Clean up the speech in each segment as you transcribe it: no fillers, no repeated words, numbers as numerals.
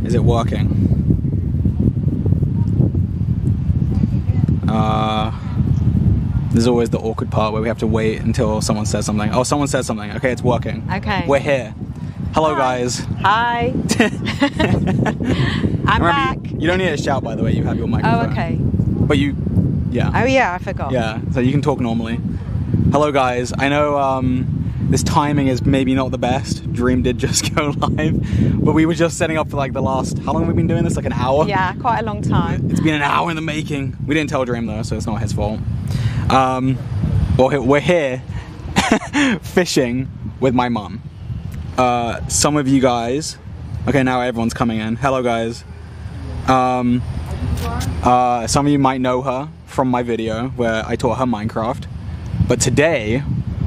Is it working? There's always the awkward part where we have to wait until someone says something. Oh, someone says something. Okay, it's working. Okay. We're here. Hello, guys. Hi. I'm back. You don't need to shout, by the way. You have your microphone. Oh, okay. But you, yeah. Oh, yeah, I forgot. Yeah, so you can talk normally. Hello, guys. I know this timing is maybe not the best. Dream did just go live, but we were just setting up for like the last, how long have we been doing this? Like an hour? Yeah, quite a long time. It's been an hour in the making. We didn't tell Dream though, so it's not his fault. Well, we're here fishing with my mum. Some of you guys, okay, now everyone's coming in. Hello, guys. Some of you might know her from my video where I taught her Minecraft, but today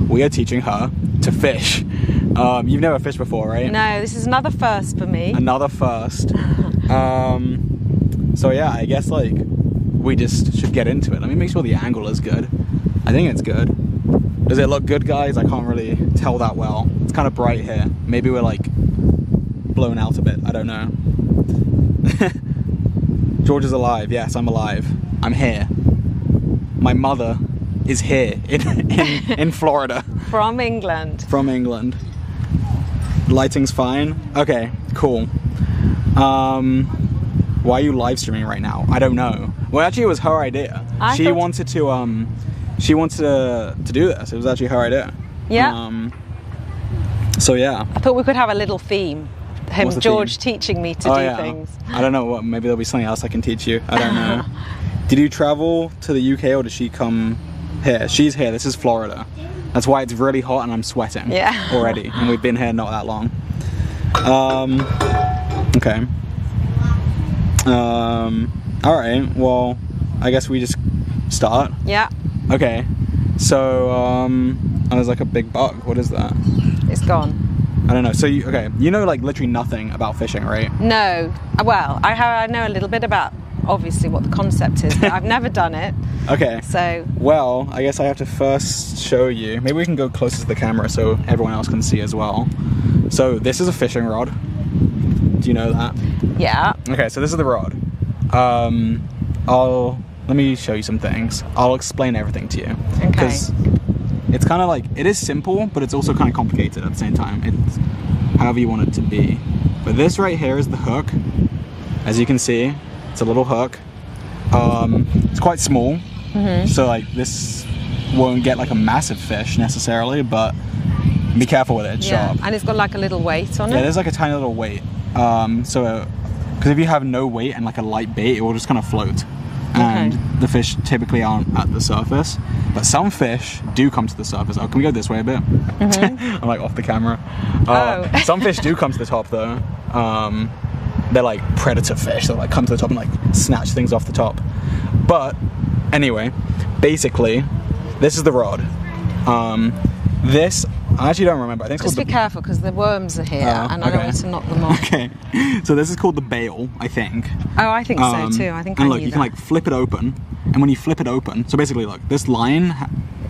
we are teaching her to fish. You've never fished before, right? No, this is another first for me. Another first. So yeah, I guess like we just should get into it. Let me make sure the angle is good. I think it's good. Does it look good, guys? I can't really tell that well. It's kind of bright here. Maybe we're like blown out a bit. I don't know. George is alive. Yes, I'm alive. I'm here. My mother is here in Florida. From England. From England. Lighting's fine. Okay, cool. Why are you live streaming right now? I don't know. Well, actually, it was her idea. She wanted to do this. It was actually her idea. Yeah. So yeah. I thought we could have a little theme. George teaching me to do things. I don't know what. Maybe there'll be something else I can teach you. I don't know. Did you travel to the UK or did she come here? She's here. This is Florida. That's why it's really hot and I'm sweating. Yeah. Already, and we've been here not that long. Okay. All right. Well, I guess we just start. Yeah. Okay. So there's like a big bug. What is that? It's gone. I don't know. So you know like literally nothing about fishing, right? No. Well, I know a little bit about obviously what the concept is, but I've never done it. Okay. So. Well, I guess I have to first show you. Maybe we can go closer to the camera so everyone else can see as well. So this is a fishing rod. Do you know that? Yeah. Okay, so this is the rod. Let me show you some things. I'll explain everything to you. Okay. Because it's kind of like, it is simple, but it's also kind of complicated at the same time. It's however you want it to be. But this right here is the hook. As you can see, it's a little hook. It's quite small. Mm-hmm. So like this won't get like a massive fish necessarily, but be careful with it, it's sharp. And it's got like a little weight on it? Yeah, there's like a tiny little weight. Because if you have no weight and like a light bait, it will just kind of float. And the fish typically aren't at the surface. But some fish do come to the surface. Oh, can we go this way a bit? Mm-hmm. I'm like off the camera. Some fish do come to the top though. They're like predator fish. They'll like come to the top and like snatch things off the top. But anyway, basically, this is the rod. This, I actually don't remember. I think it's just be careful because the worms are here and I don't want to knock them off. Okay, so this is called the bail, I think. Oh, I think so too. I think I knew look, you can like flip it open, and when you flip it open, so basically look, this line,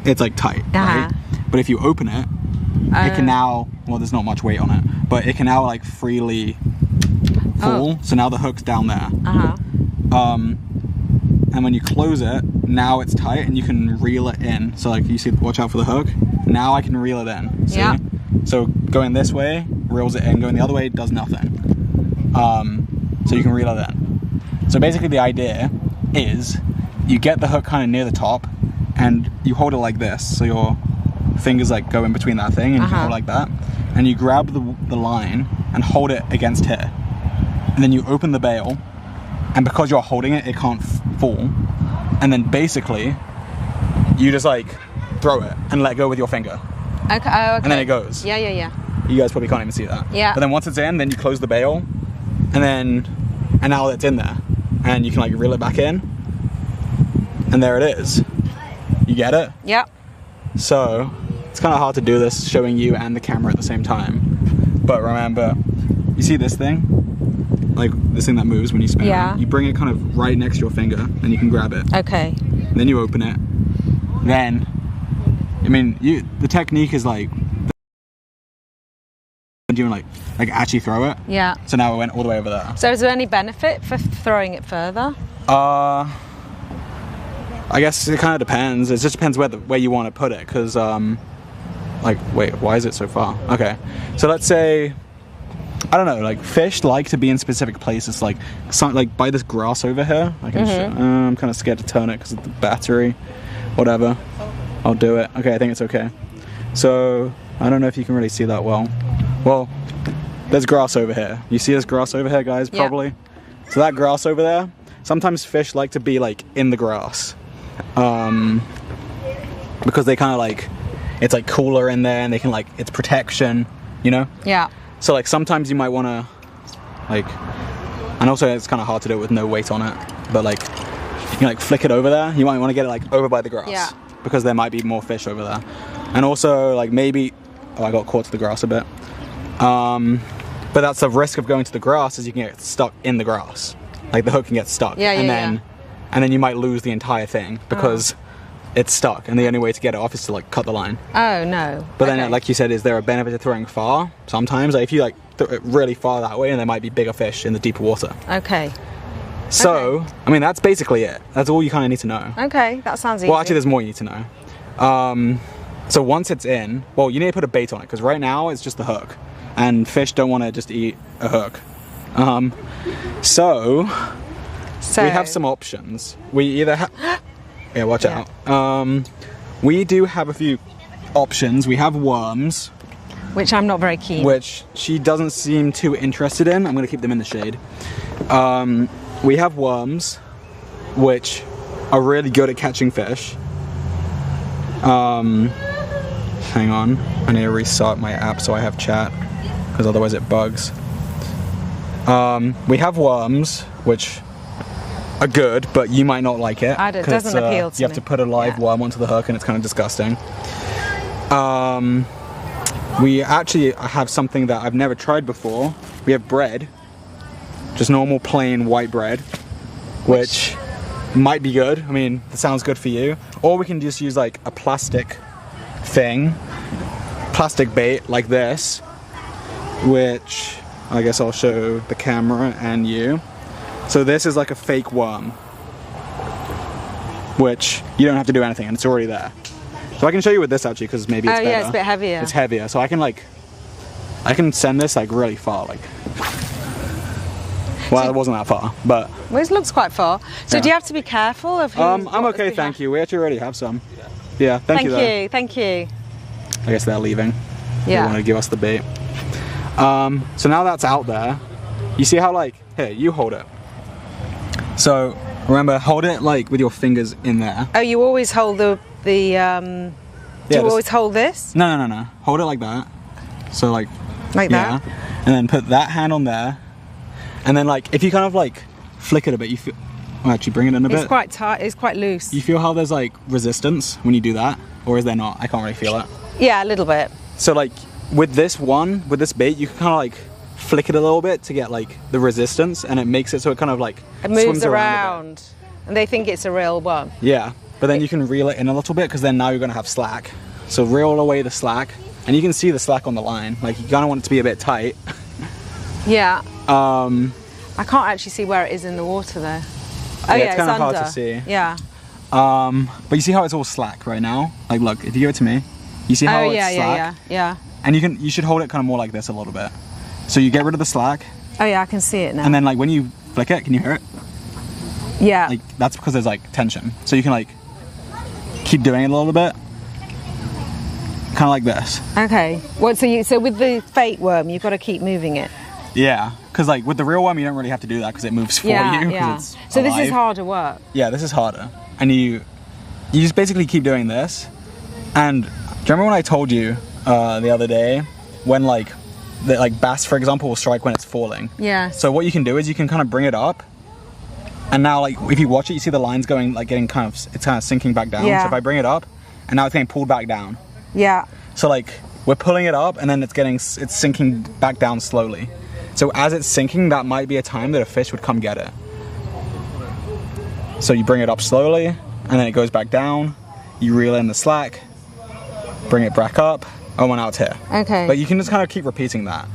it's like tight, right? But if you open it, it can now, well, there's not much weight on it, but it can now like freely fall. So now the hook's down there. And when you close it, now it's tight and you can reel it in. So like you see, watch out for the hook. Now I can reel it in. See? Yeah. So going this way, reels it in. Going the other way, does nothing. So you can reel it in. So basically the idea is you get the hook kind of near the top and you hold it like this. So your fingers like go in between that thing and you can hold it like that. And you grab the line and hold it against here. And then you open the bail. And because you're holding it, it can't fall. And then basically, you just like throw it and let go with your finger. Okay. And then it goes. Yeah. You guys probably can't even see that. Yeah. But then once it's in, then you close the bail, and now it's in there, and you can like reel it back in, and there it is. You get it? Yeah. So it's kind of hard to do this showing you and the camera at the same time. But remember, you see this thing? Like this thing that moves when you spin it. You bring it kind of right next to your finger and you can grab it. Okay. Then you open it. Then, I mean, the technique is like you like actually throw it. Yeah. So now it went all the way over there. So is there any benefit for throwing it further? I guess it kind of depends. It just depends where you want to put it, because like, wait, why is it so far? Okay, so let's say, I don't know, like fish like to be in specific places, like by this grass over here. I can I'm kind of scared to turn it because of the battery. Whatever, I'll do it. Okay, I think it's okay. So I don't know if you can really see that well. Well, there's grass over here. You see this grass over here, guys? Probably. Yeah. So that grass over there, sometimes fish like to be like in the grass. Because they kind of like, it's like cooler in there and they can like, it's protection, you know? Yeah. So like sometimes you might want to like, and also it's kind of hard to do it with no weight on it, but like you can like flick it over there. You might want to get it like over by the grass. Yeah. Because there might be more fish over there. And also like maybe, oh, I got caught to the grass a bit. But that's the risk of going to the grass, is you can get stuck in the grass. Like the hook can get stuck. Yeah, and then you might lose the entire thing because it's stuck, and the only way to get it off is to like cut the line. Oh no. But then, like you said, is there a benefit to throwing far? Sometimes, like, if you like throw it really far that way, and there might be bigger fish in the deeper water. Okay. So, I mean, that's basically it. That's all you kind of need to know. Okay, that sounds easy. Well, actually, there's more you need to know. So once it's in, well, you need to put a bait on it, because right now it's just the hook, and fish don't want to just eat a hook. So we have some options. We either have, yeah, watch out. We do have a few options. We have worms, which I'm not very keen. Which she doesn't seem too interested in. I'm going to keep them in the shade. We have worms, which are really good at catching fish. Hang on, I need to restart my app so I have chat, because otherwise it bugs. We have worms, which are good, but you might not like it. It doesn't appeal to me. You have to put a live worm onto the hook, and it's kind of disgusting. We actually have something that I've never tried before. We have bread, just normal plain white bread, which might be good. I mean, it sounds good for you. Or we can just use like a plastic thing, plastic bait like this, which I guess I'll show the camera and you. So this is like a fake worm, which you don't have to do anything, and it's already there. So I can show you with this actually, because maybe it's better. Yeah, it's a bit heavier. It's heavier, so I can send this like really far, like. Well, it wasn't that far, but. Well, it looks quite far. So yeah. Do you have to be careful of who? I'm okay, thank you. We actually already have some. Yeah, thank you. Thank you. I guess they're leaving. Yeah. They want to give us the bait. So now that's out there, you see how like, here, you hold it. So remember, hold it like with your fingers in there. Oh, you always hold do you always hold this? No. Hold it like that. So like that? And then put that hand on there. And then like, if you kind of like flick it a bit, you feel, well, actually bring it in a bit. It's quite tight, it's quite loose. You feel how there's like resistance when you do that? Or is there not? I can't really feel it. Yeah, a little bit. So like, with this bait, you can kind of like flick it a little bit to get like the resistance, and it makes it so it kind of like it moves around, and they think it's a real one. Yeah, but then you can reel it in a little bit, because then now you're going to have slack. So reel away the slack, and you can see the slack on the line. Like, you kind of want it to be a bit tight. Yeah. I can't actually see where it is in the water though. Oh yeah, it's kind of hard to see. Yeah. But you see how it's all slack right now? Like, look, if you give it to me, you see how it's slack? Yeah. And you should hold it kind of more like this a little bit. So you get rid of the slack. Oh yeah, I can see it now. And then like when you flick it, can you hear it? Yeah. Like, that's because there's like tension. So you can like keep doing it a little bit. Kind of like this. Okay. Well, so with the fake worm, you've got to keep moving it. Yeah, because like with the real worm, you don't really have to do that because it moves for you. Yeah. It's so alive. This is harder work. Yeah, this is harder, and you just basically keep doing this. And do you remember when I told you the other day when like bass, for example, will strike when it's falling? Yeah. So what you can do is you can kind of bring it up, and now like if you watch it, you see the lines going like it's kind of sinking back down. Yeah. So if I bring it up, and now it's getting pulled back down. Yeah. So like we're pulling it up, and then it's sinking back down slowly. So as it's sinking, that might be a time that a fish would come get it. So you bring it up slowly, and then it goes back down. You reel in the slack, bring it back up. Oh, and now it's here. Okay. But you can just kind of keep repeating that.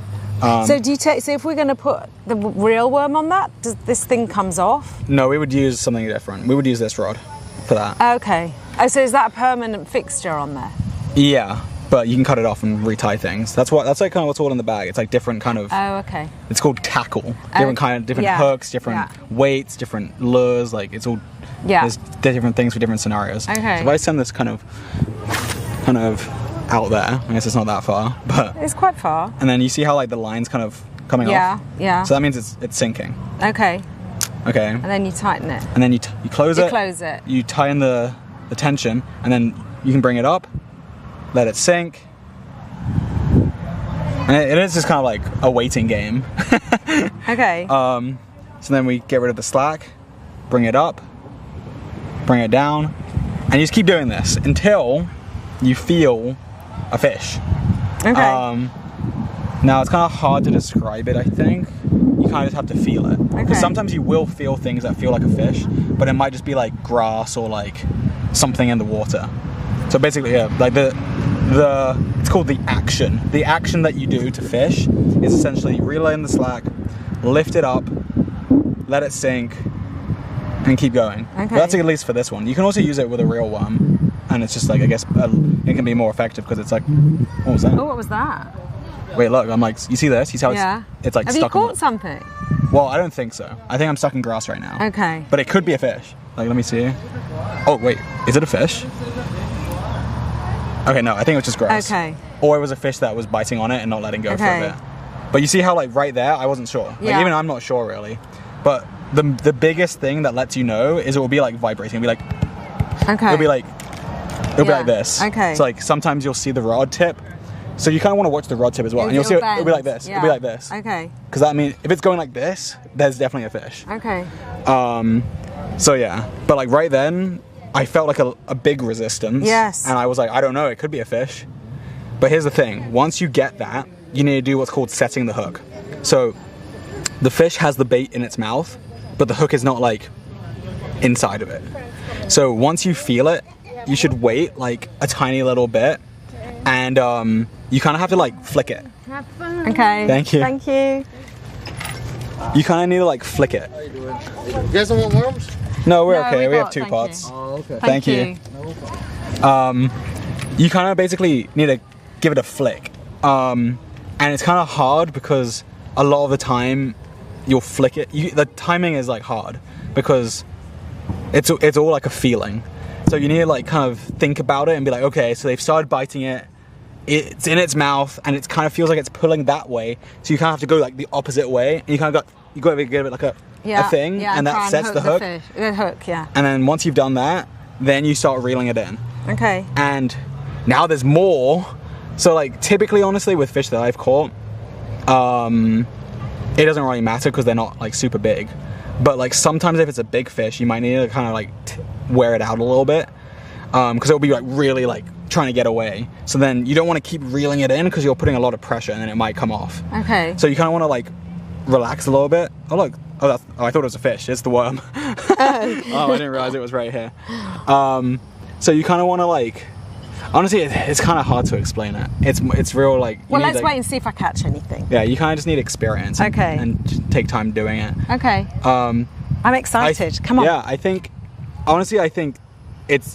So do you take? So if we're going to put the real worm on that, does this thing comes off? No, we would use something different. We would use this rod for that. Okay. Oh, so is that a permanent fixture on there? Yeah, but you can cut it off and retie things. That's like kind of what's all in the bag. It's like different kind of. Oh, okay. It's called tackle. Different hooks, different weights, different lures. Like it's all. Yeah. There's different things for different scenarios. Okay. So if I send this kind of out there, I guess it's not that far, but it's quite far. And then you see how like the line's kind of coming off. Yeah. So that means it's sinking. Okay. Okay. And then you tighten it. And then you close it. You close it. You tighten the tension, and then you can bring it up, let it sink. And it is just kind of like a waiting game. Okay. So then we get rid of the slack, bring it up, bring it down, and you just keep doing this until you feel a fish. Okay. Now it's kind of hard to describe it, I think. You kind of just have to feel it. Okay. Because sometimes you will feel things that feel like a fish, but it might just be like grass or like something in the water. So basically, yeah, like it's called the action. The action that you do to fish is essentially reel in the slack, lift it up, let it sink, and keep going. Okay. But that's at least for this one. You can also use it with a real worm, and it's just like, I guess, it can be more effective because it's like, what was that? Oh, what was that? Wait, look, I'm like, you see this? You see how it's like Have stuck you on caught something? Well, I don't think so. I think I'm stuck in grass right now. Okay. But it could be a fish. Like, let me see. Oh, wait, is it a fish? Okay, no, I think it was just grass. Okay. Or it was a fish that was biting on it and not letting go for a bit. But you see how, like, right there, I wasn't sure. Like, even I'm not sure, really. But the biggest thing that lets you know is it will be, like, vibrating. It'll be like... Okay. It'll be like this. Okay. So, like, sometimes you'll see the rod tip. So you kind of want to watch the rod tip as well. And you'll see it'll be like this. Yeah. It'll be like this. Okay. Because that means if it's going like this, there's definitely a fish. Okay. So yeah, but like right then, I felt like a big resistance. Yes. And I was like, I don't know, it could be a fish. But here's the thing, once you get that, you need to do what's called setting the hook. So the fish has the bait in its mouth, but the hook is not like inside of it. So once you feel it, you should wait like a tiny little bit, and you kind of have to like flick it. Have fun. Okay. Thank you. Thank you. You kind of need to like flick it. You guys don't want worms? No, we're okay. We have two pots. Oh, okay. Thank you. You kind of basically need to give it a flick. And it's kind of hard because a lot of the time you'll flick it. The timing is like hard because it's all like a feeling. So you need to like kind of think about it and be like, okay, so they've started biting it. It's in its mouth and it kind of feels like it's pulling that way. So you kind of have to go like the opposite way. And you kind of got to give it like a thing, and that sets the hook. The hook, yeah. And then once you've done that, then you start reeling it in. Okay. And now there's more. So like typically, honestly, with fish that I've caught, it doesn't really matter because they're not like super big. But like sometimes if it's a big fish, you might need to kind of like wear it out a little bit because it'll be like really like trying to get away. So then you don't want to keep reeling it in because you're putting a lot of pressure and then it might come off. Okay. So you kind of want to like relax a little bit. Oh look, I thought it was a fish. It's the worm. Oh, I didn't realize it was right here. So you kind of want to like, honestly, it's kind of hard to explain it. It's real like. Well, let's wait and see if I catch anything. Yeah, you kind of just need experience. Okay. And just take time doing it. Okay. I'm excited. Come on. Yeah, I think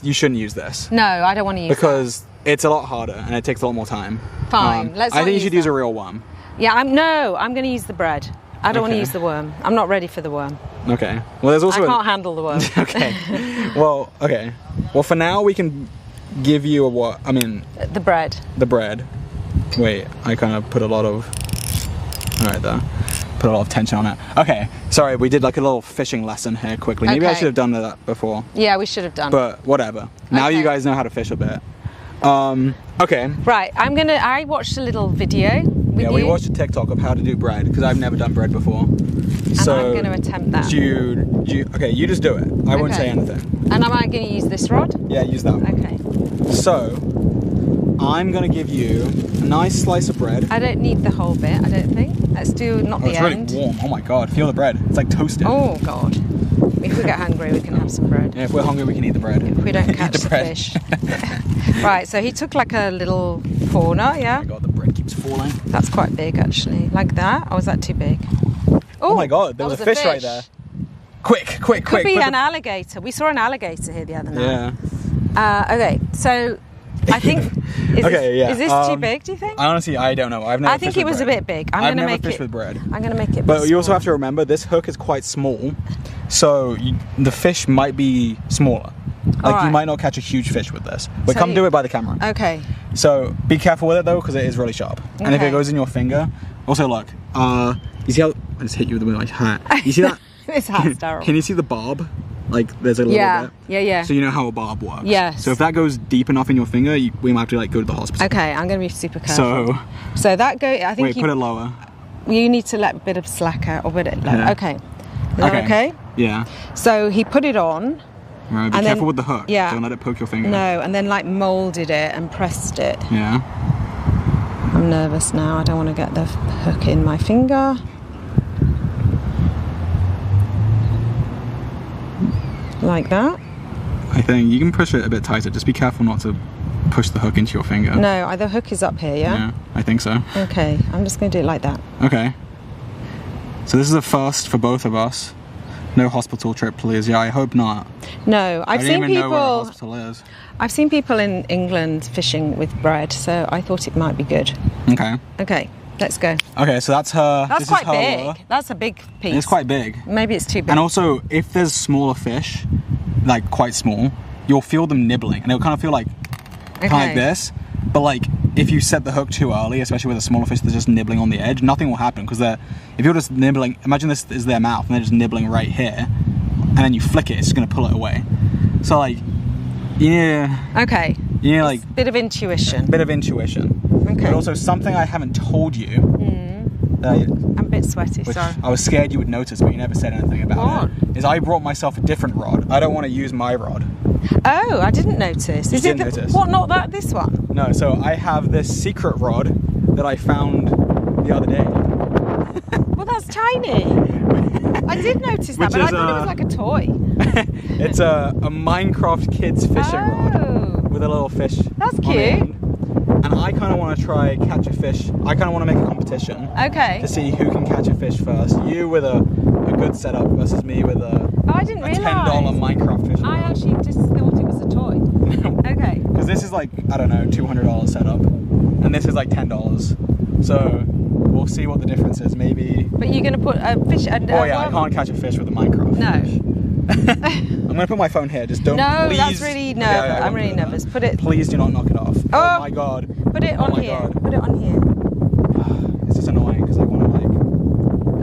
you shouldn't use this. No, I don't want to use because it's a lot harder and it takes a lot more time. Fine. I think you should use a real worm. Yeah, I'm going to use the bread. I don't want to use the worm. I'm not ready for the worm. Okay. Well, there's also I can't handle the worm. Okay. Well, okay. Well, for now we can give you the bread. The bread. Wait, I kind of put a lot of. All right, there. Put a lot of tension on it. Okay. Sorry, we did like a little fishing lesson here quickly. Maybe I should have done that before. Yeah, we should have done. But whatever. Now you guys know how to fish a bit. Okay. Right. I watched a little video. We watched a TikTok of how to do bread because I've never done bread before. So I'm going to attempt that. You just do it. I won't say anything. And am I going to use this rod? Yeah, use that one. Okay. So I'm going to give you a nice slice of bread. I don't need the whole bit, I don't think. Let's do not the end. It's really warm. Oh my god, feel the bread. It's like toasted. Oh god. If we get hungry, we can have some bread. Yeah, if we're hungry, we can eat the bread. If we don't catch the fish. Right, so he took like a little fauna, yeah? Oh my god, the bread. it keeps falling. That's quite big, actually. Like that? Or was that too big? Oh my god, there was a fish right there. Quick. Could be an alligator. We saw an alligator here the other night. Yeah. Okay, so I think... Is this too big, do you think? Honestly, I don't know. I think it was a bit big. I've never fished with bread. I'm going to make it But you also have to remember, this hook is quite small. So the fish might be smaller. Like you might not catch a huge fish with this. But come do it by the camera. Okay. So be careful with it though, because it is really sharp. Okay. And if it goes in your finger, also look, you see how, I just hit you with my hat. You see that? This hat's terrible. Can you see the barb? Like there's a little bit. Yeah. So you know how a barb works. Yes. So if that goes deep enough in your finger, we might have to like go to the hospital. Okay, I'm going to be super careful. So that I think put it lower. You need to let a bit of slack out or put it lower. Yeah. Okay. Is that okay? Yeah. So he put it on. Right, be careful with the hook. Yeah. Don't let it poke your finger. No, and then like moulded it and pressed it. Yeah. I'm nervous now. I don't want to get the hook in my finger. Like that. I think you can push it a bit tighter. Just be careful not to push the hook into your finger. No, the hook is up here, yeah? Yeah, I think so. Okay, I'm just going to do it like that. Okay. So this is a first for both of us. No hospital trip, please. Yeah, I hope not. No, I didn't even know where a hospital is. I've seen people in England fishing with bread, so I thought it might be good. Okay. Okay, let's go. Okay, so that's her. That's quite big. Lure. That's a big piece. It's quite big. Maybe it's too big. And also, if there's smaller fish, like quite small, you'll feel them nibbling, and it'll kind of feel like like this. But like, if you set the hook too early, especially with a smaller fish that's just nibbling on the edge, nothing will happen, because if you're just nibbling, imagine this is their mouth and they're just nibbling right here, and then you flick it, it's just gonna pull it away. So like, okay, like bit of intuition. Okay. But also something I haven't told you. I'm a bit sweaty, sorry. I was scared you would notice, but you never said anything about it. Is I brought myself a different rod. I don't want to use my rod. Oh, I didn't notice. You didn't notice? What, not this one? No, so I have this secret rod that I found the other day. Well, that's tiny. I did notice that, but I thought it was like a toy. It's a Minecraft kids fishing rod with a little fish. That's cute. And I kind of want to try catch a fish. I kind of want to make a competition. Okay. To see who can catch a fish first. You with a good setup versus me with a I didn't realise. $10 Minecraft fishing rod. I actually just thought it was a toy. Okay. Because this is like, I don't know, $200 setup. And this is like $10. So we'll see what the difference is. Maybe. But you're going to put a fish. I can't catch a fish with a Minecraft. No. Fish. I'm going to put my phone here. Just don't. No, please. that's really nervous. Yeah, I'm really nervous. Put it. Please do not knock it off. Oh my god. Put it on here. God. Put it on here. It's just annoying because I want to like.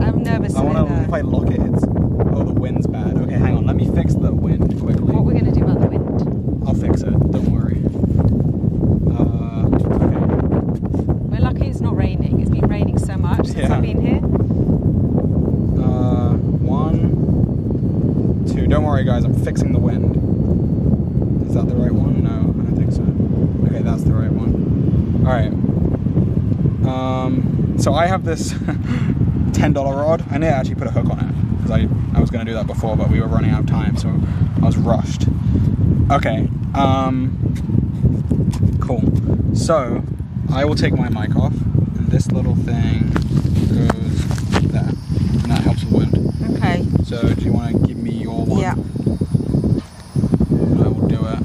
I'm nervous. I want to. If I lock it, it's. Oh, the wind's bad. Okay, hang on. Let me fix the wind quickly. What we're going to do about the wind? I'll fix it. Don't worry. Okay. We're lucky it's not raining. It's been raining so much since I've been here. 1, 2. Don't worry, guys. I'm fixing the wind. Is that the right one? No, I don't think so. Okay, that's the right one. All right. So I have this $10 rod. I need to actually put a hook on it because I was going to do that before, but we were running out of time, so I was rushed. Okay. Cool. So I will take my mic off, and this little thing goes there, and that helps with wind. Okay. So do you want to give me your one? Yeah. And I will do it.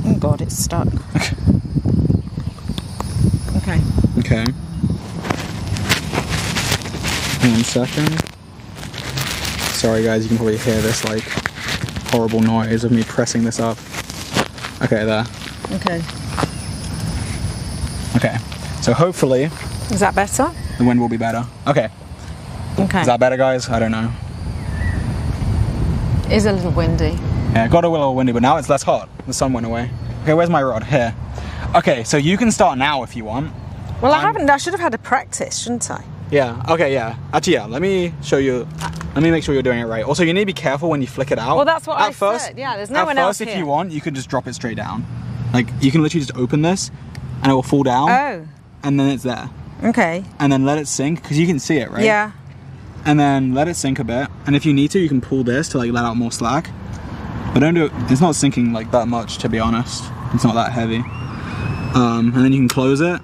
Oh God, it's stuck. Okay. Okay. 1 second. Sorry guys, you can probably hear this like horrible noise of me pressing this up. Okay, there. Okay. Okay. So hopefully Is that better? the wind will be better. Okay. Okay. Is that better, guys? I don't know. It is a little windy. Yeah, it got a little windy, but now it's less hot. The sun went away. Okay, where's my rod? Here. Okay, so you can start now if you want. Well, I should have had a practice, shouldn't I? Yeah, okay, yeah. Actually, yeah, let me show you. Let me make sure you're doing it right. Also, you need to be careful when you flick it out. Well, that's what I first, said. Yeah, there's no one else here. If here. you want, you can just drop it straight down. Like, you can literally just open this, and it will fall down. Oh. And then it's there. Okay. And then let it sink, because you can see it, right? Yeah. And then let it sink a bit. And if you need to, you can pull this to, like, let out more slack. But don't do it. It's not sinking, like, that much, to be honest. It's not that heavy. And then you can close it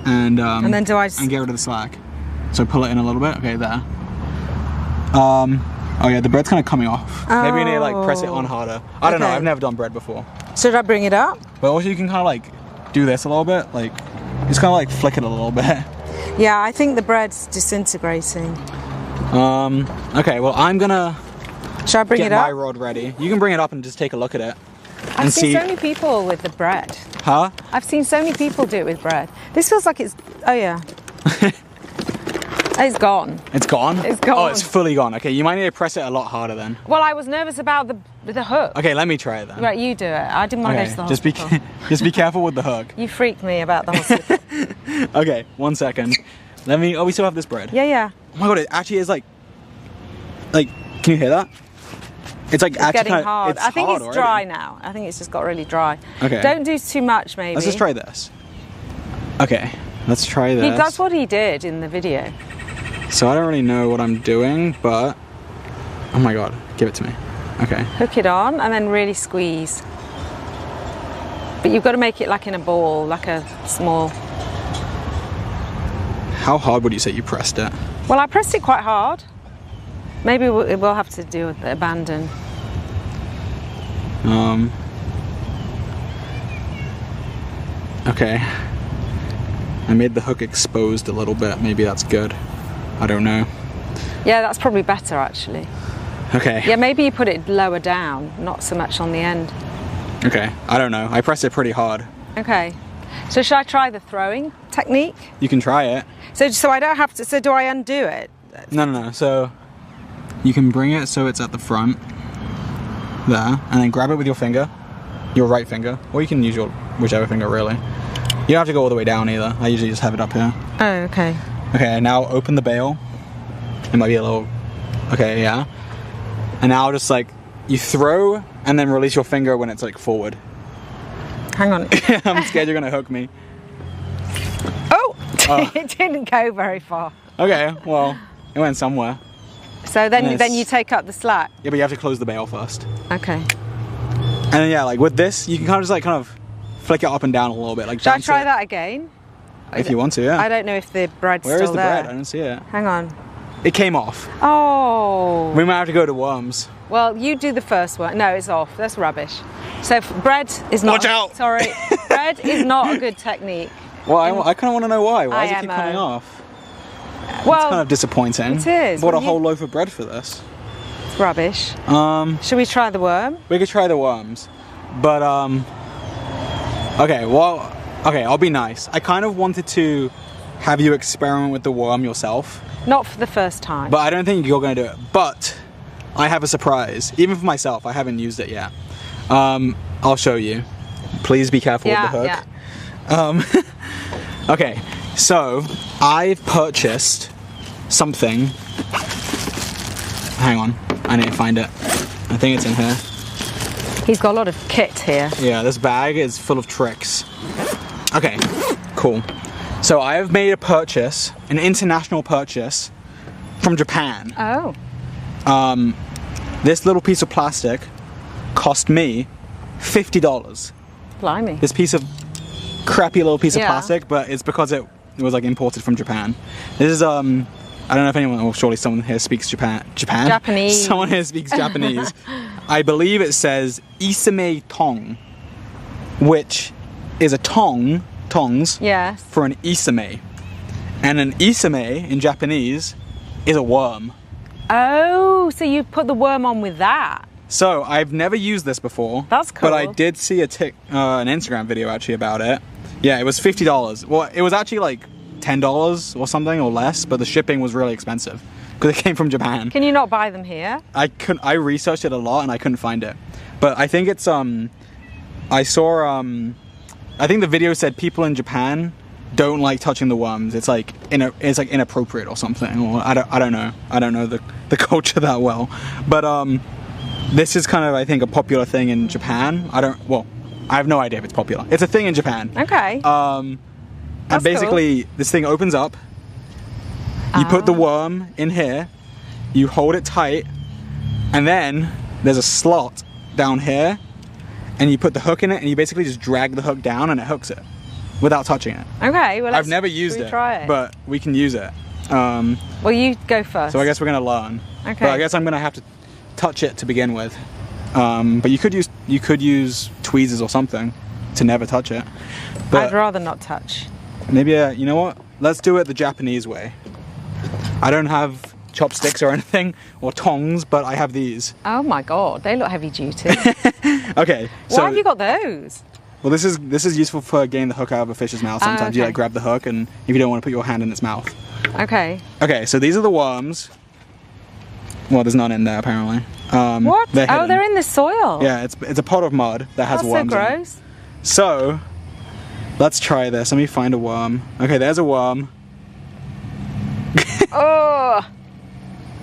and then do I and get rid of the slack. So pull it in a little bit. Okay, there. Oh yeah, the bread's kind of coming off. Oh. Maybe you need to like press it on harder. I don't know. Okay. I've never done bread before. Should I bring it up? But also you can kind of like do this a little bit, like just kind of like flick it a little bit. Yeah, I think the bread's disintegrating. Okay, well I'm gonna Should I bring get it up? my rod ready. You can bring it up and just take a look at it. I've seen so many people with the bread. Huh? I've seen so many people do it with bread. This feels like it's. Oh yeah. It's gone. It's gone? It's gone. Oh, it's fully gone. Okay, you might need to press it a lot harder then. Well, I was nervous about the hook. Okay, let me try it then. Right, you do it. I didn't want to go to the hospital. Just be careful with the hook. You freaked me about the hospital. Okay, 1 second. Let me. Oh, we still have this bread. Yeah. Oh my god, it actually is like. Can you hear that? It's like It's actually getting kinda, hard. I think hard it's already. dry now. I think it's just got really dry. Okay. Don't do too much, maybe. Let's just try this. Okay, let's try this. That's what he did in the video. So I don't really know what I'm doing, but oh my god, give it to me. Okay. Hook it on and then really squeeze. But you've got to make it like in a ball, like a small. How hard would you say you pressed it? Well, I pressed it quite hard. Maybe we'll have to do with the abandon. Okay. I made the hook exposed a little bit. Maybe that's good. I don't know. Yeah, that's probably better actually. Okay. Yeah, maybe you put it lower down, not so much on the end. Okay. I don't know. I pressed it pretty hard. Okay. So should I try the throwing technique? You can try it. So I don't have to. So do I undo it? No. So you can bring it so it's at the front. There. And then grab it with your finger. Your right finger. Or you can use your whichever finger really. You don't have to go all the way down either. I usually just have it up here. Oh, okay. Okay, now open the bail. It might be a little... Okay, yeah. And now just like, you throw and then release your finger when it's like forward. Hang on. I'm scared you're gonna hook me. Oh! It didn't go very far. Okay, well, it went somewhere. So then you take up the slack. Yeah, but you have to close the bail first. Okay. And then yeah, like with this, you can kind of just kind of flick it up and down a little bit. Like Shall I bounce try it. that again? If you want to, yeah. I don't know if the bread's Where still is the there. bread? I don't see it. Hang on. It came off. Oh. We might have to go to worms. Well, you do the first one. No, it's off. That's rubbish. So bread is not. Watch out. Sorry, bread is not a good technique. Well, I kind of want to know why. Why does it keep IMO. coming off? Well, It's kind of disappointing. It is. Bought a Well, whole loaf of bread for this. it's rubbish. Should we try the worm? We could try the worms, but okay. Well, okay. I'll be nice. I kind of wanted to have you experiment with the worm yourself, Not for the first time. but I don't think you're going to do it. But I have a surprise, even for myself. I haven't used it yet. I'll show you. Please be careful with the hook. Yeah. Okay, so I've purchased something. Hang on, I need to find it. I think it's in here. He's got a lot of kit here. Yeah, this bag is full of tricks. Okay, cool. So I have made a purchase, an international purchase from Japan. Oh. This little piece of plastic cost me $50. Blimey. This piece of crappy little piece of Yeah. plastic, but it's because it was like imported from Japan. This is I don't know if anyone, well surely someone here speaks Japanese. Someone here speaks Japanese. I believe it says Isame Tong, which is a tongs Yes. for an isame. And an isame in Japanese is a worm. Oh, so you put the worm on with that? So I've never used this before. That's cool. But I did see an Instagram video actually about it. Yeah, it was $50. Well, it was actually like $10 or something or less, but the shipping was really expensive because it came from Japan. Can you not buy them here? I researched it a lot and I couldn't find it. But I think it's I saw I think the video said people in Japan don't like touching the worms. It's like inappropriate or something. Or I don't know. I don't know the culture that well. But this is kind of, I think, a popular thing in Japan. I have no idea if it's popular. It's a thing in Japan. Okay. And That's basically, this thing opens up. You put the worm in here. You hold it tight. And then there's a slot down here. And you put the hook in it. And you basically just drag the hook down and it hooks it. without touching it. Okay, well, I've never used it, try it. but we can use it. Well, you go first. So I guess we're gonna learn. Okay. But I guess I'm gonna have to touch it to begin with. But you could use tweezers or something to never touch it. But I'd rather not touch. maybe you know what? Let's do it the Japanese way. I don't have chopsticks or anything or tongs, but I have these. Oh my god, they look heavy duty. Okay. Why have you got those? Well, this is useful for getting the hook out of a fish's mouth. Sometimes you okay. like grab the hook, and if you don't want to put your hand in its mouth. Okay. Okay, so these are the worms. Well, there's none in there apparently. What? They're hidden. Oh, they're in the soil. Yeah, it's a pot of mud that has That's worms so in it. gross. So, let's try this. Let me find a worm. Okay, there's a worm. Oh.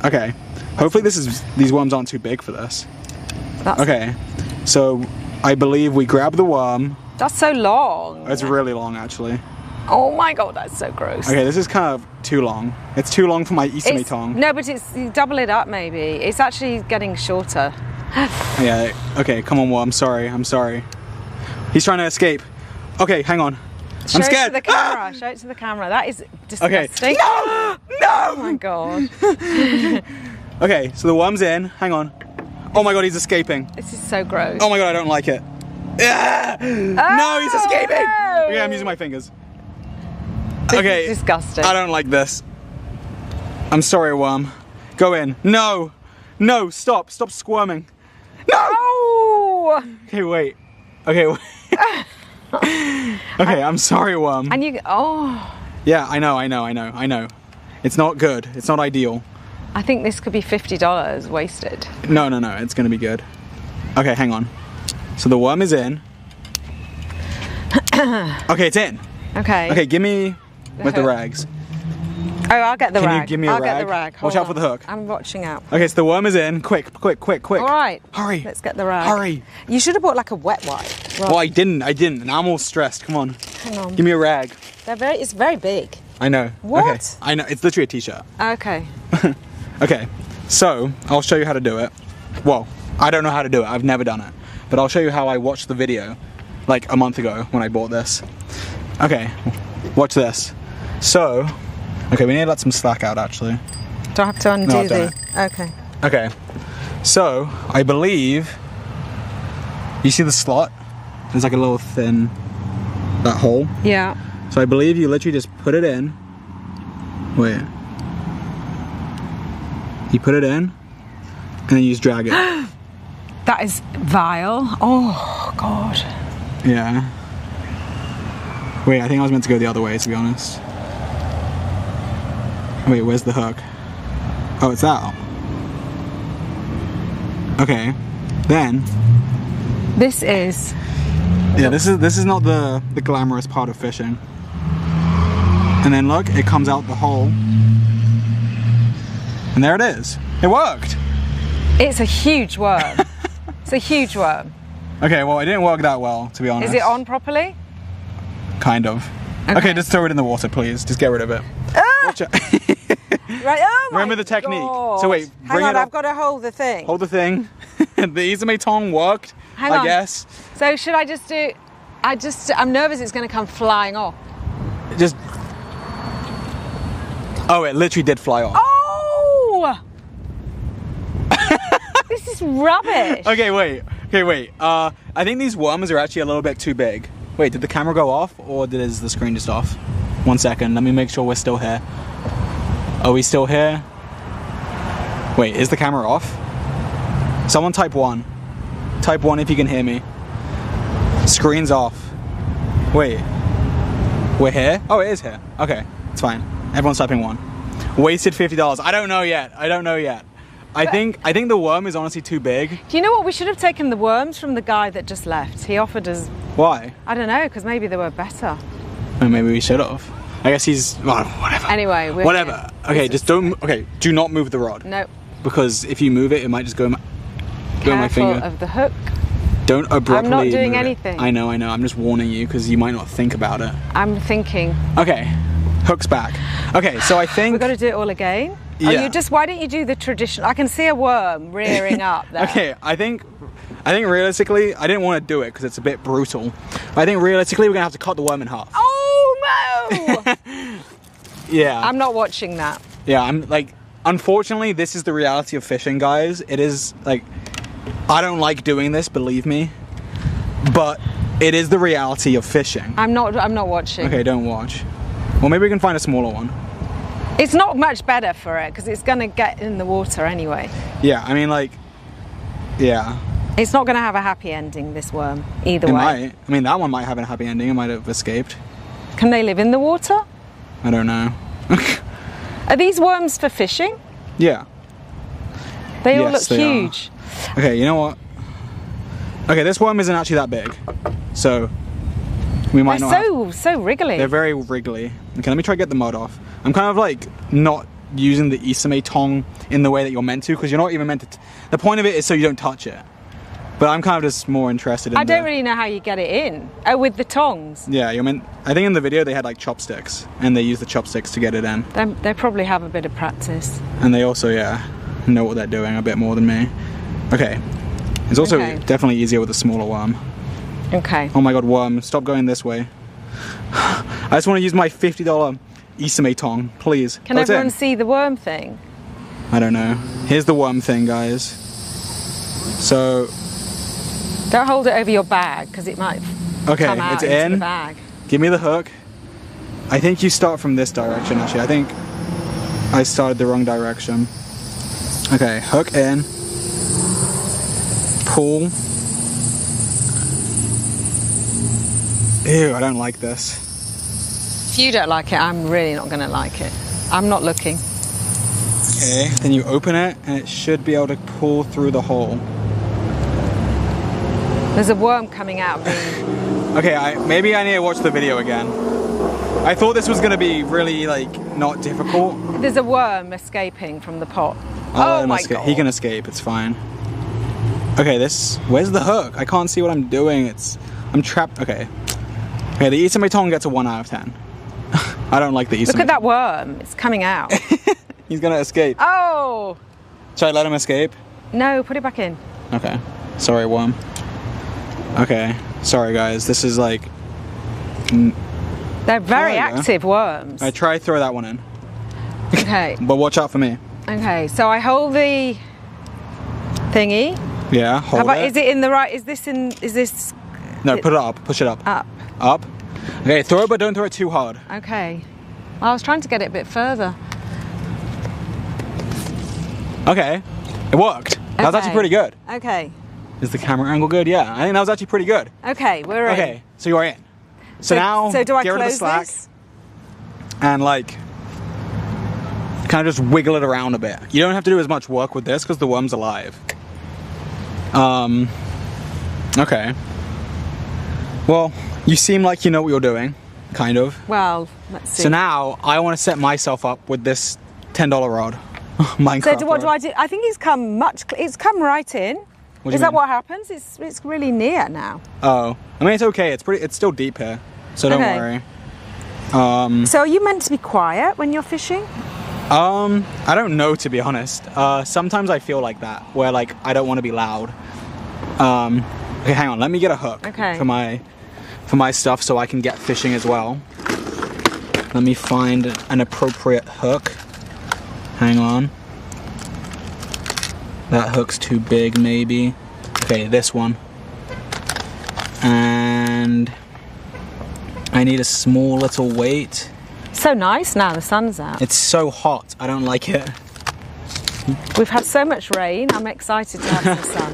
Okay, hopefully these worms aren't too big for this. That's, Okay, so I believe we grab the worm. That's so long. It's really long actually. Oh my god, that's so gross. Okay, this is kind of too long. It's too long for my Isami tongue. No, but it's you double it up maybe. It's actually getting shorter. Yeah, okay, come on, worm. I'm sorry. He's trying to escape. Okay, hang on. Show I'm it scared. to the camera. Show it to the camera. That is Okay. disgusting. No! Oh my god. Okay, so the worm's in. Hang on. Oh my god, he's escaping. This is so gross. Oh my god, I don't like it. Ah! No, he's escaping! no! Okay, I'm using my fingers. This Okay. is disgusting. I don't like this. I'm sorry, worm. Go in. No! No, stop. Stop squirming. No! Oh! Okay, wait. Okay, wait. Okay, I'm sorry, worm. And you oh. Yeah, I know. It's not good. It's not ideal. I think this could be $50 wasted. No, it's gonna be good. Okay, hang on. So the worm is in. Okay, it's in. Okay. Okay, give me with the hook. rags. Oh, I'll get the Can rag. you give me a I'll rag? get the rag. Watch Hold out for on. the hook. I'm watching out. Okay, so the worm is in. Quick. All right. Hurry. Let's get the rag. Hurry. You should have bought like a wet wipe. Well, I didn't, and I'm all stressed. Come on. Hang on. Give me a rag. It's very big. I know. What? Okay. I know. It's literally a t-shirt. Okay. Okay, so I'll show you how to do it. Well, I don't know how to do it. I've never done it. But I'll show you how I watched the video like a month ago when I bought this. Okay, watch this. So, okay, we need to let some slack out actually. Do I have to undo No, I've done Okay. Okay, so I believe, you see the slot? There's like a little thin, that hole. Yeah. So I believe you literally just put it in. Wait. You put it in, and then you just drag it. That is vile. Oh god. Yeah. Wait, I think I was meant to go the other way, to be honest. Wait, where's the hook? Oh, it's out. Okay. Then. This is. Yeah, this is not the glamorous part of fishing. And then look, it comes out the hole. And there it is. It worked. It's a huge worm. It's a huge worm. Okay, well, it didn't work that well, to be honest. Is it on properly? Kind of. Okay, just throw it in the water, please. Just get rid of it. Ah! Watch out. Right. Oh my Remember the technique. God. So wait, hang bring on. it up. I've got to hold the thing. Hold the thing. The Isami tong worked, Hang I on. guess. So should I just do? I'm nervous it's going to come flying off. Just. Oh, it literally did fly off. Oh! This is rubbish. Okay, wait. I think these worms are actually a little bit too big. Wait, did the camera go off or is the screen just off? 1 second, let me make sure we're still here. Are we still here? Wait, is the camera off? Someone type 1. Type 1 if you can hear me. Screen's off. Wait. We're here? Oh, it is here. Okay, it's fine. Everyone's typing 1. Wasted $50. I don't know yet. I think the worm is honestly too big. Do you know what? We should have taken the worms from the guy that just left. He offered us. Why? I don't know, because maybe they were better. Well, maybe we should have. I guess he's. Well, whatever. Anyway, we're whatever. here. Okay, just don't. Okay, do not move the rod. No. Because if you move it, it might just go in my Careful finger. of the hook. Don't abruptly. I'm not doing move it. anything. I know. I'm just warning you because you might not think about it. I'm thinking. Okay, hook's back. Okay, so I think. We've got to do it all again. Yeah. Why don't you do the traditional? I can see a worm rearing up there. Okay, I think realistically, I didn't want to do it because it's a bit brutal. But I think realistically, we're gonna have to cut the worm in half. Oh no! Yeah. I'm not watching that. Yeah, I'm like, unfortunately, this is the reality of fishing, guys. It is like, I don't like doing this, believe me, but it is the reality of fishing. I'm not watching. Okay, don't watch. Well, maybe we can find a smaller one. It's not much better for it because it's gonna get in the water anyway. Yeah, I mean, like, yeah. It's not gonna have a happy ending, this worm, either It way. might. I mean, that one might have a happy ending. It might have escaped. Can they live in the water? I don't know. Are these worms for fishing? Yeah. They all Yes, look they are. huge. Okay, you know what? Okay, this worm isn't actually that big, so we might They're not. so wriggly. They're very wriggly. Okay, let me try to get the mud off. I'm kind of like not using the Isame tong in the way that you're meant to, because you're not even meant to. The point of it is so you don't touch it. But I'm kind of just more interested in. I don't really know how you get it in. Oh, with the tongs. Yeah, you're meant. I think in the video they had like chopsticks, and they use the chopsticks to get it in. They probably have a bit of practice. And they also, yeah, know what they're doing a bit more than me. Okay. It's also Okay. definitely easier with a smaller worm. Okay. Oh my god, worm, stop going this way. I just want to use my $50 Isame tong, please. Can Oh, it's everyone in. see the worm thing? I don't know. Here's the worm thing, guys. So, Don't hold it over your bag because it might okay, come out it's into in. the bag. Give me the hook. I think you start from this direction, actually. I think I started the wrong direction. Okay, hook in. Pull. Ew, I don't like this. If you don't like it, I'm really not going to like it. I'm not looking. Okay, then you open it and it should be able to pull through the hole. There's a worm coming out of the... Okay, maybe I need to watch the video again. I thought this was going to be really, like, not difficult. There's a worm escaping from the pot. I'll let Oh him my escape. god. He can escape, it's fine. Okay, where's the hook? I can't see what I'm doing. I'm trapped. Okay. Okay, the Isame tong gets a 1 out of 10. I don't like the Isame. Look at that worm. It's coming out. He's gonna escape. Oh! Should I let him escape? No, put it back in. Okay. Sorry, worm. Okay. Sorry, guys. This is like... They're very There you go. active worms. I try to throw that one in. Okay. But watch out for me. Okay, so I hold the thingy. Yeah, How hold about, it. is it in the right, is this No, put it up. Push it up. up? Up. Okay, throw it, but don't throw it too hard. Okay. I was trying to get it a bit further. Okay. It worked. That was actually Okay. pretty good. Okay. Is the camera angle good? Yeah, I think that was actually pretty good. Okay, we're in. Okay, so you're in. So now, so do I get rid of the close slack this? and like, kind of just wiggle it around a bit. You don't have to do as much work with this because the worm's alive. Okay. Well, you seem like you know what you're doing, kind of. Well, let's see. So now, I want to set myself up with this $10 rod. Minecraft So what do rod. I do? I think it's come right in. What do you Is that mean? what happens? It's really near now. Oh, I mean, it's okay. It's still deep here. So don't Okay. worry. So are you meant to be quiet when you're fishing? I don't know, to be honest. Sometimes I feel like that, where like I don't want to be loud. Okay, hang on. Let me get a hook Okay. for my stuff so I can get fishing as well. Let me find an appropriate hook. Hang on. That hook's too big, maybe. Okay, this one. And I need a small little weight. So nice now the sun's out. It's so hot. I don't like it. We've had so much rain. I'm excited to have some sun.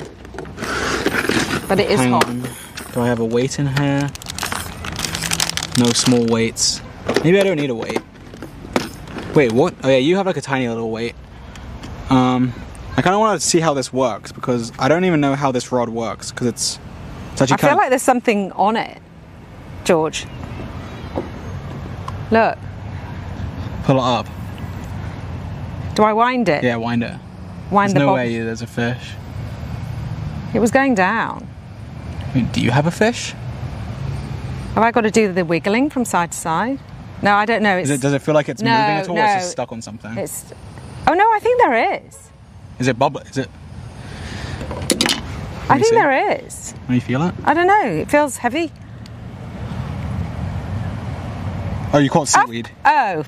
But it is Hang hot. on. Do I have a weight in here? No small weights. Maybe I don't need a weight. Wait, what? Oh yeah, you have like a tiny little weight. I kind of want to see how this works because I don't even know how this rod works because it's actually I feel like there's something on it, George. Look. pull it up. Do I wind it? Yeah, wind it. Wind There's the no bob. way there's a fish. It was going down. I mean, do you have a fish? Have I got to do the wiggling from side to side? No, I don't know. Does it feel like it's No, moving at all or it's no. just stuck on something? It's Oh no, I think there is. Is it bubbly? Is it? I think there is. Can you feel it? I don't know. It feels heavy. Oh, you caught seaweed. Oh.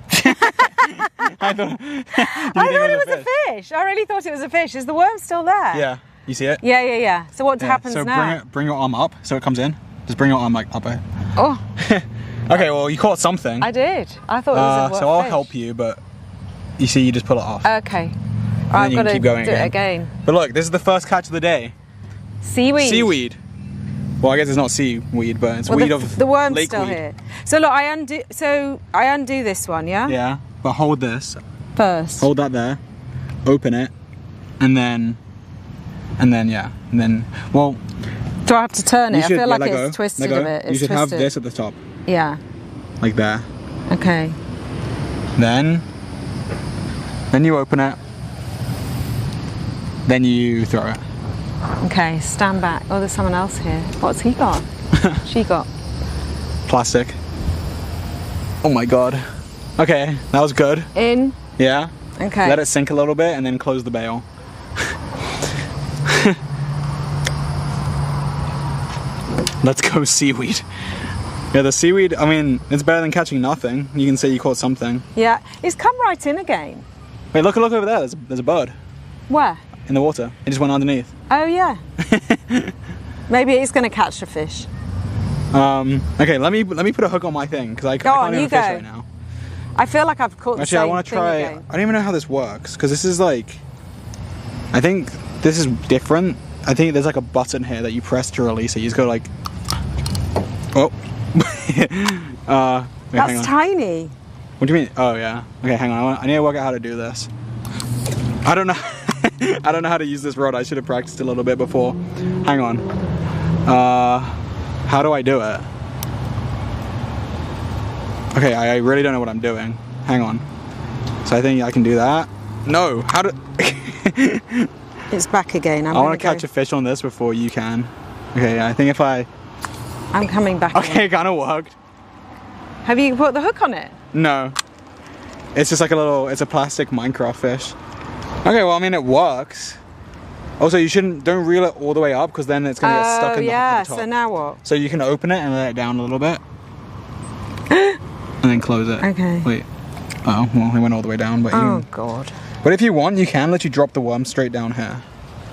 I thought it was a fish. I really thought it was a fish. Is the worm still there? Yeah. You see it? Yeah. So what happens now? So bring your arm up so it comes in. Just bring your arm like up it. Oh. Okay, well you caught something. I did. I thought it was a so I'll fish. help you, but you see, you just pull it off. Okay. And I've then you got can to keep going do it again. But look, this is the first catch of the day. Seaweed. Seaweed. Well, I guess it's not seaweed, but it's weed of the worm's lake still weed. here. So look, I undo this one, yeah? Yeah, but hold this. First. Hold that there. Open it, and then well. Do I have to turn it? I feel like let go, it's twisted let go. a bit. You It's should twisted. have this at the top, Yeah. like there. Okay. Then you open it. Then you throw it. Okay, stand back. Oh, there's someone else here. What's he got? She got. Plastic. Oh my god. Okay, that was good. In. Yeah. Okay. Let it sink a little bit and then close the bail. Let's go seaweed. Yeah, the seaweed, I mean, it's better than catching nothing. You can say you caught something. Yeah, it's come right in again. Wait, look over there. There's a bird Where? in the water. It just went underneath. Oh yeah. Maybe it's going to catch a fish. Okay, let me put a hook on my thing because I can't even fish right now. I feel like I've caught the Actually, I same want to thing try. again. I don't even know how this works because this is like. I think this is different. I think there's like a button here that you press to release it. You just go like. Oh. Wait, That's tiny. What do you mean? Oh yeah. Okay, hang on. I need to work out how to do this. I don't know. I don't know how to use this rod. I should have practiced a little bit before. Hang on. How do I do it? Okay, I really don't know what I'm doing. Hang on. So I think I can do that. No. How do? It's back again. I want to catch a fish on this before you can. Okay, I think if I. I'm coming back. Okay, it kind of worked. Have you put the hook on it? No. It's just like it's a plastic Minecraft fish. Okay, well, I mean, it works. Also, don't reel it all the way up because then it's going to get stuck in at the top. So now what? So you can open it and let it down a little bit. And then close it. Okay. Wait. Oh, well, it went all the way down, but Oh, God. But if you want, you can let you drop the worm straight down here.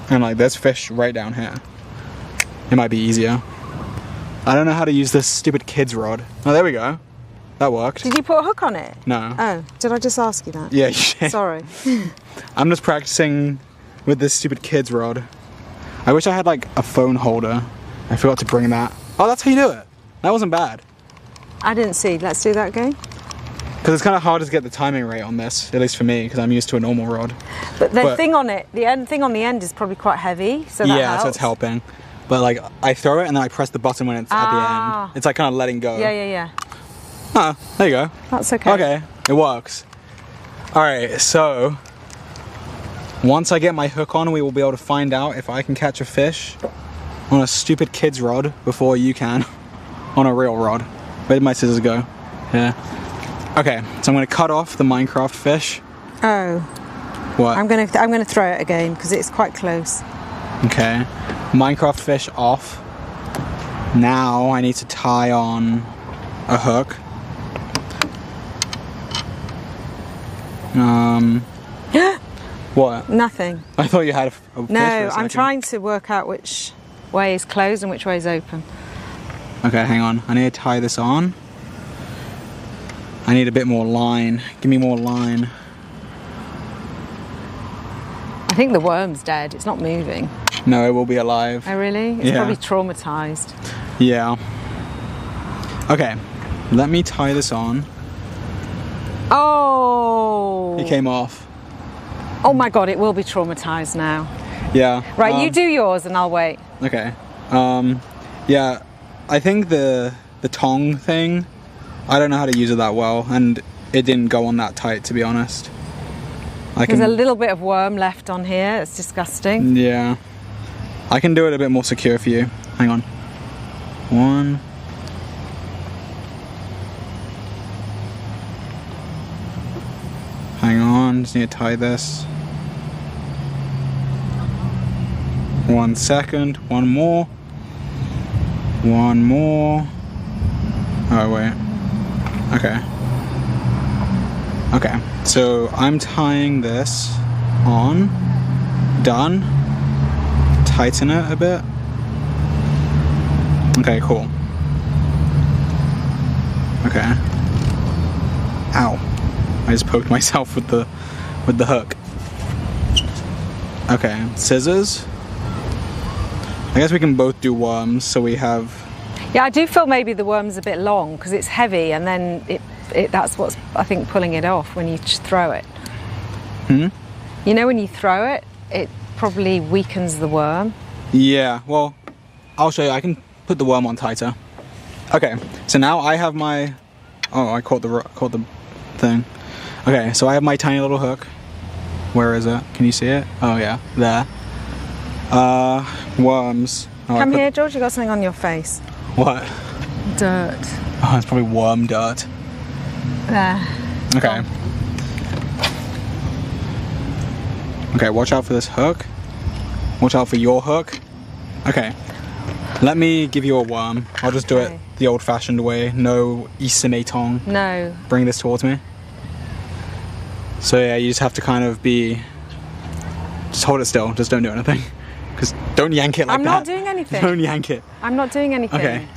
And like, there's fish right down here. It might be easier. I don't know how to use this stupid kid's rod. Oh, there we go. That worked. Did you put a hook on it? No. Oh, did I just ask you that? Yeah, you did. Sorry. I'm just practicing with this stupid kid's rod. I wish I had like a phone holder. I forgot to bring that. Oh, that's how you do it. That wasn't bad. I didn't see. Let's do that again. Because it's kind of hard to get the timing right on this, at least for me, because I'm used to a normal rod. But the thing on it, thing on the end is probably quite heavy, so that helps. So it's helping. But like, I throw it and then I press the button when it's at the end. It's like kind of letting go. Yeah. Huh, there you go. That's okay. Okay, it works. Alright, so once I get my hook on, we will be able to find out if I can catch a fish on a stupid kid's rod before you can on a real rod. Where did my scissors go? Yeah. Okay, so I'm going to cut off the Minecraft fish. Oh. What? I'm gonna throw it again because it's quite close. Okay. Minecraft fish off. Now I need to tie on a hook. What? Nothing. I thought you had a fish for a No, I'm second. trying to work out which way is closed and which way is open. Okay, hang on. I need to tie this on. I need a bit more line. Give me more line. I think the worm's dead. It's not moving. No, it will be alive. Oh, really? It's probably traumatized. Yeah. Okay, let me tie this on. Oh! It came off. Oh my God, it will be traumatized now. Yeah. Right, you do yours and I'll wait. Okay. Yeah, I think the tong thing, I don't know how to use it that well, and it didn't go on that tight, to be honest. There's a little bit of worm left on here. It's disgusting. Yeah. I can do it a bit more secure for you. Hang on. One. Hang on. on. Just need to tie this. 1 second. One more. One more. Oh, wait. Okay. Okay. So I'm tying this on. Done. Tighten it a bit. Okay, cool. Okay. Ow. I just poked myself with the hook. Okay, scissors. I guess we can both do worms, so we have... Yeah, I do feel maybe the worm's a bit long because it's heavy, and then that's what's, I think, pulling it off when you throw it. Hmm? You know, when you throw it, it probably weakens the worm. Yeah, well, I'll show you. I can put the worm on tighter. Okay, so now I have my... Oh, I caught the thing. Okay, so I have my tiny little hook. Where is it? Can you see it? Oh yeah, there. Worms. Oh, Come here, George, you got something on your face. What? Dirt. Oh, it's probably worm dirt. There. Okay. Okay, watch out for this hook. Watch out for your hook. Okay. Let me give you a worm. I'll just do it the old-fashioned way. No isemetong. No. Bring this towards me. So yeah, you just have to kind of be... Just hold it still. Just don't do anything. Because don't yank it like that. I'm not doing anything. Don't yank it. I'm not doing anything. Okay.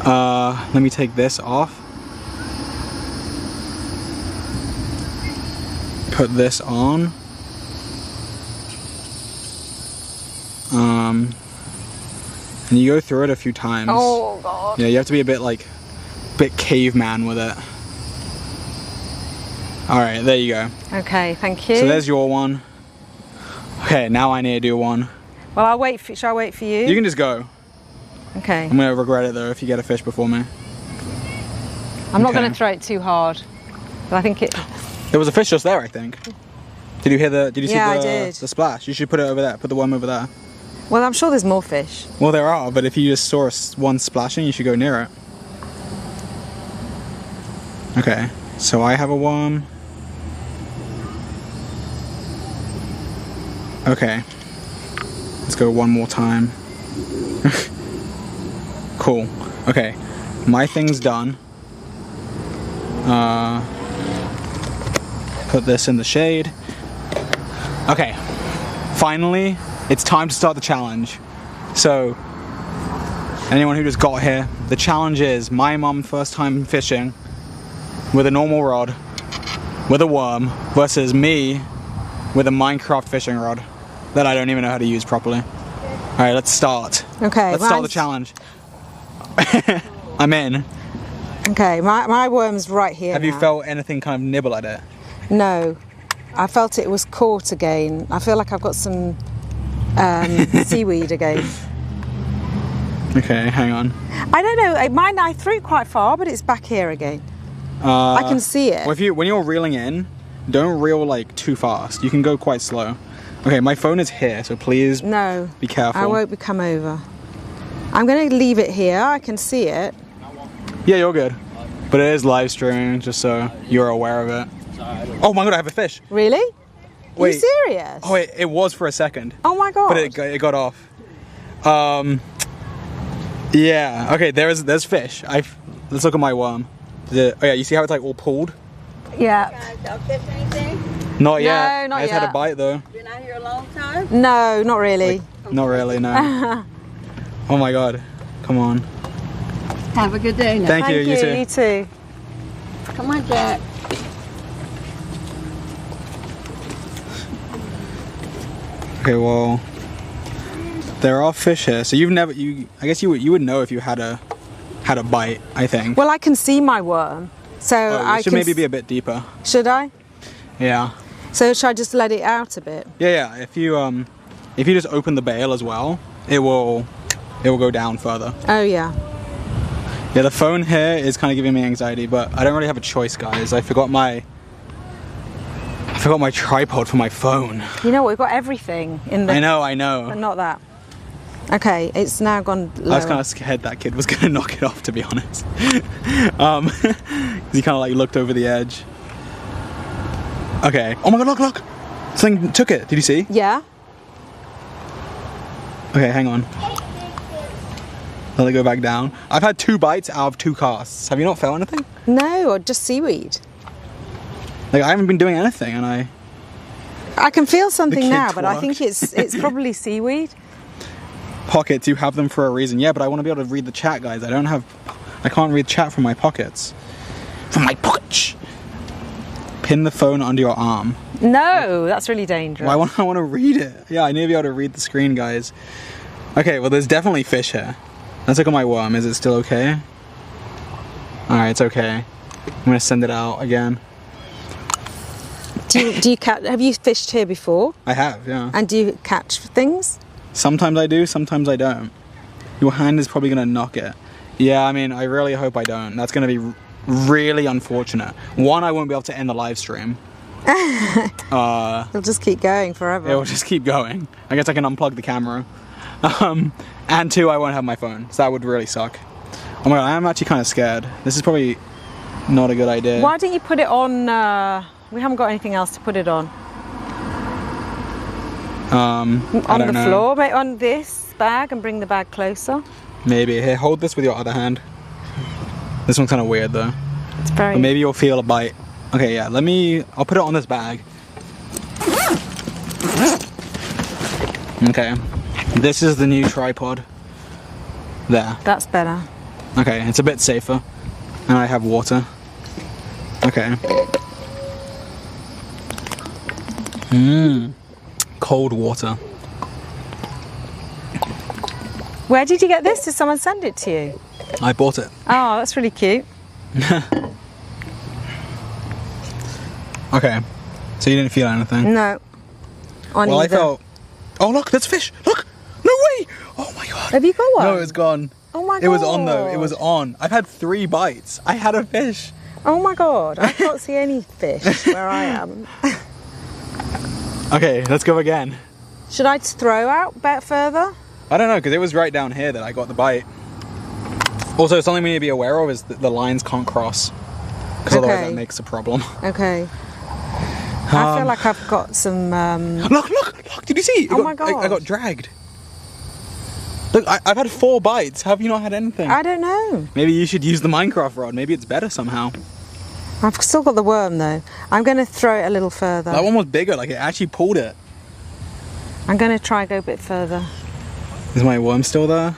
Let me take this off. Put this on. And you go through it a few times. Oh god. Yeah, you have to be a bit caveman with it. Alright, there you go. Okay, thank you. So there's your one. Okay, now I need to do one. Well, I'll wait for, shall I wait for you? You can just go. Okay. I'm gonna regret it though if you get a fish before me. I'm not gonna throw it too hard. But I think it... There was a fish just there, I think. Did you hear the, did you see I did. the splash? You should put it over there, put the worm over there. Well, I'm sure there's more fish. Well, there are, but if you just saw one splashing, you should go near it. Okay, so I have a worm. Okay, let's go one more time. Cool. Okay, my thing's done. Put this in the shade. Okay, finally, it's time to start the challenge. So, anyone who just got here, the challenge is my mum first time fishing with a normal rod, with a worm, versus me with a Minecraft fishing rod that I don't even know how to use properly. Alright, let's start. Okay. Let's start the challenge. I'm in. Okay, my worm's right here. Have you felt anything kind of nibble at it? No. I felt it was caught again. I feel like I've got some seaweed again. Okay, hang on. I don't know. Mine, I threw it quite far, but it's back here again. I can see it. Well, when you're reeling in, don't reel like too fast. You can go quite slow. Okay, my phone is here, so please be careful. I won't come over. I'm going to leave it here. I can see it. Yeah, you're good. But it is live streaming, just so you're aware of it. Oh my god, I have a fish. Really? Wait. Are you serious? Oh wait, it was for a second. Oh my god. But it got off. Yeah. Okay, there's fish. Let's look at my worm. Oh yeah, you see how it's like all pulled? Yeah. Don't catch anything? Not yet. not I just yet. had a bite though. Been out here a long time? No, not really. Not really, no. Oh my god. Come on. Have a good day now. Thank you, you too. You too. Come on, Jack. Okay, well, there are fish here. So I guess you would know if you had a bite, I think. Well, I can see my worm, so I should maybe be a bit deeper. Should I? Yeah. So should I just let it out a bit? Yeah. If you just open the bail as well, it will go down further. Oh yeah. Yeah, the phone here is kind of giving me anxiety, but I don't really have a choice, guys. I forgot my tripod for my phone. You know what? We've got everything in the. I know. But not that. Okay, it's now gone lower. I was kind of scared that kid was going to knock it off, to be honest. He kind of like looked over the edge. Okay. Oh my god, look! Something took it. Did you see? Yeah. Okay, hang on. Let it go back down. I've had 2 bites out of 2 casts. Have you not felt anything? No, or just seaweed. Like, I haven't been doing anything, and I can feel something kid now, but I twerked. think it's probably seaweed. Pockets, you have them for a reason. Yeah, but I want to be able to read the chat, guys. I can't read chat from my pockets. From my pockets. Pin the phone under your arm. No, that's really dangerous. Well, I want to read it. Yeah, I need to be able to read the screen, guys. Okay, well, there's definitely fish here. Let's look at my worm. Is it still okay? Alright, it's okay. I'm going to send it out again. Do you catch? Have you fished here before? I have, yeah. And do you catch things? Sometimes I do, sometimes I don't. Your hand is probably going to knock it. Yeah, I mean, I really hope I don't. That's going to be really unfortunate. One, I won't be able to end the live stream. It'll just keep going forever. It will just keep going. I guess I can unplug the camera. And 2, I won't have my phone. So that would really suck. Oh my god, I am actually kind of scared. This is probably not a good idea. Why don't you put it on... we haven't got anything else to put it on. On On the floor, maybe on this bag, and bring the bag closer. Maybe. Here, hold this with your other hand. This one's kind of weird though. It's very... But maybe you'll feel a bite. Okay, yeah, I'll put it on this bag. Okay. This is the new tripod. There. That's better. Okay, it's a bit safer. And I have water. Okay. Cold water. Where did you get this? Did someone send it to you? I bought it. Oh, that's really cute. Okay. So you didn't feel anything? No. On Well, either. I felt... Oh, look, that's fish. Look! No way! Oh my god. Have you got one? No, it's gone. Oh my god. It was on though. It was on. I've had 3 bites. I had a fish. Oh my god. I can't see any fish where I am. Okay, let's go again. Should I throw out a bit further? I don't know, because it was right down here that I got the bite. Also, something we need to be aware of is that the lines can't cross. Because otherwise that makes a problem. Okay. I feel like I've got some... Look! Did you see? Oh my god. I got dragged. Look, I've had 4 bites. Have you not had anything? I don't know. Maybe you should use the Minecraft rod. Maybe it's better somehow. I've still got the worm though. I'm going to throw it a little further. That one was bigger. Like, it actually pulled it. I'm going to try go a bit further. Is my worm still there?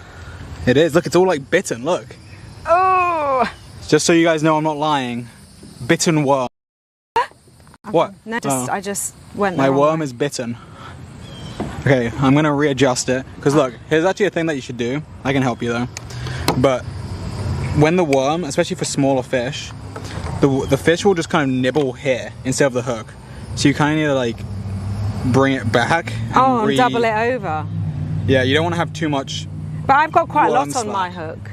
It is. Look, it's all like bitten. Look. Oh! Just so you guys know I'm not lying. Bitten worm. What? No, Oh. I just went My the wrong worm way. is bitten. Okay, I'm gonna readjust it. Because look, here's actually a thing that you should do. I can help you though. But when the worm, especially for smaller fish, the fish will just kind of nibble here instead of the hook. So you kind of need to like bring it back. And double it over. Yeah, you don't want to have too much. But I've got quite a lot worm on slack. my hook.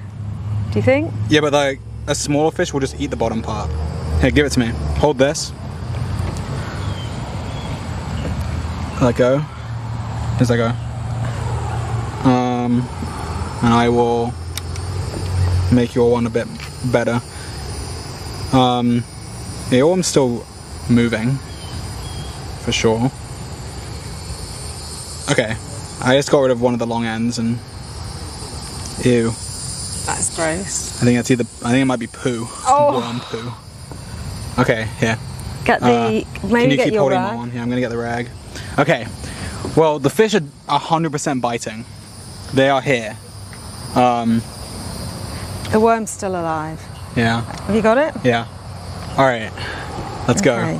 Do you think? Yeah, but like a smaller fish will just eat the bottom part. Here, give it to me. Hold this. Let go. Just let go. And I will make your one a bit better. Your one's still moving, for sure. Okay, I just got rid of one of the long ends and ew. That's gross. I think it might be poo. Oh. Worm poo. Okay, here. Get the Can maybe you get keep your holding rag. that one? Yeah, I'm gonna get the rag. Okay. Well, the fish are 100% biting. They are here. The worm's still alive. Yeah. Have you got it? Yeah. All right. Let's go.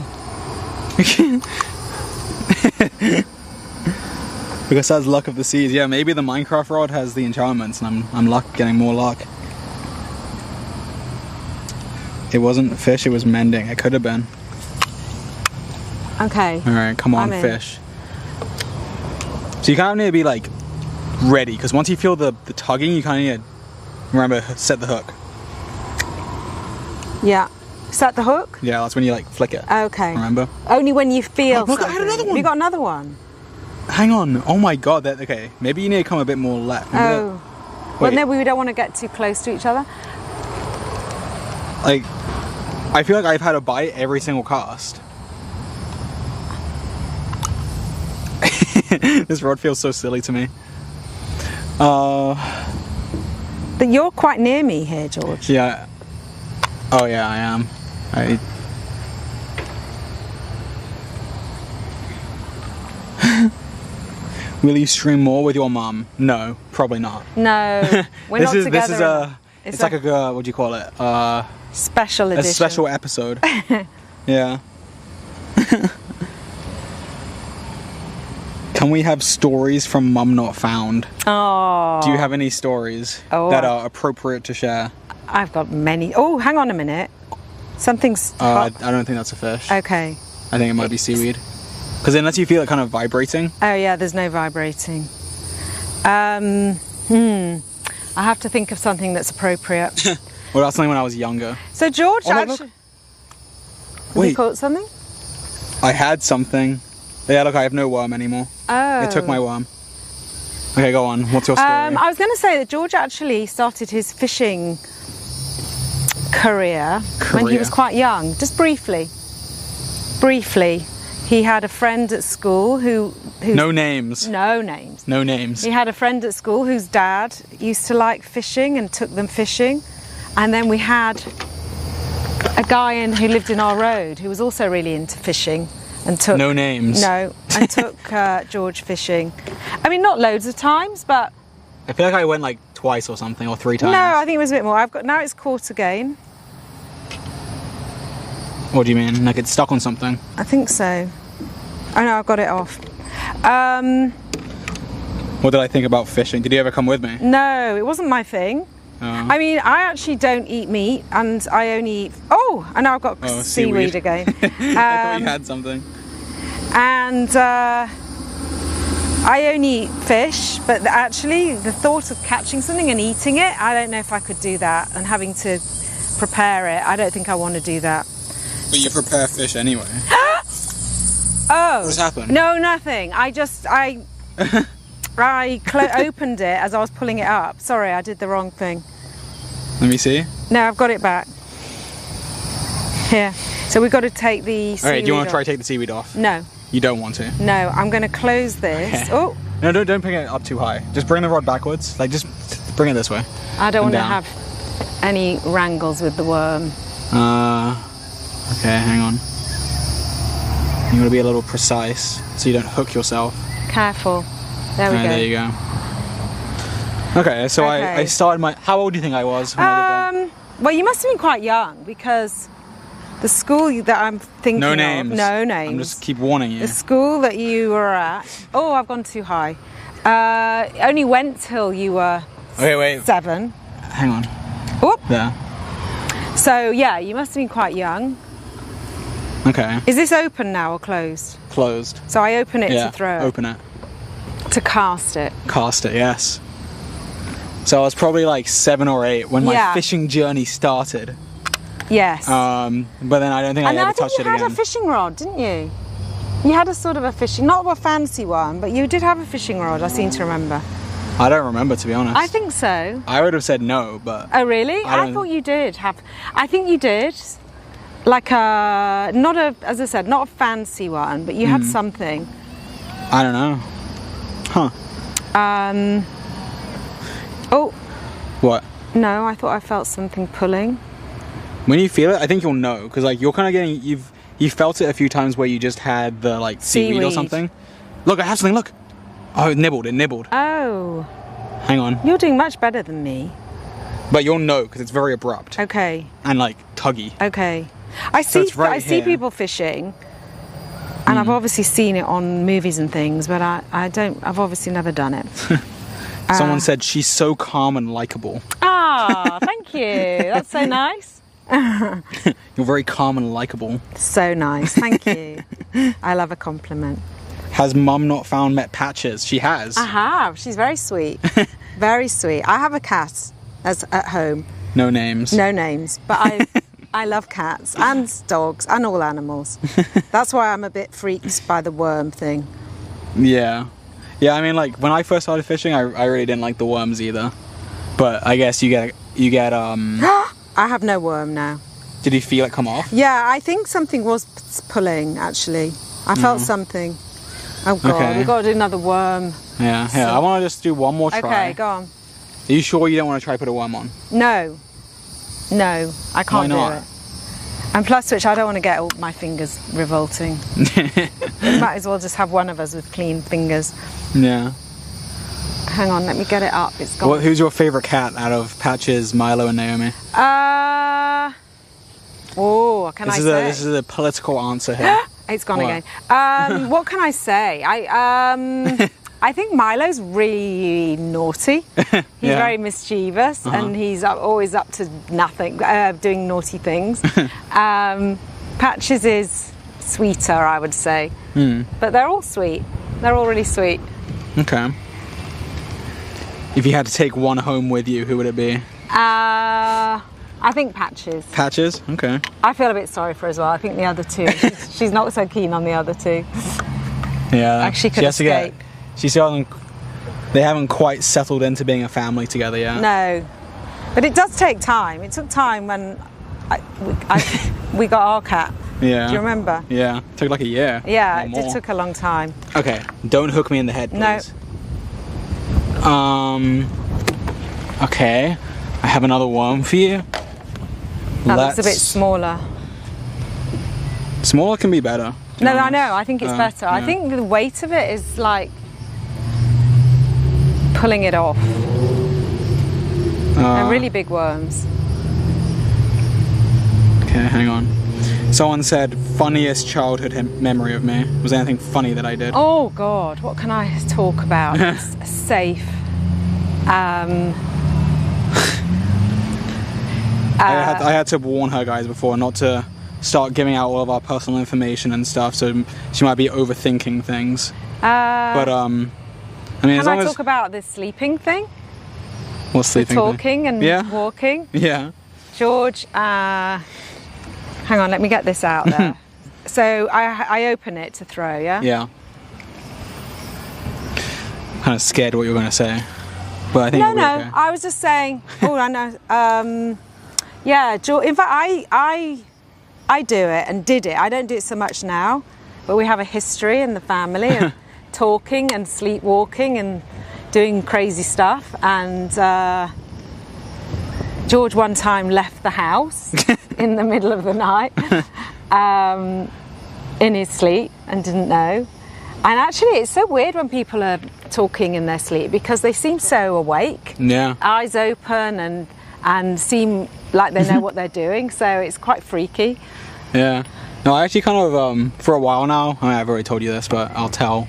Because that's luck of the seas. Yeah, maybe the Minecraft rod has the enchantments, and I'm getting more luck. It wasn't fish. It was mending. It could have been. Okay. All right, come on, I'm in. fish. So you kind of need to be like ready, because once you feel the tugging, you kind of need to remember set the hook. Yeah. Is that the hook? Yeah, that's when you like flick it. Okay. Remember? Only when you feel. Oh, look, I had something. another one. Have you got another one? Hang on. Oh my god. Okay. Maybe you need to come a bit more left. Maybe Oh. Well, Wait. no, we don't want to get too close to each other. Like, I feel like I've had a bite every single cast. This rod feels so silly to me. But you're quite near me here, George. Yeah. Oh yeah, I am. Will you stream more with your mum? No, probably not. No, we're not together. This is enough. It's like a what do you call it? Special edition. A special episode. Yeah. Can we have stories from MumNotFound? Oh. Do you have any stories that are appropriate to share? I've got many. Oh, hang on a minute. Something's I don't think that's a fish. Okay. I think it might be seaweed. Because unless you feel it kind of vibrating. Oh yeah, there's no vibrating. I have to think of something that's appropriate. What about something when I was younger? So George, Oh, no, actually, Wait. you caught something? I had something. Yeah, look, I have no worm anymore. Oh. It took my worm. Okay, go on. What's your story? I was going to say that George actually started his fishing career when he was quite young. Just briefly. He had a friend at school who No names. No names. No names. He had a friend at school whose dad used to like fishing and took them fishing. And then we had a guy who lived in our road who was also really into fishing and took... No names. No, and took George fishing. I mean, not loads of times, but... I feel like I went like twice or something, or 3 times. No, I think it was a bit more. Now it's caught again. What do you mean? Like it's stuck on something? I think so. Oh no, I've got it off. What did I think about fishing? Did you ever come with me? No, it wasn't my thing. I mean, I actually don't eat meat, and I only eat... Oh, I know I've got seaweed again. I thought you had something. And I only eat fish, but actually the thought of catching something and eating it, I don't know if I could do that, and having to prepare it, I don't think I want to do that. But you prepare fish anyway. Oh. What's happened? No, nothing. I opened it as I was pulling it up. Sorry, I did the wrong thing. Let me see. No, I've got it back. Here. So we've got to take the seaweed Alright, do you want to try off. to take the seaweed off? No. You don't want to? No, I'm going to close this. Okay. Oh. No, don't bring it up too high. Just bring the rod backwards. Like, just bring it this way. I don't want to down. have any wrangles with the worm. Okay, hang on. You want to be a little precise so you don't hook yourself. Careful. There we go. There you go. Okay, so Okay. I started my... How old do you think I was when I did that? Well, you must have been quite young because the school that I'm thinking No of... names. No names. I'm just keep warning you. The school that you were at... Oh, I've gone too high. Only went till you were Okay, wait. 7. Hang on. Whoop. There. So, yeah, you must have been quite young. Okay. Is this open now or closed? Closed. So I open it Yeah, to throw it? open it. To cast it. Cast it, yes. So I was probably like 7 or 8 when my fishing journey started. Yes. But then I don't think I ever touched it you had again. a fishing rod, didn't you? You had a sort of a fishing, not a fancy one, but you did have a fishing rod, I seem to remember. I don't remember, to be honest. I think so. I would have said no, but... Oh, really? I thought you did have... I think you did. Like a... Not a... As I said, not a fancy one, but you had something. I don't know. Huh. Oh, What? no, I thought I felt something pulling. When you feel it, I think you'll know, because like you're kind of getting... You felt it a few times where you just had the like seaweed or something. Look, I have something, look! Oh, it nibbled. Oh. Hang on. You're doing much better than me. But you'll know, because it's very abrupt. Okay. And like tuggy. Okay. I see here. people fishing, and I've obviously seen it on movies and things, but I've obviously never done it. Someone said she's so calm and likable. Ah, thank you. That's so nice. You're very calm and likable. So nice. Thank you. I love a compliment. Has MumNotFound met Patches? She has. I have. She's very sweet. Very sweet. I have a cat at home. No names. No names, but I love cats and dogs and all animals. That's why I'm a bit freaked by the worm thing. Yeah. Yeah, I mean, like, when I first started fishing, I really didn't like the worms either. But I guess you get I have no worm now. Did you feel it come off? Yeah, I think something was pulling, actually. I felt something. Oh God, Okay. we've got to do another worm. Yeah, I want to just do one more try. Okay, go on. Are you sure you don't want to try put a worm on? No, I can't Why not? do it. And plus which, I don't want to get all my fingers revolting. We might as well just have one of us with clean fingers. Yeah. Hang on, let me get it up. It's gone. Who's your favourite cat out of Patches, Milo and Naomi? What can I say? This is a political answer here. It's gone What? again. What can I say? I think Milo's really naughty. He's very mischievous, and he's always up to nothing, doing naughty things. Patches is sweeter, I would say. But they're all sweet. They're all really sweet. Okay. If you had to take one home with you, who would it be? I think Patches. Patches? Okay. I feel a bit sorry for her as well. I think the other two, she's not so keen on the other two. Yeah. Like she could escape. They haven't quite settled into being a family together yet. No, but it does take time. It took time when we got our cat. Yeah. Do you remember? Yeah. It took like a year. Yeah, or it more. took a long time. Okay. Don't hook me in the head, please. No. Okay. I have another worm for you. That looks a bit smaller. Smaller can be better. No, I know. I think it's better. I yeah. think the weight of it is like pulling it off. They're really big worms. Okay, hang on. Someone said funniest childhood memory of me. Was there anything funny that I did? Oh God, what can I talk about? It's safe. I had to warn her guys before not to start giving out all of our personal information and stuff, so she might be overthinking things. But I mean, can I talk about this sleeping thing? What's sleeping? The talking and Yeah. walking. Yeah. George, hang on, let me get this out there. So I open it to throw, yeah? Yeah. Kind of scared what you were going to say, but I think it'll be okay. I was just saying. Oh, I know. Yeah, George. In fact, I do it and did it. I don't do it so much now, but we have a history in the family of talking and sleepwalking and doing crazy stuff. And George one time left the house in the middle of the night in his sleep and didn't know. And actually, it's so weird when people are talking in their sleep because they seem so awake, Yeah. eyes open and seem like they know what they're doing. So it's quite freaky. Yeah. No, I actually kind of for a while now. I mean, I've already told you this, but I'll tell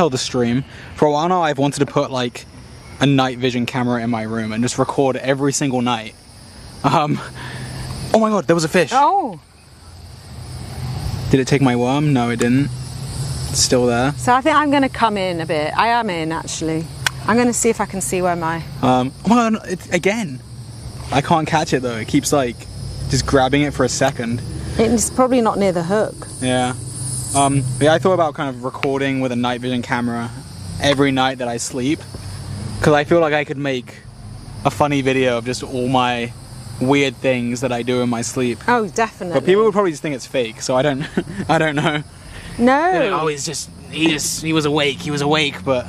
the stream. For a while now, I've wanted to put like a night vision camera in my room and just record every single night. Oh my God, there was a fish. Oh. Did it take my worm? No, it didn't. It's still there. So I think I'm going to come in a bit. I am in actually. I'm going to see if I can see where my. Oh my God, again. I can't catch it though. It keeps like just grabbing it for a second. It's probably not near the hook. Yeah. Yeah, I thought about kind of recording with a night vision camera every night that I sleep, because I feel like I could make a funny video of just all my weird things that I do in my sleep. Oh, definitely. But people would probably just think it's fake, so I don't know. No. They're like, oh, he was awake, but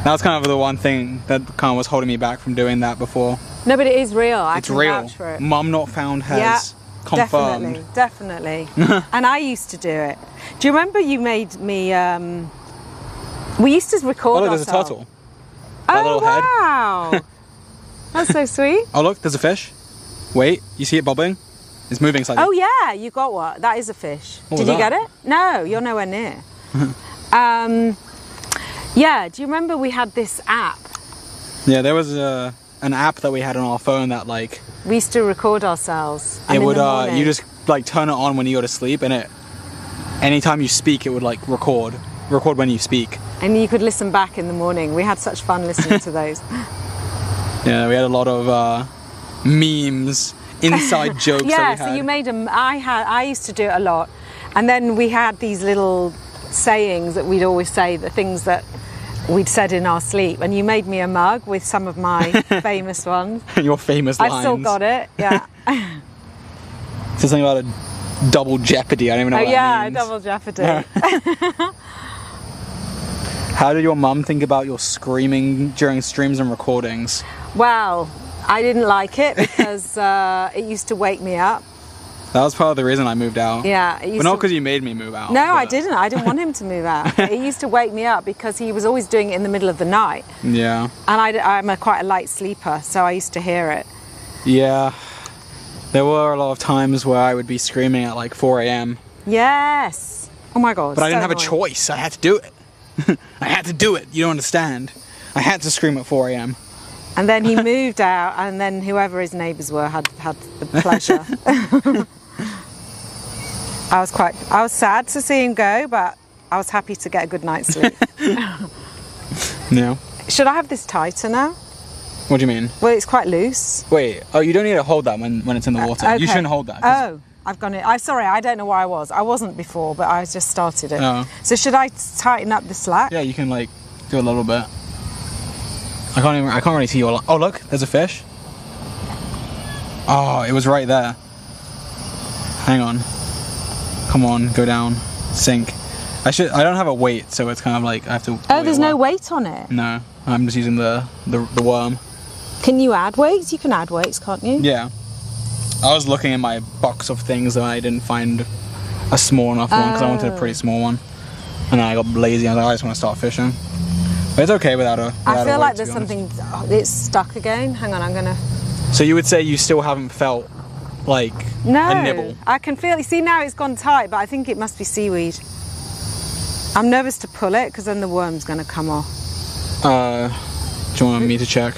that was kind of the one thing that kind of was holding me back from doing that before. No, but it is real. It's real. Vouch for it. MumNotFound has confirmed. Definitely. And I used to do it. Do you remember you made me? We used to record. Oh, look, there's a ourselves. turtle. That little head. Wow. That's so sweet. Oh, look, there's a fish. Wait, you see it bobbing? It's moving slightly. Oh yeah, you got what? That is a fish. What Did was you that? get it? No, you're nowhere near. Yeah, do you remember we had this app? Yeah, there was an app that we had on our phone that like We used to record ourselves. And it in would the morning, you just like turn it on when you go to sleep, and it anytime you speak it would like record when you speak. and you could listen back in the morning. We had such fun listening to those. Yeah, we had a lot of memes, inside jokes that Yeah, we had. so you made them. I used to do it a lot, and then we had these little sayings that we'd always say, the things that we'd said in our sleep. And you made me a mug with some of my famous ones. Your famous lines. I've still got it. Yeah. It's something about a double jeopardy. I don't even know what that means. Double jeopardy. Yeah. Yeah. Double jeopardy. Yeah. How did your mum think about your screaming during streams and recordings? Well, I didn't like it because it used to wake me up. That was part of the reason I moved out. Yeah. But not because you made me move out. No, I didn't. I didn't want him to move out. It used to wake me up because he was always doing it in the middle of the night. Yeah. And I'm quite a light sleeper, so I used to hear it. Yeah. There were a lot of times where I would be screaming at like 4 a.m. Yes. Oh my God. But I didn't have a choice. I had to do it. I had to do it. You don't understand. I had to scream at 4 a.m. And then he moved out, and then whoever his neighbours were had the pleasure. I was sad to see him go, but I was happy to get a good night's sleep. Yeah. Should I have this tighter now? What do you mean? Well, it's quite loose. Wait, oh, you don't need to hold that when it's in the water. Okay. You shouldn't hold that. Oh, I've gone it. I'm sorry, I don't know where I was. I wasn't before, but I just started it. Oh. So should I tighten up the slack? Yeah, you can like do a little bit. I can't really see your. Oh, look, there's a fish. Oh, it was right there. Hang on. Come on, go down, sink. I don't have a weight, so it's kind of like I have to. Oh, there's no weight on it. No, I'm just using the worm. Can you add weights? You can add weights, can't you? Yeah. I was looking in my box of things and I didn't find a small enough one because I wanted a pretty small one. And then I got lazy. I was like, I just want to start fishing. But it's okay without a. I feel like there's something. Oh, it's stuck again. Hang on, I'm gonna. So you would say you still haven't felt like a nibble? I can feel it. See, now it's gone tight, but I think it must be seaweed. I'm nervous to pull it because then the worm's going to come off. Do you want me to check?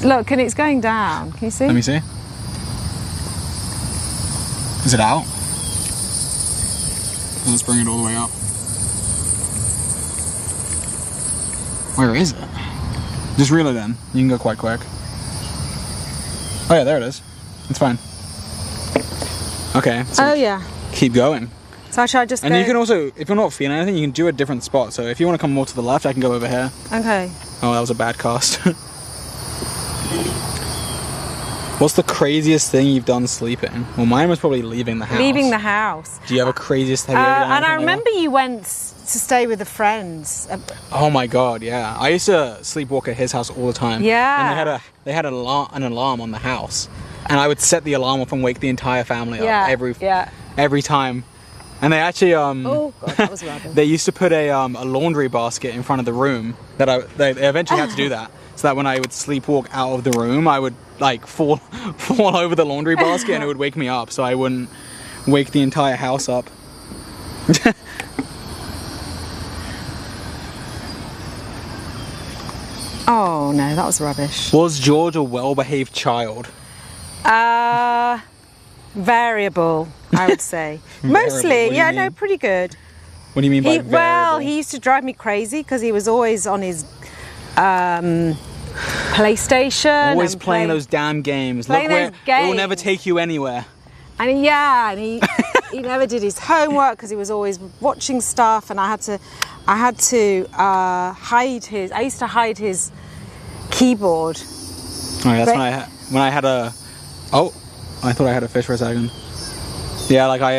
Look, and it's going down. Can you see? Let me see. Is it out? Let's bring it all the way up. Where is it? Just reel it in. You can go quite quick. Oh yeah, there it is. It's fine. Okay. So yeah. Keep going. So should I just And you can also, if you're not feeling anything, you can do a different spot. So if you want to come more to the left, I can go over here. Okay. Oh, that was a bad cast. What's the craziest thing you've done sleeping? Well, mine was probably leaving the house. Leaving the house. Do you have a craziest? Have you ever done and I anything remember like you went to stay with a friend. Oh my god, yeah. I used to sleepwalk at his house all the time. Yeah. And they had an alarm on the house, and I would set the alarm off and wake the entire family up every time. And they actually oh god, that was rubbish. They used to put a laundry basket in front of the room they eventually had to do that, so that when I would sleepwalk out of the room, I would like fall over the laundry basket and it would wake me up, so I wouldn't wake the entire house up. Oh no, that was rubbish. Was George a well-behaved child? Variable, I would say. Mostly, yeah, no, pretty good. What do you mean by variable? Well, he used to drive me crazy because he was always on his PlayStation. Always playing those damn games. Look where it will never take you anywhere. And he never did his homework because he was always watching stuff, and I had to hide his. I used to hide his keyboard. Oh, yeah, that's when I had a. Oh, I thought I had a fish for a second. Yeah, like I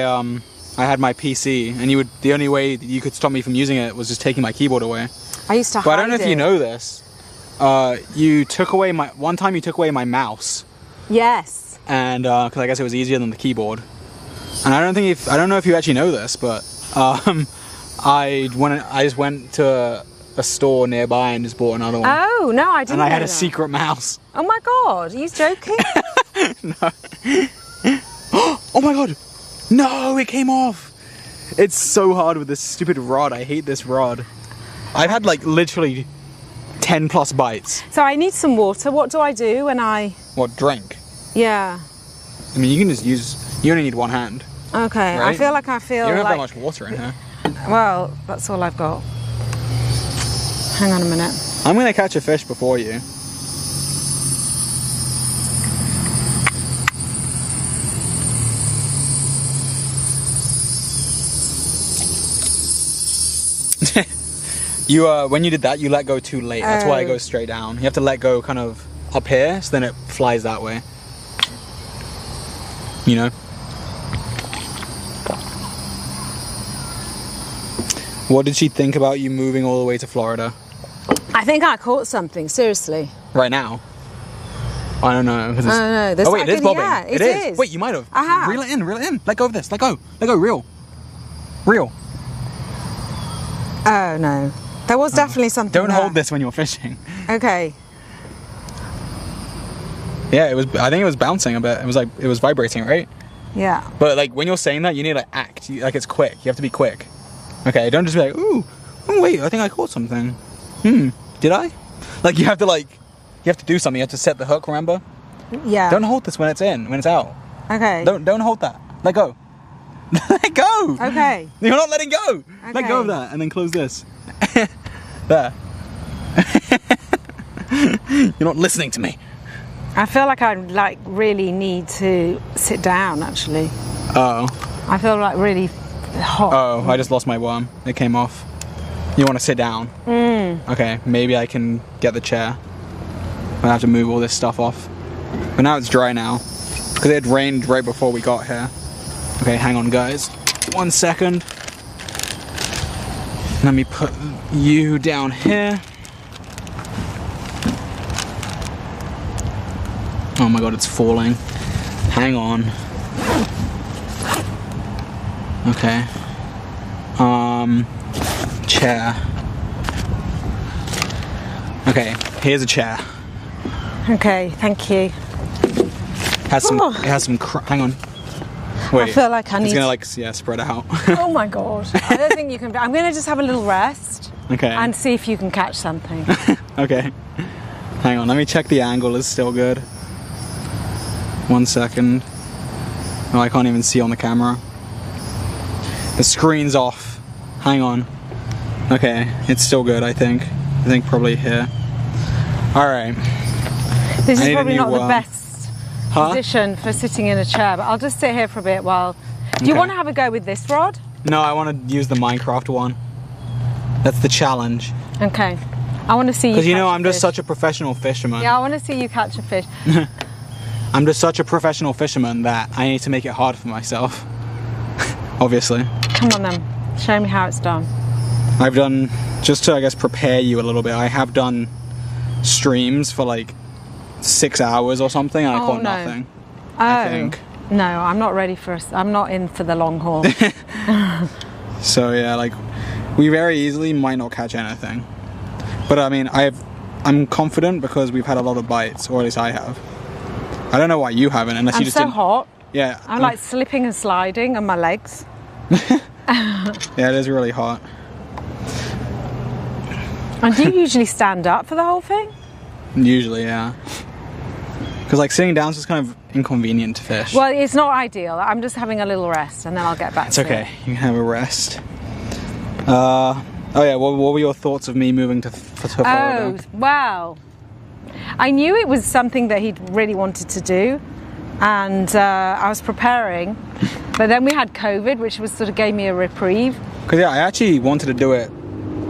had my PC, and the only way that you could stop me from using it was just taking my keyboard away. I used to hide it. But I don't know if you know this. You took away one time you took away my mouse. Yes. And because I guess it was easier than the keyboard. And I don't know if you actually know this, but I just went to a store nearby and just bought another one. Oh no, I didn't. And I had a secret mouse. Oh my god, are you joking? No. Oh my god! No, it came off! It's so hard with this stupid rod. I hate this rod. I've had like literally 10 plus bites. So I need some water. What do I do when I... What, drink? Yeah. I mean, you can just use... You only need one hand. Okay, right? I feel like You don't have that much water in here. Well, that's all I've got. Hang on a minute. I'm going to catch a fish before you. When you did that, you let go too late. That's why it goes straight down. You have to let go kind of up here, so then it flies that way. You know? What did she think about you moving all the way to Florida? I think I caught something, seriously. Right now? I don't know. I don't know. There's Oh wait, it is bobbing. Yeah, it is. Wait, you might have. I have. Reel it in, reel it in. Let go of this. Let go. Let go. Reel. Reel. Oh no. There was definitely something Don't there. hold this when you're fishing. Okay. Yeah, it was. I think it was bouncing a bit. It was vibrating, right? Yeah. But like when you're saying that, you need to act. Like it's quick. You have to be quick. Okay, don't just be like, ooh, oh wait, I think I caught something. Did I? Like you have to do something. You have to set the hook. Remember? Yeah. Don't hold this when it's in. When it's out. Okay. Don't hold that. Let go. Let go. Okay. You're not letting go. Okay. Let go of that and then close this. There. You're not listening to me. I feel like I really need to sit down. Actually. Oh. I feel like really hot. Oh, I just lost my worm. It came off. You want to sit down? Okay, maybe I can get the chair. I have to move all this stuff off. But now it's dry now. Because it had rained right before we got here. Okay, hang on guys. 1 second. Let me put you down here. Oh my god, it's falling. Hang on. Okay. Chair. Okay, here's a chair. Okay, thank you. It has some hang on. Wait. I feel like I need It's gonna like spread out. Oh my god. I don't think you can. I'm gonna just have a little rest. Okay. And see if you can catch something. Okay. Hang on, let me check the angle is still good. 1 second. Oh, I can't even see on the camera. The screen's off. Hang on. Okay, it's still good, I think. I think probably here. Alright. This is need a probably new not the worm. best Huh? position for sitting in a chair, but I'll just sit here for a bit while... Do you Okay. want to have a go with this rod? No, I want to use the Minecraft one. That's the challenge. Okay. I want to see you Because you know, catch a I'm just fish. such a professional fisherman. Yeah, I want to see you catch a fish. I'm just such a professional fisherman that I need to make it hard for myself. Obviously. Come on then. Show me how it's done. I've done, just to I guess prepare you a little bit, I have done streams for like 6 hours or something and I caught no. nothing. Oh. I think. No, I'm not ready for... I'm not in for the long haul. So yeah, like we very easily might not catch anything. But I mean, I'm confident because we've had a lot of bites, or at least I have. I don't know why you haven't, unless I'm you just so didn't. hot. Yeah. I'm like slipping and sliding on my legs. Yeah, it is really hot. And do you usually stand up for the whole thing? Usually, yeah. Because like sitting down is just kind of inconvenient to fish. Well, it's not ideal. I'm just having a little rest and then I'll get back It's to okay. it. You can have a rest. Oh yeah. What were your thoughts of me moving to Florida? Oh, wow. I knew it was something that he'd really wanted to do, and I was preparing, but then we had COVID, which was sort of gave me a reprieve. Because yeah, I actually wanted to do it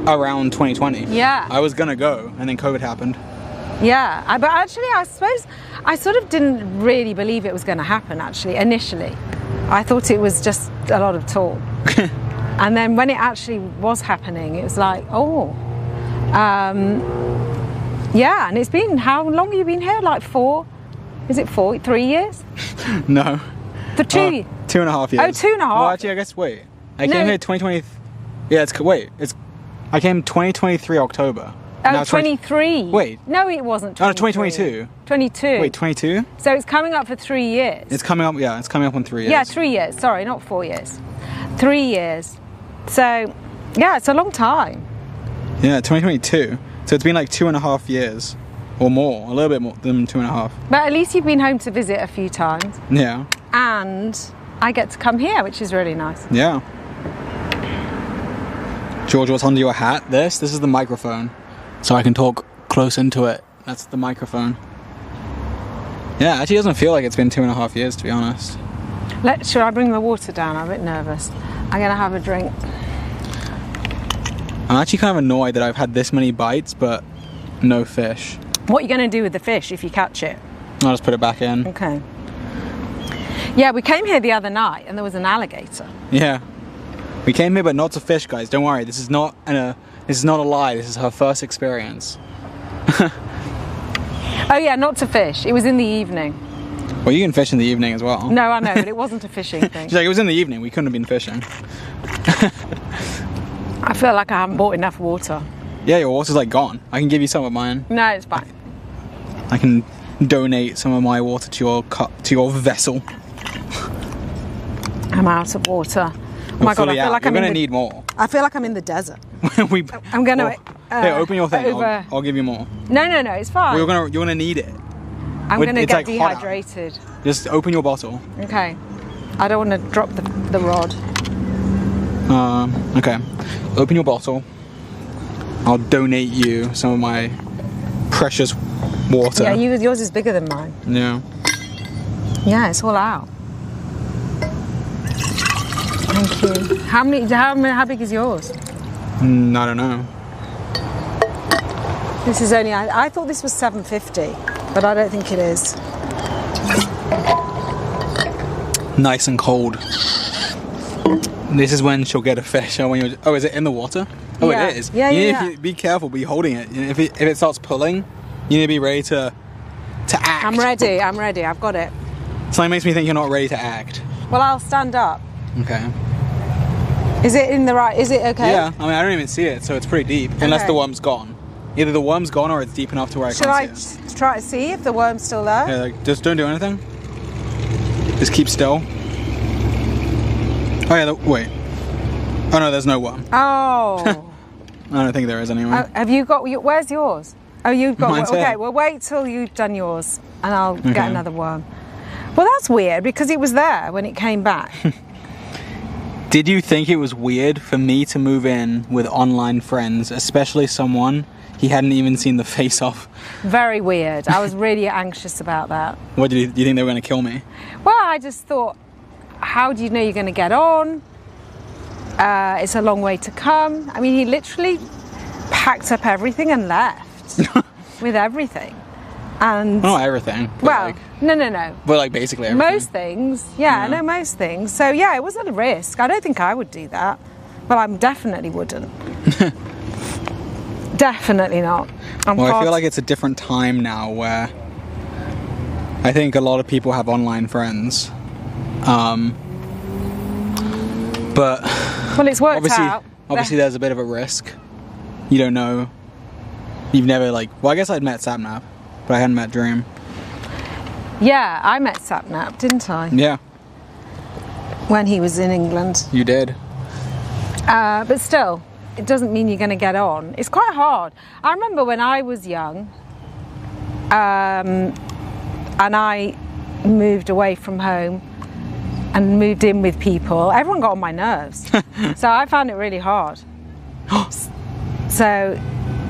around 2020. Yeah. I was gonna go, and then COVID happened. Yeah, but actually I suppose I sort of didn't really believe it was going to happen, actually, initially. I thought it was just a lot of talk. And then when it actually was happening, it was like, oh. Yeah, and it's been, how long have you been here? Like 4? Is it 4? 3 years? No. For 2 years? 2.5 years. Oh, 2.5. Well, actually, I guess, wait. I came here 2020. Yeah, I came 2023 October. Oh, Now 23. Wait. No, it wasn't. Oh, no, 2022. 2022. 22. Wait, 22? So it's coming up for 3 years. It's coming up, yeah, it's coming up on 3 years. Yeah, 3 years. Sorry, not 4 years. 3 years. So, yeah, it's a long time. Yeah, 2022. So it's been like 2.5 years. Or more, a little bit more than 2.5. But at least you've been home to visit a few times. Yeah. And I get to come here, which is really nice. Yeah. George, what's under your hat? This is the microphone. So I can talk close into it. That's the microphone. Yeah, actually doesn't feel like it's been 2.5 years, to be honest. Should I bring the water down? I'm a bit nervous. I'm going to have a drink. I'm actually kind of annoyed that I've had this many bites, but no fish. What are you going to do with the fish if you catch it? I'll just put it back in. Okay. Yeah, we came here the other night and there was an alligator. Yeah. We came here but not to fish, guys. Don't worry, this is not a lie. This is her first experience. Oh yeah, not to fish. It was in the evening. Well, you can fish in the evening as well. No, I know, but it wasn't a fishing thing. She's like, it was in the evening. We couldn't have been fishing. I feel like I haven't bought enough water. Yeah, your water's like gone. I can give you some of mine. No, it's fine. I can donate some of my water to your cup, to your vessel. I'm out of water. Oh my god, I feel like You're gonna need more. I feel like I'm in the desert. I'm gonna. Here, open your thing. I'll give you more. No, it's fine. You're gonna need it. I'm gonna get like dehydrated. Just open your bottle. Okay. I don't want to drop the rod. Okay. Open your bottle. I'll donate you some of my precious water. Yeah, yours is bigger than mine. Yeah. Yeah, it's all out. Thank you. How big is yours? I don't know. This is only. I thought this was $7.50, but I don't think it is. Nice and cold. This is when she'll get a fish. Oh, is it in the water? Oh, yeah. It is. Yeah, you need to be careful. Be holding it. If it starts pulling, you need to be ready to act. I'm ready. I've got it. Something makes me think you're not ready to act. Well, I'll stand up. Okay. Is it in the right? Is it okay? Yeah. I mean, I don't even see it, so it's pretty deep. Unless the worm's gone. Either the worm's gone or it's deep enough to where I can't see it. Should I try to see if the worm's still there? Yeah, like, just don't do anything. Just keep still. Oh yeah, wait. Oh no, there's no worm. Oh. I don't think there is anyway. Have you got? Where's yours? Oh, you've got. Mine's Okay, here. well, wait till you've done yours, and I'll get another worm. Well, that's weird because it was there when it came back. Did you think it was weird for me to move in with online friends, especially someone he hadn't even seen the face of? Very weird. I was really anxious about that. What do you think they were going to kill me? Well, I just thought, how do you know you're going to get on? It's a long way to come. I mean, he literally packed up everything and left with everything. And not everything. Well, no. But like basically everything. Most things, yeah, I know most things. So yeah, it wasn't a risk. I don't think I would do that. Well, I definitely wouldn't. Definitely not. Well, I feel like it's a different time now where I think a lot of people have online friends. But well, it's worked out. Obviously, there's a bit of a risk. You don't know. You've never well, I guess I'd met Sapnap, but I hadn't met Dream. Yeah, I met Sapnap, didn't I? Yeah. When he was in England. You did. But still, it doesn't mean you're going to get on. It's quite hard. I remember when I was young, and I moved away from home and moved in with people, everyone got on my nerves. So I found it really hard. So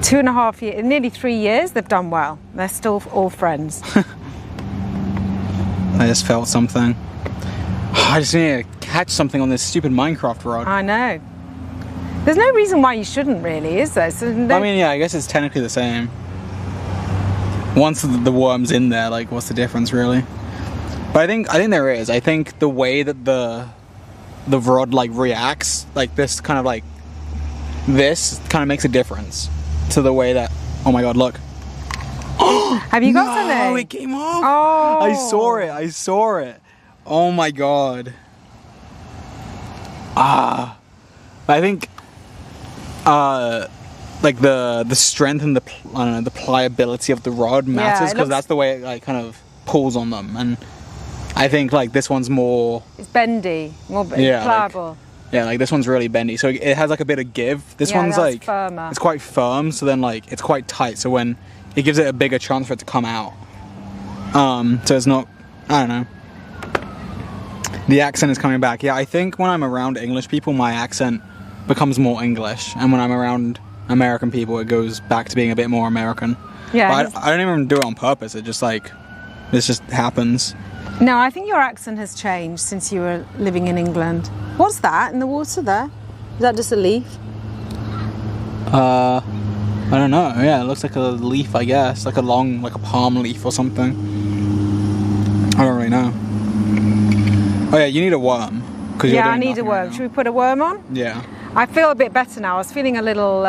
2.5 years, nearly 3 years, they've done well. They're still all friends. I just felt something. I just need to catch something on this stupid Minecraft rod. I know. There's no reason why you shouldn't, really, is there? So I mean, yeah, I guess it's technically the same. Once the worm's in there, what's the difference, really? But I think there is. I think the way that the rod reacts, this kind of this kind of makes a difference to the way that. Oh my God! Look. Have you got something? Oh, it came off. Oh, I saw it. Oh my God. I think. The strength and the pliability of the rod matters because that's the way it kind of pulls on them, and I think this one's more. It's bendy, more pliable. This one's really bendy, so it has a bit of give. This one's firmer. It's quite firm, so then it's quite tight. So when it gives it a bigger chance for it to come out. So it's not. I don't know. The accent is coming back. Yeah, I think when I'm around English people, my accent becomes more English, and when I'm around American people, it goes back to being a bit more American. Yeah, but I don't even do it on purpose. It just this just happens. No, I think your accent has changed since you were living in England. What's that in the water there? Is that just a leaf? I don't know. Yeah, it looks like a leaf, I guess, a palm leaf or something. I don't really know. Oh yeah, you need a worm. Because Yeah, I need a worm. Should we put a worm on? Yeah. I feel a bit better now. I was feeling a little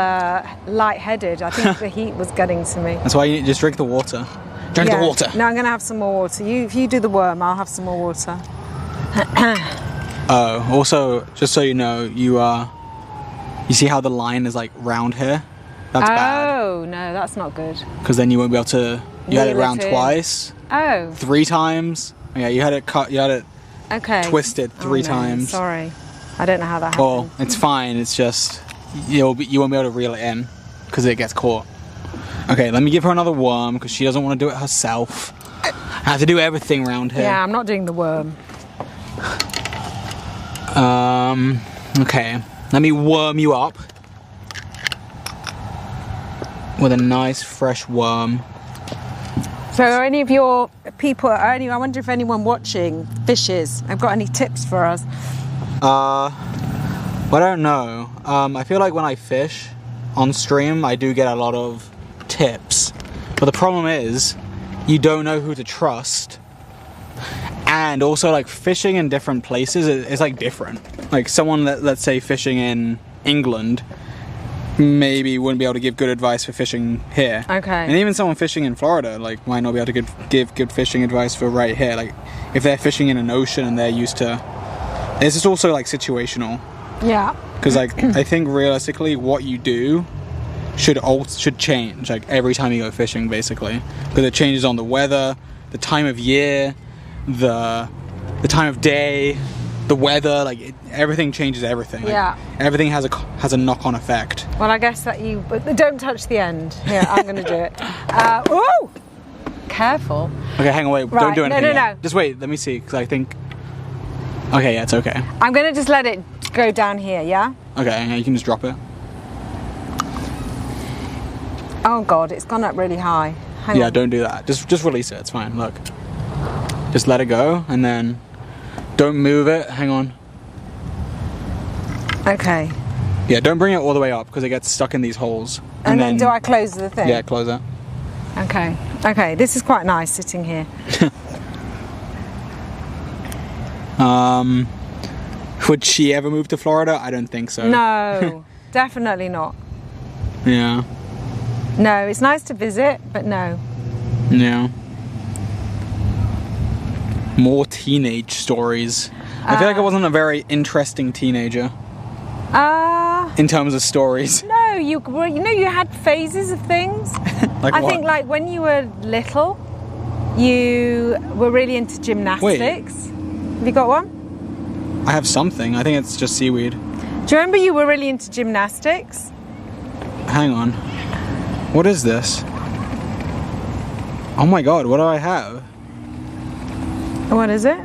lightheaded. I think the heat was getting to me. That's why you just drink the water. Drink the water. No, I'm going to have some more water. If you do the worm, I'll have some more water. Oh, also, just so you know, you see how the line is like round here? That's bad. Oh, no, that's not good. Because then you won't be able to. You had it Reel it round in. twice. Oh. 3 times. Yeah, you had it cut. You had it Okay. twisted 3 no, times. Sorry. I don't know how that happened. Well, it's fine. It's just you won't be able to reel it in because it gets caught. Okay, let me give her another worm because she doesn't want to do it herself. I have to do everything around here. Yeah, I'm not doing the worm. Okay. Let me worm you up with a nice fresh worm. So are any of your people, I wonder if anyone watching fishes have got any tips for us? Well, I don't know. I feel like when I fish on stream, I do get a lot of tips. But the problem is, you don't know who to trust. And also, like, fishing in different places is like different. Like, someone that, let's say, fishing in England maybe wouldn't be able to give good advice for fishing here. Okay. And even someone fishing in Florida, like, might not be able to give good fishing advice for right here. Like, if they're fishing in an ocean and they're used to... This is also, like, situational. Yeah. Because, like, I think realistically what you do should change, like, every time you go fishing, basically. Because it changes on the weather, the time of year, the time of day, the weather, like, everything changes everything. Like, Yeah. everything has a knock-on effect. Well, I guess that but don't touch the end. Here, I'm going to do it. Ooh! Careful. Okay, hang on, wait, Right, don't do anything no. yet. Just wait, let me see, because I think... Okay, yeah, it's okay. I'm going to just let it go down here, yeah? Okay, yeah, you can just drop it. Oh, God, it's gone up really high. Hang on. Don't do that. Just release it, it's fine, look. Just let it go, and then don't move it, hang on. Okay. Yeah, don't bring it all the way up, because it gets stuck in these holes. And then do I close the thing? Yeah, close it. Okay. Okay, this is quite nice sitting here. Would she ever move to Florida? I don't think so. No, definitely not. Yeah. No, it's nice to visit, but no. Yeah. More teenage stories. I feel like I wasn't a very interesting teenager in terms of stories. No, you had phases of things. Like I what? think like when you were little, you were really into gymnastics. Have you got one? I have something. I think it's just seaweed. Do you remember you were really into gymnastics? Hang on. What is this? Oh my god, what do I have? What is it?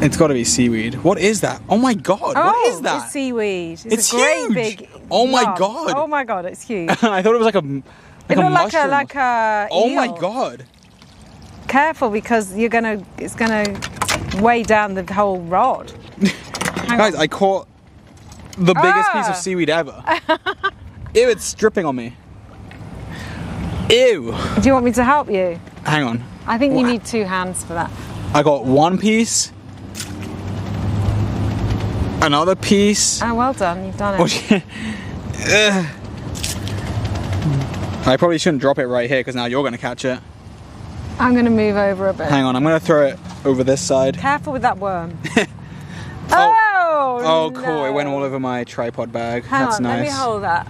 It's got to be seaweed. What is that? Oh my god, what is that? It's seaweed. It's a great huge. big Oh my lump. god. Oh my god, it's huge. I thought it was like a It looked mushroom. like a Oh my eel. god. Careful because it's gonna weigh down the whole rod. Guys, I caught the biggest piece of seaweed ever. Ew, it's dripping on me. Ew. Do you want me to help you? Hang on. I think you need 2 hands for that. I got 1 piece. Another piece. Oh, well done. You've done it. I probably shouldn't drop it right here because now you're going to catch it. I'm going to move over a bit. Hang on, I'm going to throw it over this side. Careful with that worm. Oh, cool. No. It went all over my tripod bag. Hang That's on, nice. let me hold that.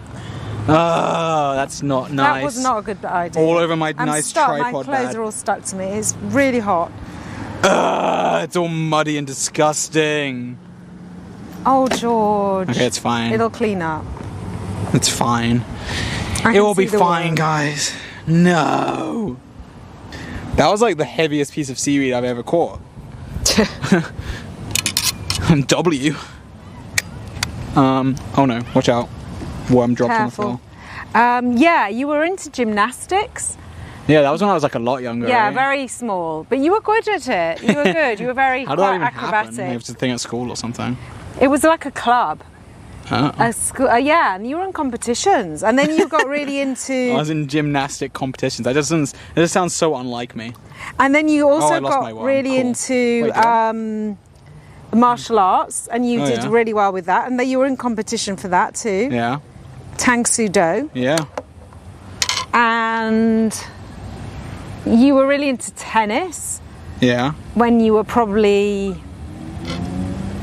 Oh, that's not nice. That was not a good idea. All over my I'm nice stuck. tripod My clothes bag. are all stuck to me. It's really hot. It's all muddy and disgusting. Oh, George. Okay, it's fine. It'll clean up. It's fine. I It can will be see the fine, worm. guys. No. That was like the heaviest piece of seaweed I've ever caught. W. Oh no, watch out. Worm dropped Careful. on the floor. Yeah, you were into gymnastics. Yeah, that was when I was like a lot younger. Yeah, right? very small. But you were good at it. You were good. You were very How did that quite even acrobatic. happen? Maybe it's a thing at school or something. It was like a club. Oh. A school, yeah, and you were in competitions, and then you got really into. I was in gymnastic competitions. That just sounds so unlike me. And then you also I lost my got worm. really Cool. into Wait, did I? martial arts, and you did yeah. really well with that, and you were in competition for that too. Yeah. Tang Soo Do. Yeah. And you were really into tennis Yeah. when you were probably,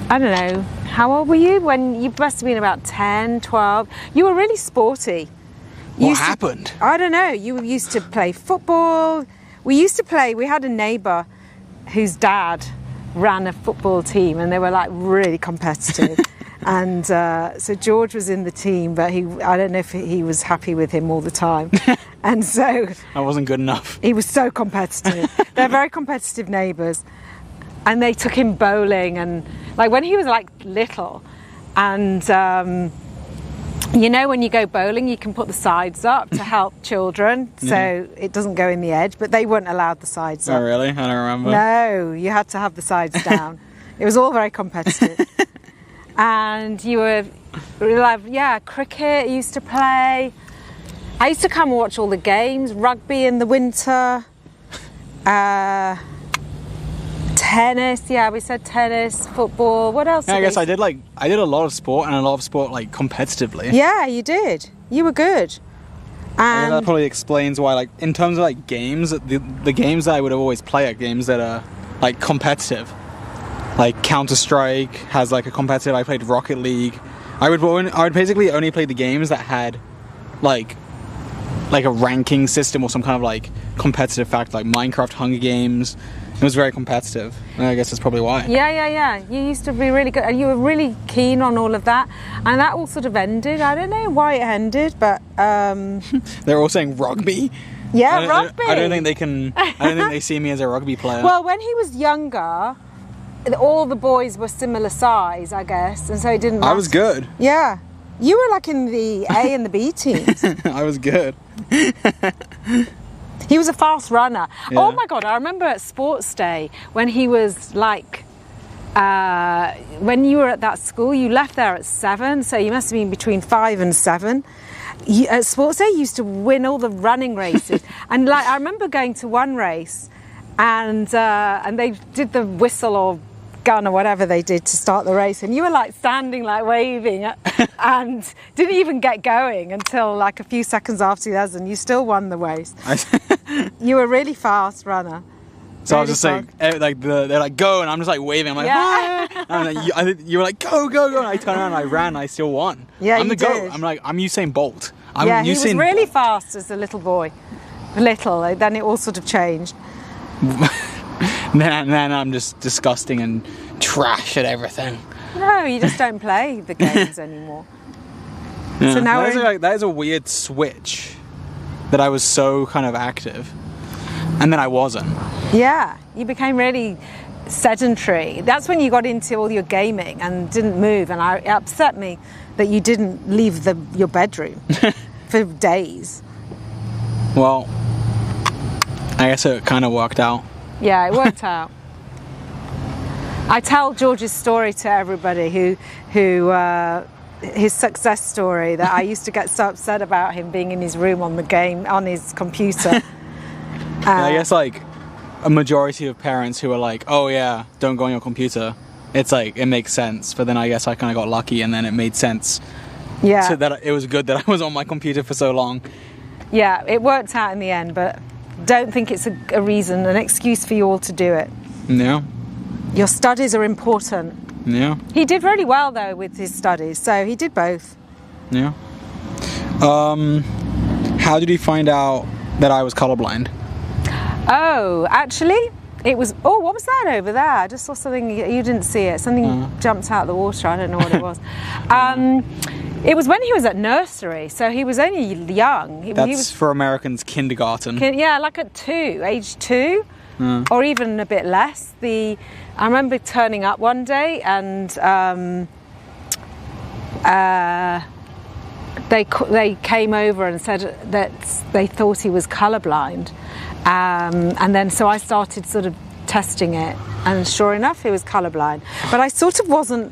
I don't know, how old were you? When you must have been about 10, 12. You were really sporty. What happened? I don't know. You used to play football. We had a neighbour whose dad ran a football team, and they were like really competitive. And so George was in the team, but I don't know if he was happy with him all the time. And so I wasn't good enough. he was so competitive. They're very competitive neighbours. And they took him bowling, and like when he was like little, and you know, when you go bowling, you can put the sides up to help children, so it doesn't go in the edge, but they weren't allowed the sides up. Oh, really? I don't remember. No, you had to have the sides down. It was all very competitive. And you were like, yeah, cricket, you used to play. I used to come and watch all the games, rugby in the winter, tennis, yeah, we said tennis, football, what else? Yeah, I guess I did a lot of sport, and a lot of sport like competitively. Yeah, you did. You were good. And that And probably explains why, like, in terms of like games, the games that I would always play are games that are like competitive. Like Counter-Strike has like a competitive. I played Rocket League. I would basically only play the games that had like a ranking system or some kind of like competitive fact, like Minecraft, Hunger Games. It was very competitive. And I guess that's probably why. yeah. You used to be really good, and you were really keen on all of that, and that all sort of ended. I don't know why it ended, but They're all saying rugby. yeah, rugby. I don't think they can. I don't think they see me as a rugby player. Well, when he was younger, all the boys were similar size, I guess, and so it didn't matter. I was good. Yeah. You were like in the A and the B teams. I was good. He was a fast runner. Yeah. Oh my God, I remember at Sports Day when he was like, when you were at that school, you left there at 7, so you must have been between 5 and 7. At Sports Day, you used to win all the running races. And like, I remember going to one race, and they did the whistle or gun or whatever they did to start the race, and you were like standing like waving and didn't even get going until like a few seconds after the others, and you still won the race. You were a really fast runner. So I was just they're like go, and I'm just like waving. I'm like, Yeah. ah! And then you were like go, and I turned around, and I ran, and I still won. Yeah, I'm you the GOAT. did. I'm like, I'm Usain Bolt. I'm Yeah, he was Usain really fast as a little boy. Then it all sort of changed. Then I'm just disgusting and trash at everything. No, you just don't play the games anymore. Yeah. So now that is a weird switch, that I was so kind of active, and then I wasn't. Yeah, you became really sedentary. That's when you got into all your gaming and didn't move, and it upset me that you didn't leave your bedroom for days. Well, I guess it kind of worked out. Yeah, it worked out. I tell George's story to everybody who his success story, that I used to get so upset about him being in his room on his computer. I guess like a majority of parents who are like, oh yeah, don't go on your computer. It's like, it makes sense. But then I guess I kind of got lucky, and then it made sense. Yeah. So that it was good that I was on my computer for so long. Yeah, it worked out in the end, but don't think it's a reason, an excuse for you all to do it. Yeah. Your studies are important. Yeah. He did really well though with his studies, so he did both. Yeah. How did you find out that I was colorblind? Oh, actually, it was. Oh, what was that over there? I just saw something. You didn't see it. Something jumped out of the water. I don't know what it was. It was when he was at nursery, so he was only young. That's he was, for Americans, kindergarten. yeah, like at age 2, or even a bit less. I remember turning up one day, and they came over and said that they thought he was colourblind, and then so I started sort of testing it, and sure enough, he was colourblind. But I sort of wasn't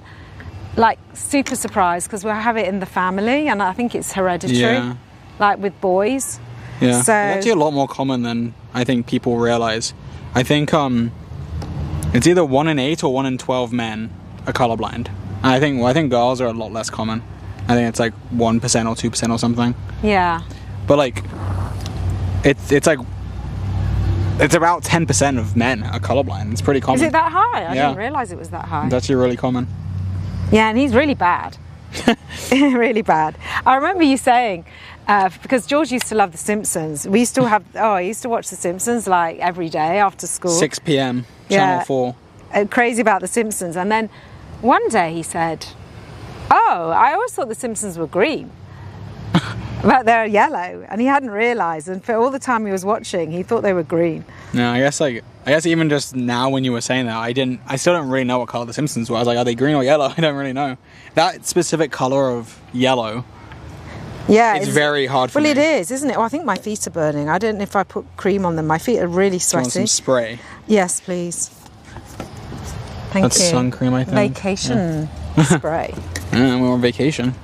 like super surprised, because we have it in the family, and I think it's hereditary, like with boys. Yeah, so it's actually a lot more common than I think people realize. I think it's either 1 in 8 or 1 in 12 men are colorblind. And I think girls are a lot less common. I think it's like 1% or 2% or something. Yeah. But like, it's like, it's about 10% of men are colorblind. It's pretty common. Is it that high? I didn't realise it was that high. It's actually really common. Yeah, and he's really bad. Really bad. I remember you saying, because George used to love The Simpsons. We used to I used to watch The Simpsons like every day after school. 6 p.m. Channel 4. Crazy about The Simpsons. And then one day he said, oh, I always thought The Simpsons were green. But they're yellow. And he hadn't realised. And for all the time he was watching, he thought they were green. No, I guess even just now when you were saying that, I still don't really know what colour The Simpsons were. I was like, are they green or yellow? I don't really know. That specific colour of yellow, yeah, it's very hard for me. Well, it is, isn't it? Oh, I think my feet are burning. I don't know if I put cream on them. My feet are really sweaty. Do you want some spray? Yes, please. Thank That's you. sun cream, I think. Vacation spray. Yeah, we're on vacation.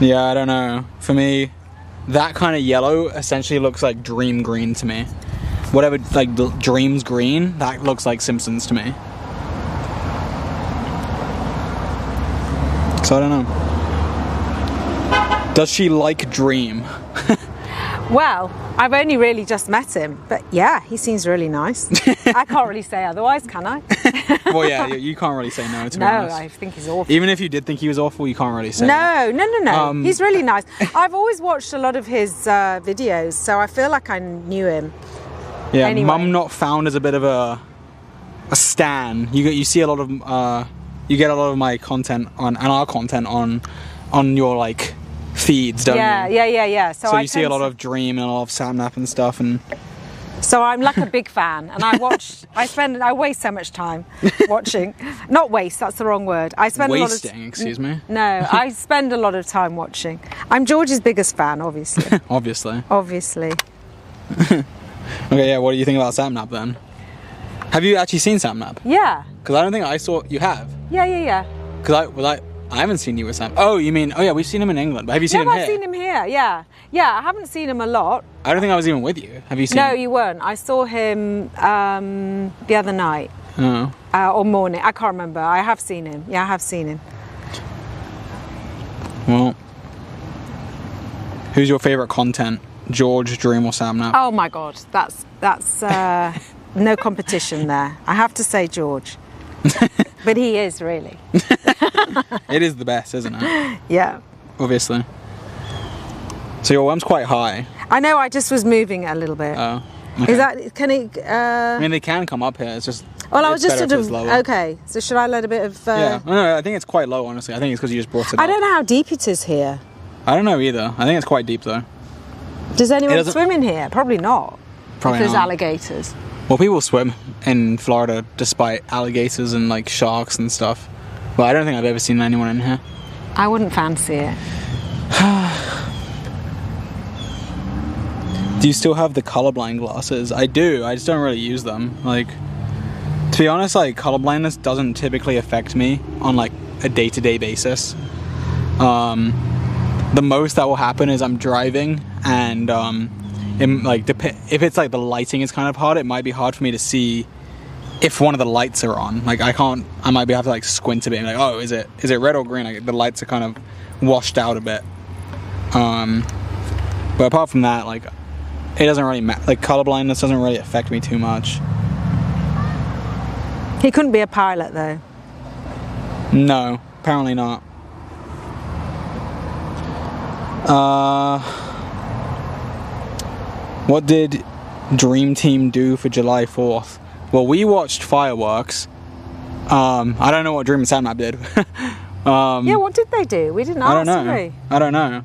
Yeah, I don't know. For me, that kind of yellow essentially looks like dream green to me. Whatever, like dreams green, that looks like Simpsons to me. So I don't know. Does she like Dream? Well, I've only really just met him, but yeah, he seems really nice. I can't really say otherwise, can I? Well, yeah, you can't really say no, to be honest. No, I think he's awful. Even if you did think he was awful, you can't really say No. He's really nice. I've always watched a lot of his videos, so I feel like I knew him. Yeah, anyway. MumNotFound is a bit of a stan. You see a lot of you get a lot of my content and our content on your like feeds, don't you? Yeah. So you see a lot of Dream and a lot of Sapnap and stuff, and so I'm like a big fan, and I waste so much time watching. Not waste, that's the wrong word. I spend wasting. A lot of, excuse me. No, I spend a lot of time watching. I'm George's biggest fan, obviously. Obviously. Okay, yeah. What do you think about Sapnap then? Have you actually seen Sapnap? Yeah. Because I don't think I saw you have. Yeah. Because I haven't seen you with Sam. Oh, you mean? Oh yeah, we've seen him in England. But have you seen him here? I've seen him here. Yeah. I haven't seen him a lot. I don't think I was even with you. Have you seen? No, him? you weren't. I saw him the other night. Oh. Or morning. I can't remember. I have seen him. Yeah, I have seen him. Well, who's your favourite content? George, Dream, or Sapnap? Oh my God, that's no competition there. I have to say George, but he is really. It is the best, isn't it? Yeah. Obviously. So your worm's quite high. I know. I just was moving it a little bit. Oh. Okay. Is that? Can it? I mean, they can come up here. It's just. Well, I was just sort of okay. So should I let a bit of? Yeah. No, I think it's quite low. Honestly, I think it's because you just brought it up. I don't know how deep it is here. I don't know either. I think it's quite deep though. Does anyone swim in here? Probably not. Probably if there's not. alligators. Well, people swim in Florida despite alligators and like sharks and stuff. But I don't think I've ever seen anyone in here. I wouldn't fancy it. Do you still have the colorblind glasses? I do. I just don't really use them. Like, to be honest, like colorblindness doesn't typically affect me on like a day-to-day basis. The most that will happen is I'm driving and if it's like the lighting is kind of hard, it might be hard for me to see if one of the lights are on. Like I might have to like squint a bit and be like, oh, is it red or green? Like the lights are kind of washed out a bit. But apart from that, like it doesn't really matter. Like colorblindness doesn't really affect me too much. He couldn't be a pilot though. No, apparently not. What did Dream Team do for July 4th? Well, we watched fireworks. I don't know what Dream and Sapnap did. Yeah, what did they do? We didn't ask, did we? I don't know.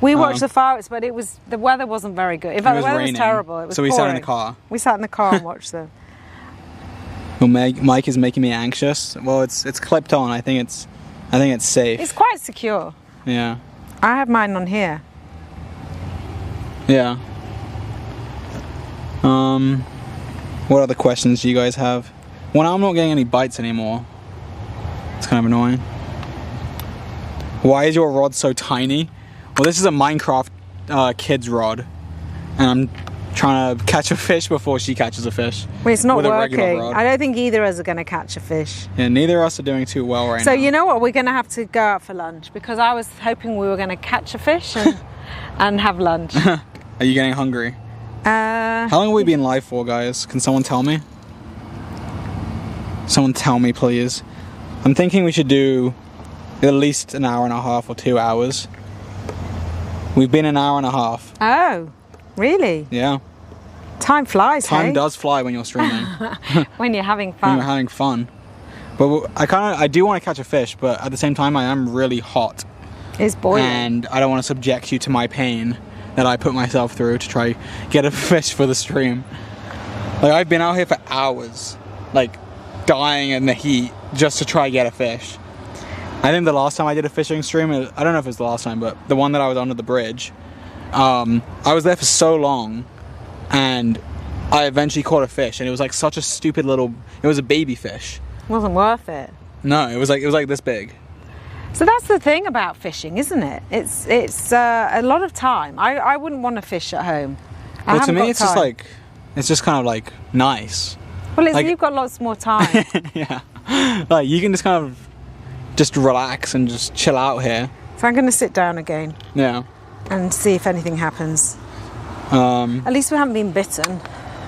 We watched the fireworks, but the weather wasn't very good. In fact, the weather raining, was terrible. It was so we pouring. sat in the car. We sat in the car and watched them. Well, Mike is making me anxious. Well, it's clipped on. I think it's safe. It's quite secure. Yeah. I have mine on here. Yeah. What other questions do you guys have? Well, I'm not getting any bites anymore. It's kind of annoying. Why is your rod so tiny? Well, this is a Minecraft kid's rod, and I'm trying to catch a fish before she catches a fish. Well, it's not with a regular working. rod. I don't think either of us are going to catch a fish. Yeah, neither of us are doing too well right now. So you know what? We're going to have to go out for lunch because I was hoping we were going to catch a fish and have lunch. Are you getting hungry? How long have we been live for, guys? Can someone tell me? Someone tell me, please. I'm thinking we should do at least an hour and a half or 2 hours. We've been an hour and a half. Oh, really? Yeah. Time flies, Time hey? does fly when you're streaming. When you're having fun. When you're having fun. But I do want to catch a fish, but at the same time I am really hot. It's boiling. And I don't want to subject you to my pain that I put myself through to try get a fish for the stream. Like, I've been out here for hours, like dying in the heat just to try get a fish. I think the last time I did a fishing stream, I don't know if it was the last time, but the one that I was under the bridge, I was there for so long and I eventually caught a fish, and it was like such a stupid little, it was a baby fish. It wasn't worth it. No, it was like this big. So that's the thing about fishing, isn't it? It's a lot of time. I wouldn't want to fish at home. Well, to me, it's just like, it's just kind of like nice. Well, like, you've got lots more time. Yeah, like you can just kind of just relax and just chill out here. So I'm going to sit down again. Yeah. And see if anything happens. At least we haven't been bitten,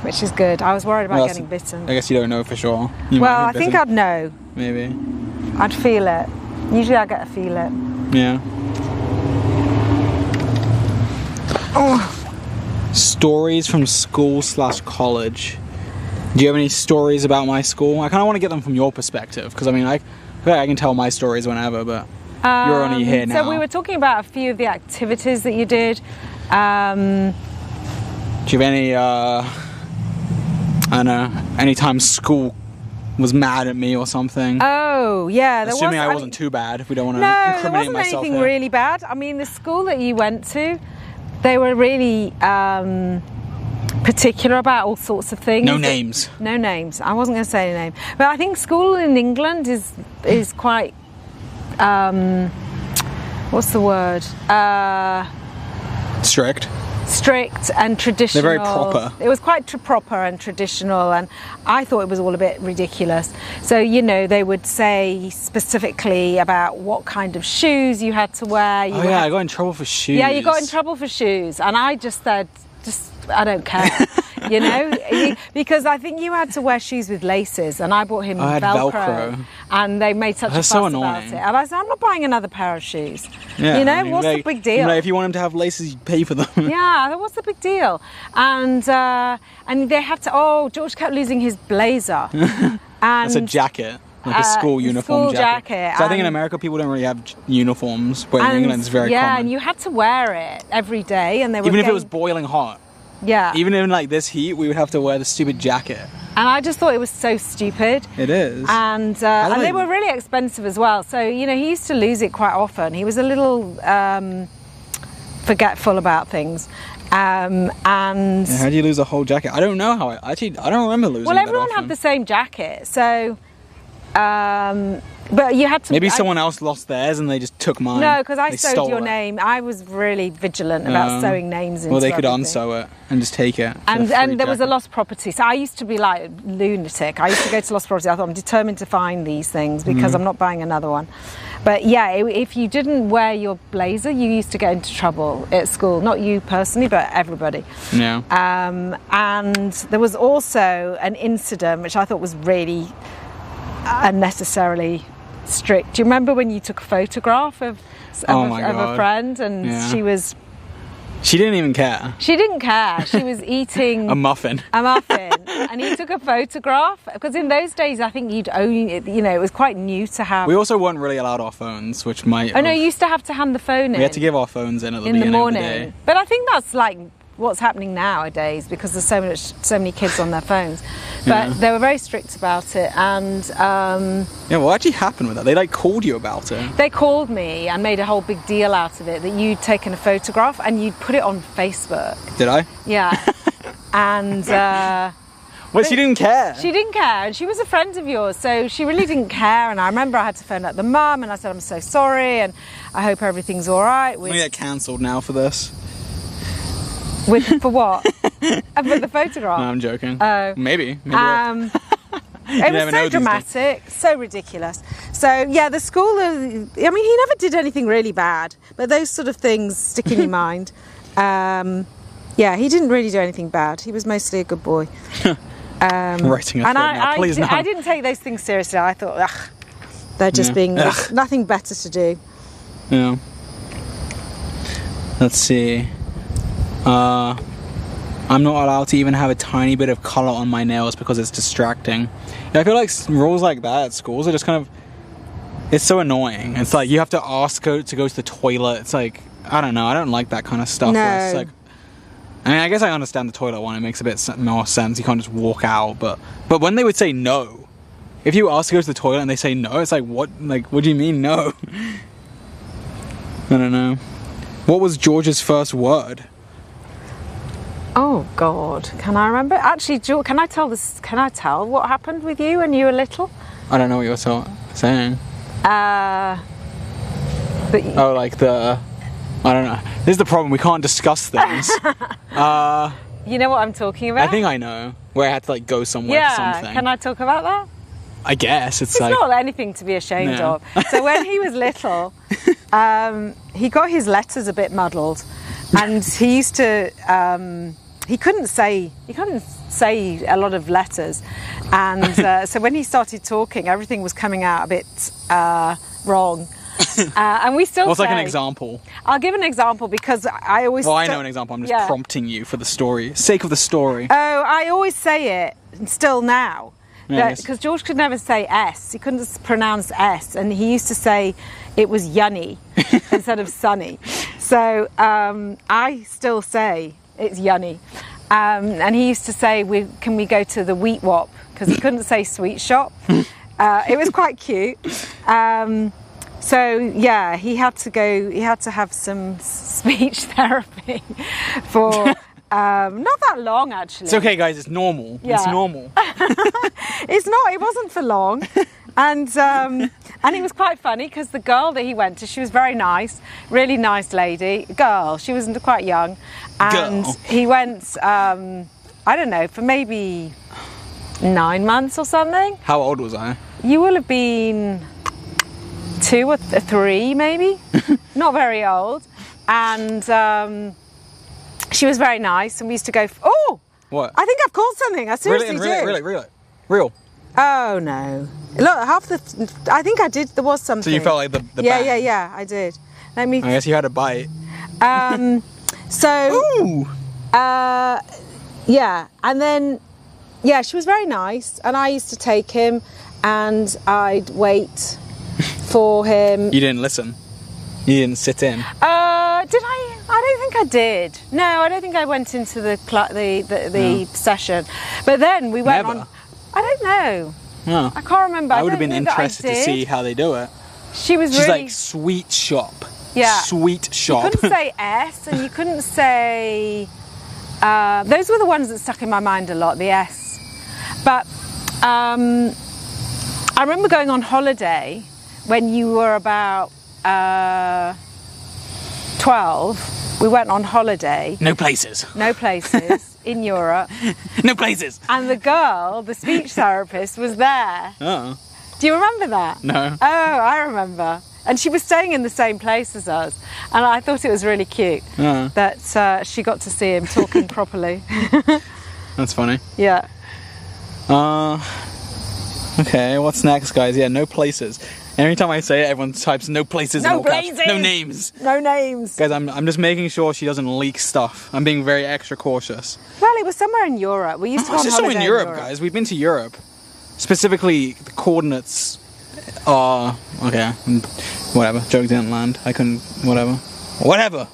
which is good. I was worried about getting bitten. I guess you don't know for sure. Well, I think I'd know. Maybe. I'd feel it. Usually I get to feel it. Yeah. Oh. Stories from school/college. Do you have any stories about my school? I kind of want to get them from your perspective, because I mean, I can tell my stories whenever, but you're only here now. So we were talking about a few of the activities that you did. Do you have any, I don't know, anytime school was mad at me or something? Oh, yeah. Assuming I wasn't too bad, if we don't want to incriminate myself. No, there wasn't anything here. really bad. I mean, the school that you went to, they were really particular about all sorts of things. No names. No names. I wasn't going to say a name. But I think school in England is quite, what's the word? Strict and traditional. They're very proper. It was quite proper and traditional, and I thought it was all a bit ridiculous. So, you know, they would say specifically about what kind of shoes you had to wear. I got in trouble for shoes. Yeah, you got in trouble for shoes, and I just said, I don't care. You know, because I think you had to wear shoes with laces, and I bought him Velcro, and they made such a fuss about it. And I said, I'm not buying another pair of shoes. Yeah, you know, what's the big deal? If you want him to have laces, you pay for them. Yeah, what's the big deal? And they had to. Oh, George kept losing his blazer. And that's a jacket. Like a school uniform jacket. So I think in America people don't really have uniforms, but in England it's very common. Yeah, and you had to wear it every day, and they were even if it was boiling hot. Yeah. Even in like this heat, we would have to wear the stupid jacket. And I just thought it was so stupid. It is. And they were really expensive as well. So, you know, he used to lose it quite often. He was a little forgetful about things. And how do you lose a whole jacket? I don't know how. I don't remember losing. Well, everyone had the same jacket, so. But you had to. Maybe someone else lost theirs and they just took mine. No, because I sewed your name. I was really vigilant about sewing names into they could everything. unsew it and just take it. And there was a lost property. So I used to be like lunatic. I used to go to lost property. I thought, I'm determined to find these things because I'm not buying another one. But yeah, if you didn't wear your blazer, you used to get into trouble at school. Not you personally, but everybody. Yeah. And there was also an incident which I thought was really unnecessarily strict. Do you remember when you took a photograph of a friend and she didn't even care. She didn't care. She was eating a muffin. And he took a photograph because in those days I think you'd only, you know, it was quite new to have. We also weren't really allowed our phones, which might. Oh no, you used to have to hand the phone in. We had to give our phones in at the beginning morning. Of the day. But I think that's like what's happening nowadays because there's so many kids on their phones. But they were very strict about it, and what actually happened with that? They like called you about it. They called me and made a whole big deal out of it that you'd taken a photograph and you'd put it on Facebook. Did I? Yeah. And well, she didn't care. She didn't care, and she was a friend of yours, so she really didn't care. And I remember I had to phone up the mum, and I said, I'm so sorry, and I hope everything's all right. We get cancelled now for this. For what? For the photograph? No, I'm joking. Oh. Maybe. It was so dramatic, so ridiculous. So yeah, the school, I mean, he never did anything really bad, but those sort of things stick in your mind. Yeah, he didn't really do anything bad. He was mostly a good boy. Writing a thread now, please no. I didn't take those things seriously. I thought, ugh, they're just being, there's nothing better to do. Yeah. Let's see. I'm not allowed to even have a tiny bit of colour on my nails because it's distracting. Yeah, I feel like rules like that at schools are just kind of... It's so annoying. It's like you have to ask to go to the toilet. It's like, I don't know. I don't like that kind of stuff. No. Where it's like, I mean, I guess I understand the toilet one. It makes a bit more sense. You can't just walk out. But when they would say no, if you ask to go to the toilet and they say no, it's like, what? Like, what do you mean no? I don't know. What was George's first word? Oh God, can I remember? Actually, George, can I tell what happened with you when you were little? I don't know what you're saying. I don't know. This is the problem. We can't discuss things. You know what I'm talking about? I think I know. Where I had to like go somewhere for something. Can I talk about that? I guess it's like not anything to be ashamed of. So when he was little, he got his letters a bit muddled, and he used to. He couldn't say a lot of letters, and so when he started talking, everything was coming out a bit wrong. And we still What's like an example? I'll give an example because I always... Well, I know an example. I'm just prompting you for the story. Sake of the story. Oh, I always say it still now. Yes. Because George could never say S. He couldn't pronounce S. And he used to say it was Yunny instead of Sunny. So I still say it's Yunny. And he used to say, can we go to the Wheat Wop? Because he couldn't say sweet shop. It was quite cute. So yeah, he had to have some speech therapy for not that long actually. It's okay guys, it's normal. Yeah. It's normal. It wasn't for long. And it was quite funny because the girl that he went to, she was very nice, really nice lady. Girl, she was quite young. And he went, I don't know, for maybe 9 months or something. How old was I? You will have been 2 or 3 maybe, not very old. And she was very nice and we used to go, What? I think I've called something, I seriously do. Real. Oh no. Look, I think I did, there was something. So you felt like the Yeah, I did. I guess you had a bite. So, Ooh. yeah, and then, yeah, she was very nice and I used to take him and I'd wait for him. You didn't listen? You didn't sit in? Did I? I don't think I did. No, I don't think I went into the session. But then we went on. I don't know. No. I can't remember. I would have been interested to see how they do it. She's really like sweet shop. Yeah. Sweet shop. You couldn't say S and you couldn't say... those were the ones that stuck in my mind a lot, the S. But I remember going on holiday when you were about 12. We went on holiday. No places. In Europe. No places. And the girl, the speech therapist, was there. Oh. Do you remember that? No. Oh, I remember. And she was staying in the same place as us. And I thought it was really cute that she got to see him talking properly. That's funny. Yeah. Okay, what's next, guys? Yeah, no places. Every time I say it, everyone types no places in all caps. No names. No names. Guys, I'm just making sure she doesn't leak stuff. I'm being very extra cautious. Well, it was somewhere in Europe. We used to go on holiday in Europe, guys. We've been to Europe. Specifically, the coordinates are... Okay, whatever. Joke didn't land. I couldn't... Whatever.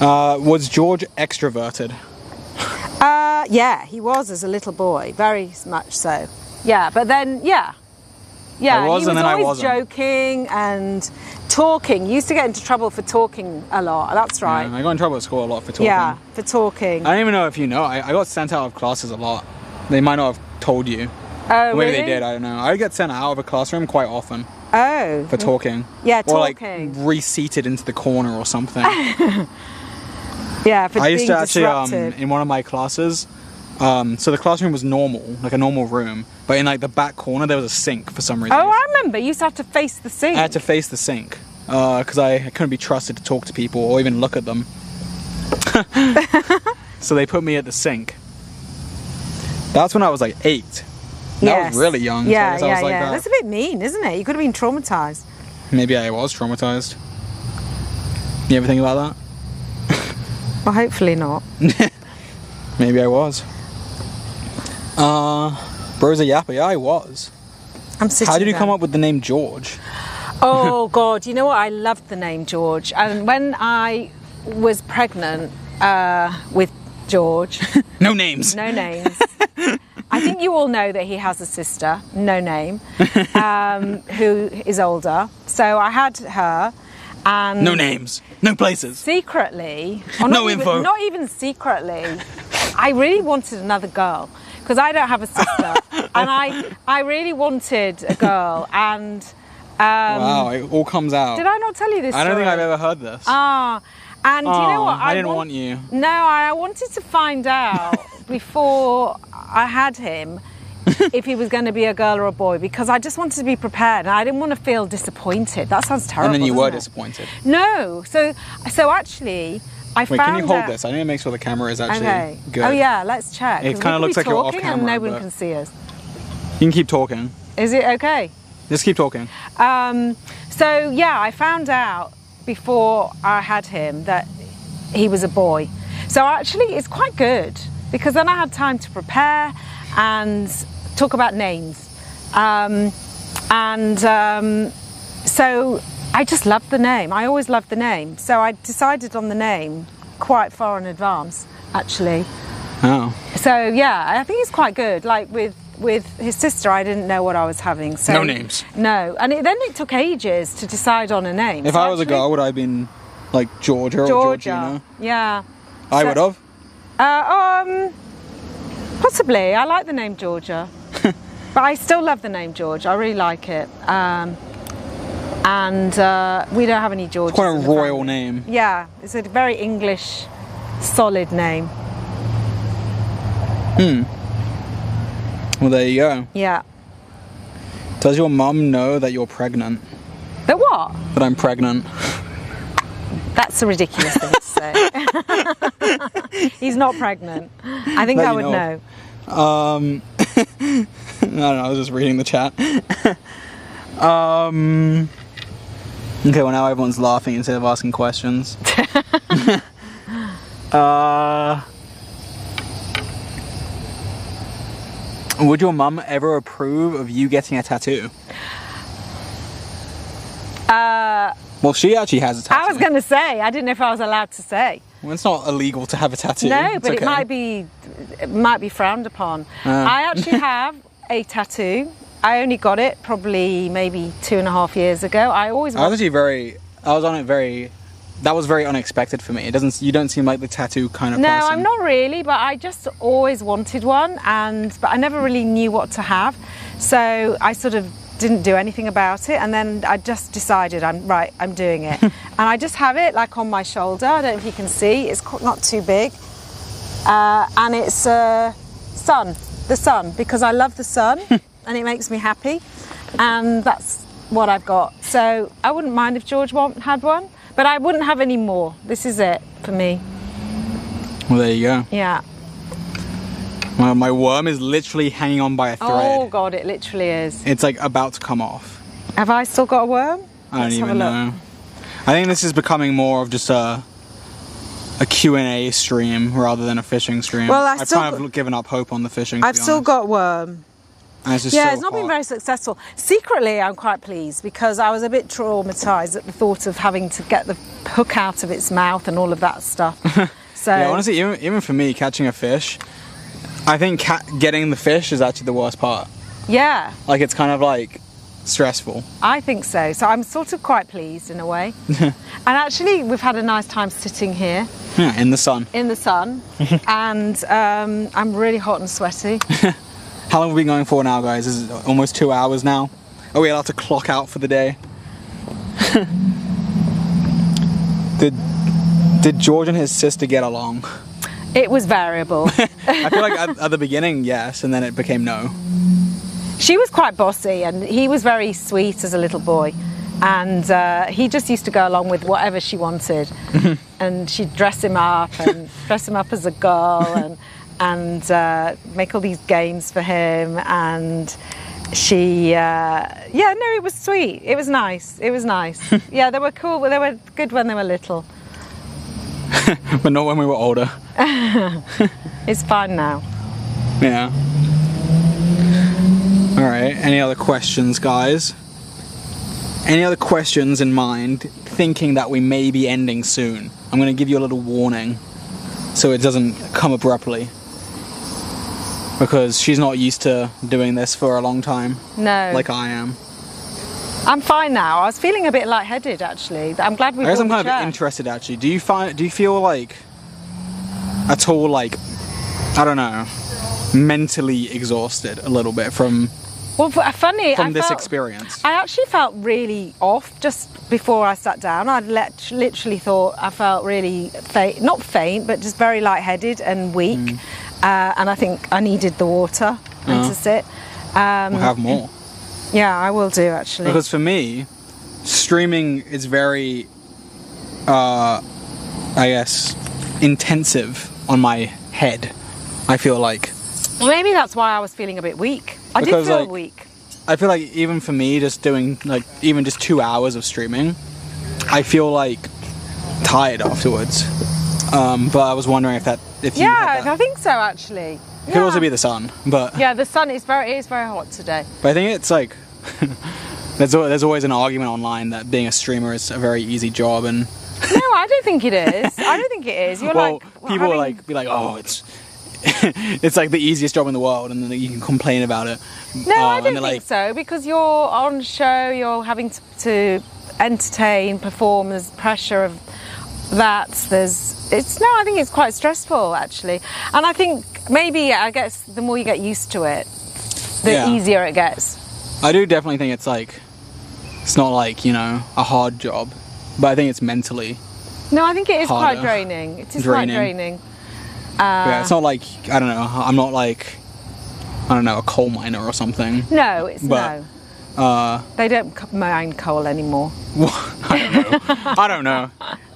Was George extroverted? Yeah, he was as a little boy. Very much so. Yeah, but then, yeah. Yeah, he was always joking and talking. He used to get into trouble for talking a lot. That's right. Yeah, I got in trouble at school a lot for talking. Yeah, for talking. I don't even know if you know. I got sent out of classes a lot. They might not have told you. Oh, maybe really? they did. I don't know. I get sent out of a classroom quite often. Oh. For talking. Yeah, or talking. Or like reseated into the corner or something. Yeah, Yeah, for I used being to actually, disruptive. in one of my classes, so the classroom was normal, like a normal room, but in like the back corner there was a sink for some reason. Oh, I remember. You used to have to face the sink. I had to face the sink because I couldn't be trusted to talk to people or even look at them. So they put me at the sink. That's when I was like 8. That was really young. So Yeah, I guess I was like that. That's a bit mean, isn't it? You could have been traumatized. Maybe I was traumatized. You ever think about Well, hopefully not. that? Maybe I was. Bro's a yapper. Yeah, I was. I'm sitting How did you there. come up with the name George? Oh, God. You know what? I loved the name George. And when I was pregnant with George... No names. No names. I think you all know that he has a sister, no name, who is older. So I had her, and No names. No places. secretly, or No info. not even secretly, I really wanted another girl because I don't have a sister, and I really wanted a girl, and Wow, it all comes out. did I not tell you this? I don't think story? I've ever heard this. And you know what? I didn't want you. No, I wanted to find out before I had him if he was going to be a girl or a boy, because I just wanted to be prepared and I didn't want to feel disappointed. That sounds terrible. And then you were doesn't it? disappointed. No, so actually, I Wait, found can you hold out... this? I need to make sure the camera is actually Okay. good. Oh yeah, let's check. It 'cause kinda we could looks be like you're off talking and camera, no one but- can see us. You can keep talking. Is it okay? Just keep talking. So yeah, I found out before I had him that he was a boy. So actually it's quite good because then I had time to prepare and talk about names. So I just loved the name. I always loved the name. So I decided on the name quite far in advance, actually. Oh. So yeah, I think it's quite good. Like with his sister, I didn't know what I was having. So No names. No, and then it took ages to decide on a name. If So I was a actually- girl, would I have been like Georgia or Georgina? Yeah. I So- would have. Possibly. I like the name Georgia, but I still love the name George. I really like it. And we don't have any Georges. Quite a in the royal family. name. Yeah, it's a very English, solid name. Well, there you go. Yeah. Does your mum know that you're pregnant? But what? That I'm pregnant? That's a ridiculous thing to say. He's not pregnant. I think That I you would know know. I don't know, I was just reading the chat. Okay, well now everyone's laughing instead of asking questions. Would your mum ever approve of you getting a tattoo? Well, she actually has a tattoo. I was going to say, I didn't know if I was allowed to say. Well, it's not illegal to have a tattoo. No, It's but okay. it might be frowned upon. I actually have a tattoo. I only got it probably maybe 2.5 years ago. I always That was very unexpected for me. You don't seem like the tattoo kind of No, person. I'm not really, but I just always wanted one, but I never really knew what to have. So I sort of didn't do anything about it, and then I just decided I'm doing it. And I just have it like on my shoulder. I don't know if you can see. It's not too big. And it's the sun, because I love the sun and it makes me happy. And that's what I've got. So I wouldn't mind if George had one, but I wouldn't have any more. This is it for me. Well, there you go. Yeah. Well, my worm is literally hanging on by a thread. Oh God, it literally is. It's like about to come off. Have I still got a worm? I don't Let's have a even look. know. I think this is becoming more of just a Q&A stream rather than a fishing stream. Well, I've kind of given up hope on the fishing. I've still got worm. And it's just Yeah, so it's not been hot. very successful. Secretly, I'm quite pleased because I was a bit traumatised at the thought of having to get the hook out of its mouth and all of that stuff. So Yeah, honestly, even for me, catching a fish, I think getting the fish is actually the worst part. yeah, Like, it's kind of like stressful. I think so. So I'm sort of quite pleased in a way. And actually, we've had a nice time sitting here Yeah, in the sun. in the sun, and I'm really hot and sweaty. How long have we been going for now, guys? Is it almost 2 hours now? Are we allowed to clock out for the day? Did George and his sister get along? It was variable. I feel like at the beginning, yes, and then it became no. She was quite bossy, and he was very sweet as a little boy. And he just used to go along with whatever she wanted. And she'd dress him up as a girl and make all these games for him. And she, it was sweet. It was nice. Yeah, they were cool. They were good when they were little. But not when we were older. It's fine now. Yeah. All right. Any other questions, guys? Any other questions in mind, thinking that we may be ending soon? I'm going to give you a little warning so it doesn't come abruptly. Because she's not used to doing this for a long time. No. Like I am. I'm fine now. I was feeling a bit lightheaded, actually. I'm glad we. I guess I'm kind of interested, actually. Do you feel like at all, like, I don't know, mentally exhausted a little bit from? Well, funny. From this experience, I actually felt really off just before I sat down. I literally thought I felt really not faint, but just very lightheaded and weak. And I think I needed the water and to sit. We'll have more. Yeah, I will do, actually. Because for me, streaming is very, I guess, intensive on my head. I feel like. Well, maybe that's why I was feeling a bit weak. I did feel weak. I feel like even for me, just doing like even just 2 hours of streaming, I feel like tired afterwards. But I was wondering if you had that. I think so, actually. It could also be the sun, but yeah, the sun is very hot today. But I think it's like there's always an argument online that being a streamer is a very easy job, and no, I don't think it is. I don't think it is. You're people will like be like, oh, it's it's like the easiest job in the world, and then you can complain about it. No, I don't think so, because you're on show, you're having to entertain, perform. There's pressure of that. I think it's quite stressful, actually, and I think maybe, I guess, the more you get used to it, the easier it gets. I do definitely think it's not like, a hard job, but I think it's mentally. No, I think it is harder. quite draining. It is quite draining. Yeah, it's not like, I don't know, I'm not like, I don't know, a coal miner or something. No, no. They don't mine coal anymore. I don't know.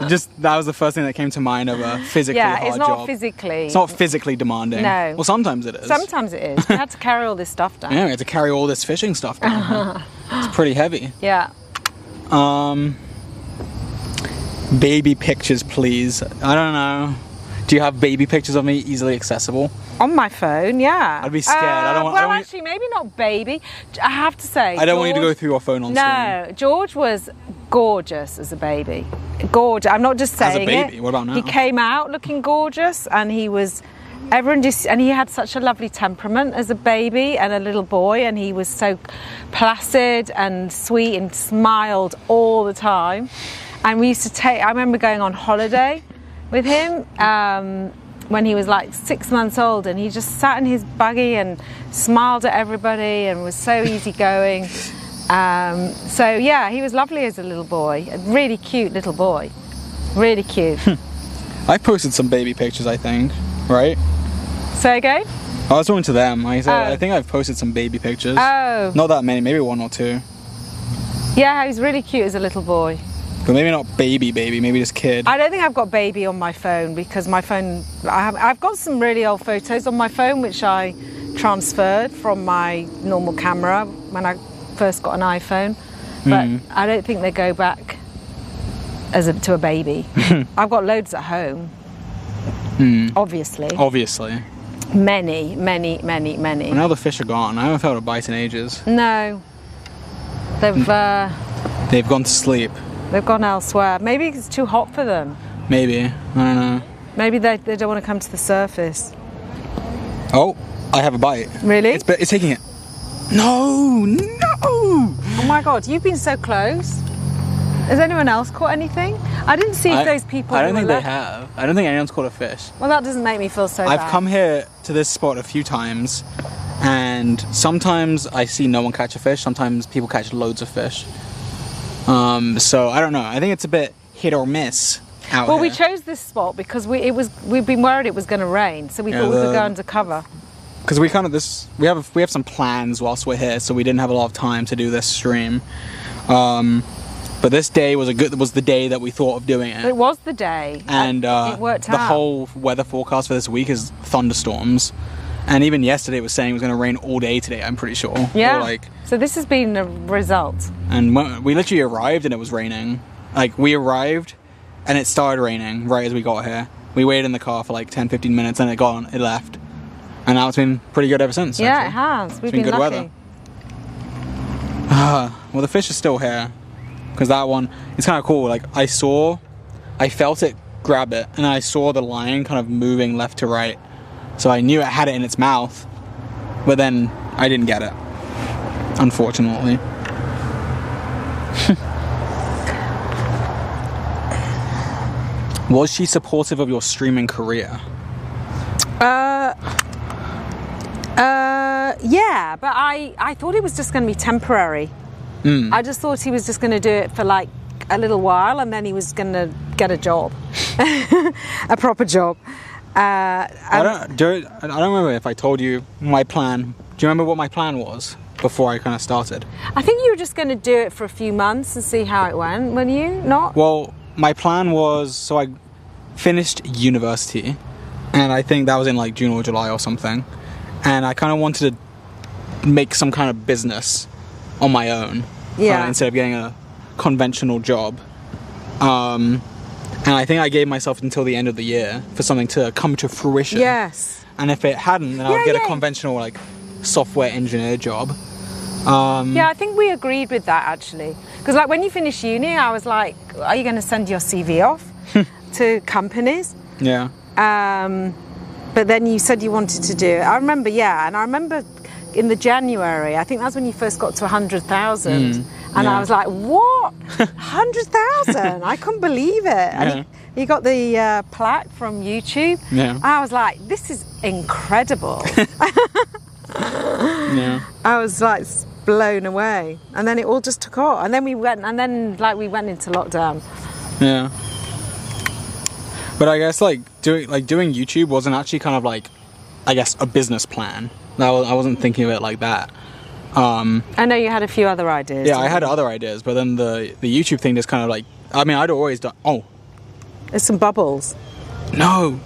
Just that was the first thing that came to mind of a physically hard job. Yeah, it's not physically. It's not physically demanding. No. Well, sometimes it is. Sometimes it is. We had to carry all this stuff down. Yeah, we had to carry all this fishing stuff down. It's pretty heavy. Yeah. Baby pictures, please. I don't know. Do you have baby pictures of me easily accessible? On my phone, yeah. I'd be scared. Actually, maybe not baby. I have to say, I don't want you to go through your phone on screen. No, George was gorgeous as a baby. Gorgeous. I'm not just saying it. As a baby? it. What about now? He came out looking gorgeous, and he had such a lovely temperament as a baby and a little boy, and he was so placid and sweet and smiled all the time. And we used to I remember going on holiday with him when he was like 6 months old, and he just sat in his buggy and smiled at everybody and was so easygoing. So yeah, he was lovely as a little boy, a really cute little boy, really cute. I posted some baby pictures, I think, right? Say again? I was talking to them. I think I've posted some baby pictures. Oh. Not that many, maybe 1 or 2. Yeah, he was really cute as a little boy. But maybe not baby, maybe just kid. I don't think I've got baby on my phone, because my phone, I've got some really old photos on my phone which I transferred from my normal camera when I first got an iPhone, but I don't think they go back to a baby. I've got loads at home, obviously. Many. Well, now the fish are gone. I haven't felt a bite in ages. No. They've gone to sleep. They've gone elsewhere. Maybe it's too hot for them. Maybe. I don't know. Maybe they don't want to come to the surface. Oh, I have a bite. Really? It's taking it. No! Oh my God, you've been so close. Has anyone else caught anything? I didn't see if those people... I don't think they have. I don't think anyone's caught a fish. Well, that doesn't make me feel so bad. I've come here to this spot a few times, and sometimes I see no one catch a fish, sometimes people catch loads of fish. So I don't know. I think it's a bit hit or miss. out Well, here. we chose this spot because we've been worried it was going to rain, so we thought we could go undercover. Because we we have some plans whilst we're here, so we didn't have a lot of time to do this stream. But this day was the day that we thought of doing it. It was the day, and it worked the out. whole weather forecast for this week is thunderstorms, and even yesterday it was saying it was going to rain all day today. I'm pretty sure. Yeah. Or like, so this has been a result. and we literally arrived and it was raining. Like, we arrived and it started raining right as we got here. We waited in the car for like 10-15 minutes and it left. And now it's been pretty good ever since. Yeah, actually. it has. We've been been good lucky. weather. Well, the fish is still here. Because that one, it's kind of cool. Like, I felt it grab it, and I saw the line kind of moving left to right. So I knew it had it in its mouth, but then I didn't get it, unfortunately. Was she supportive of your streaming career? Yeah, but I thought it was just going to be temporary. I just thought he was just going to do it for like a little while, and then he was going to get a job, a proper job. I don't remember if I told you my plan. Do you remember what my plan was before I kind of started? I think you were just going to do it for a few months and see how it went, weren't you? Not? Well, my plan was, so I finished university, and I think that was in like June or July or something, and I kind of wanted to make some kind of business on my own, instead of getting a conventional job. And I think I gave myself until the end of the year for something to come to fruition. Yes. And if it hadn't, then I would get a conventional like software engineer job. Yeah, I think we agreed with that actually. Because like when you finish uni, I was like, are you going to send your CV off to companies? Yeah. But then you said you wanted to do it. I remember, and I remember in the January, I think that's when you first got to 100,000. And I was like, what? 100,000? I couldn't believe it. And he got the plaque from YouTube. Yeah. I was like, this is incredible. I was like blown away. And then it all just took off. And then we went into lockdown. Yeah. But I guess doing YouTube wasn't actually kind of like, I guess, a business plan. I wasn't thinking of it like that. I know you had a few other ideas. Yeah, I had other ideas, but then the YouTube thing just kind of like, I mean, I'd always done. Oh, there's some bubbles. No,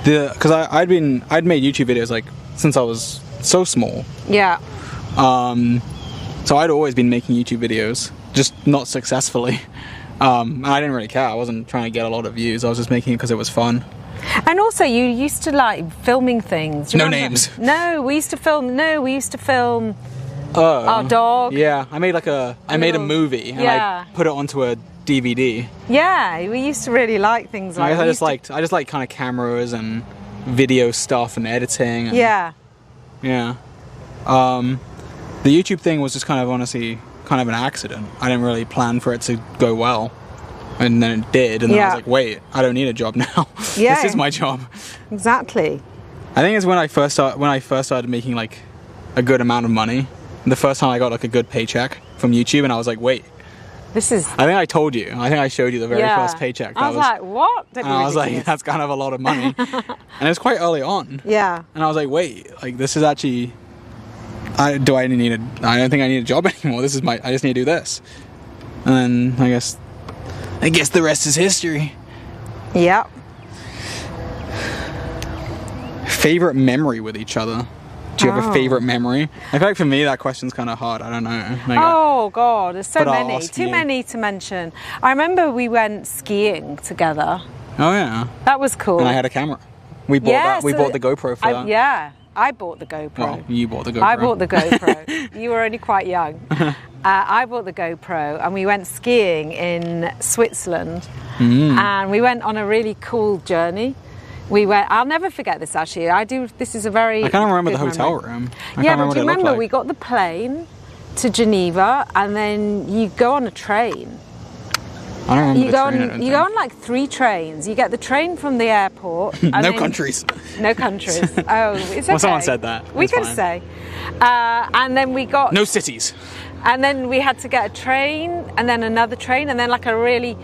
because I'd made YouTube videos like since I was so small. Yeah. So I'd always been making YouTube videos, just not successfully. And I didn't really care. I wasn't trying to get a lot of views. I was just making it because it was fun. And also, you used to like filming things. No names. No, we used to film. Our dog. Yeah, I made a movie and I put it onto a DVD. Yeah, we used to really like things like. I just like kind of cameras and video stuff and editing. And, yeah. Yeah. The YouTube thing was just kind of honestly kind of an accident. I didn't really plan for it to go well. And then it did, and then I was like, wait, I don't need a job now. Yeah. This is my job. Exactly. I think it's when I first started making like a good amount of money. The first time I got like a good paycheck from YouTube, and I was like, wait. This is... I think I told you. I think I showed you the very first paycheck. I was like, what? And I was like, that's kind of a lot of money. And it was quite early on. Yeah. And I was like, wait, like this is actually... I don't think I need a job anymore. I just need to do this. And then I guess the rest is history. Yep. Favorite memory with each other? Do you have a favorite memory? I feel like for me that question's kind of hard. I don't know. God, there's so many. Too many to mention. I remember we went skiing together. Oh yeah. That was cool. And I had a camera. We bought We bought the GoPro for that. Yeah. I bought the GoPro. Well, you bought the GoPro. I bought the GoPro. You were only quite young. I bought the GoPro and we went skiing in Switzerland. And we went on a really cool journey. I'll never forget this actually. This is a very... I can't remember the hotel room. But do you remember we got the plane to Geneva and then you go on a train. I don't remember You go on like 3 trains. You get the train from the airport. No countries. No countries. Oh, it's okay. Well, someone said that. We can say. And then we got... No cities. And then we had to get a train and then another train and then like a really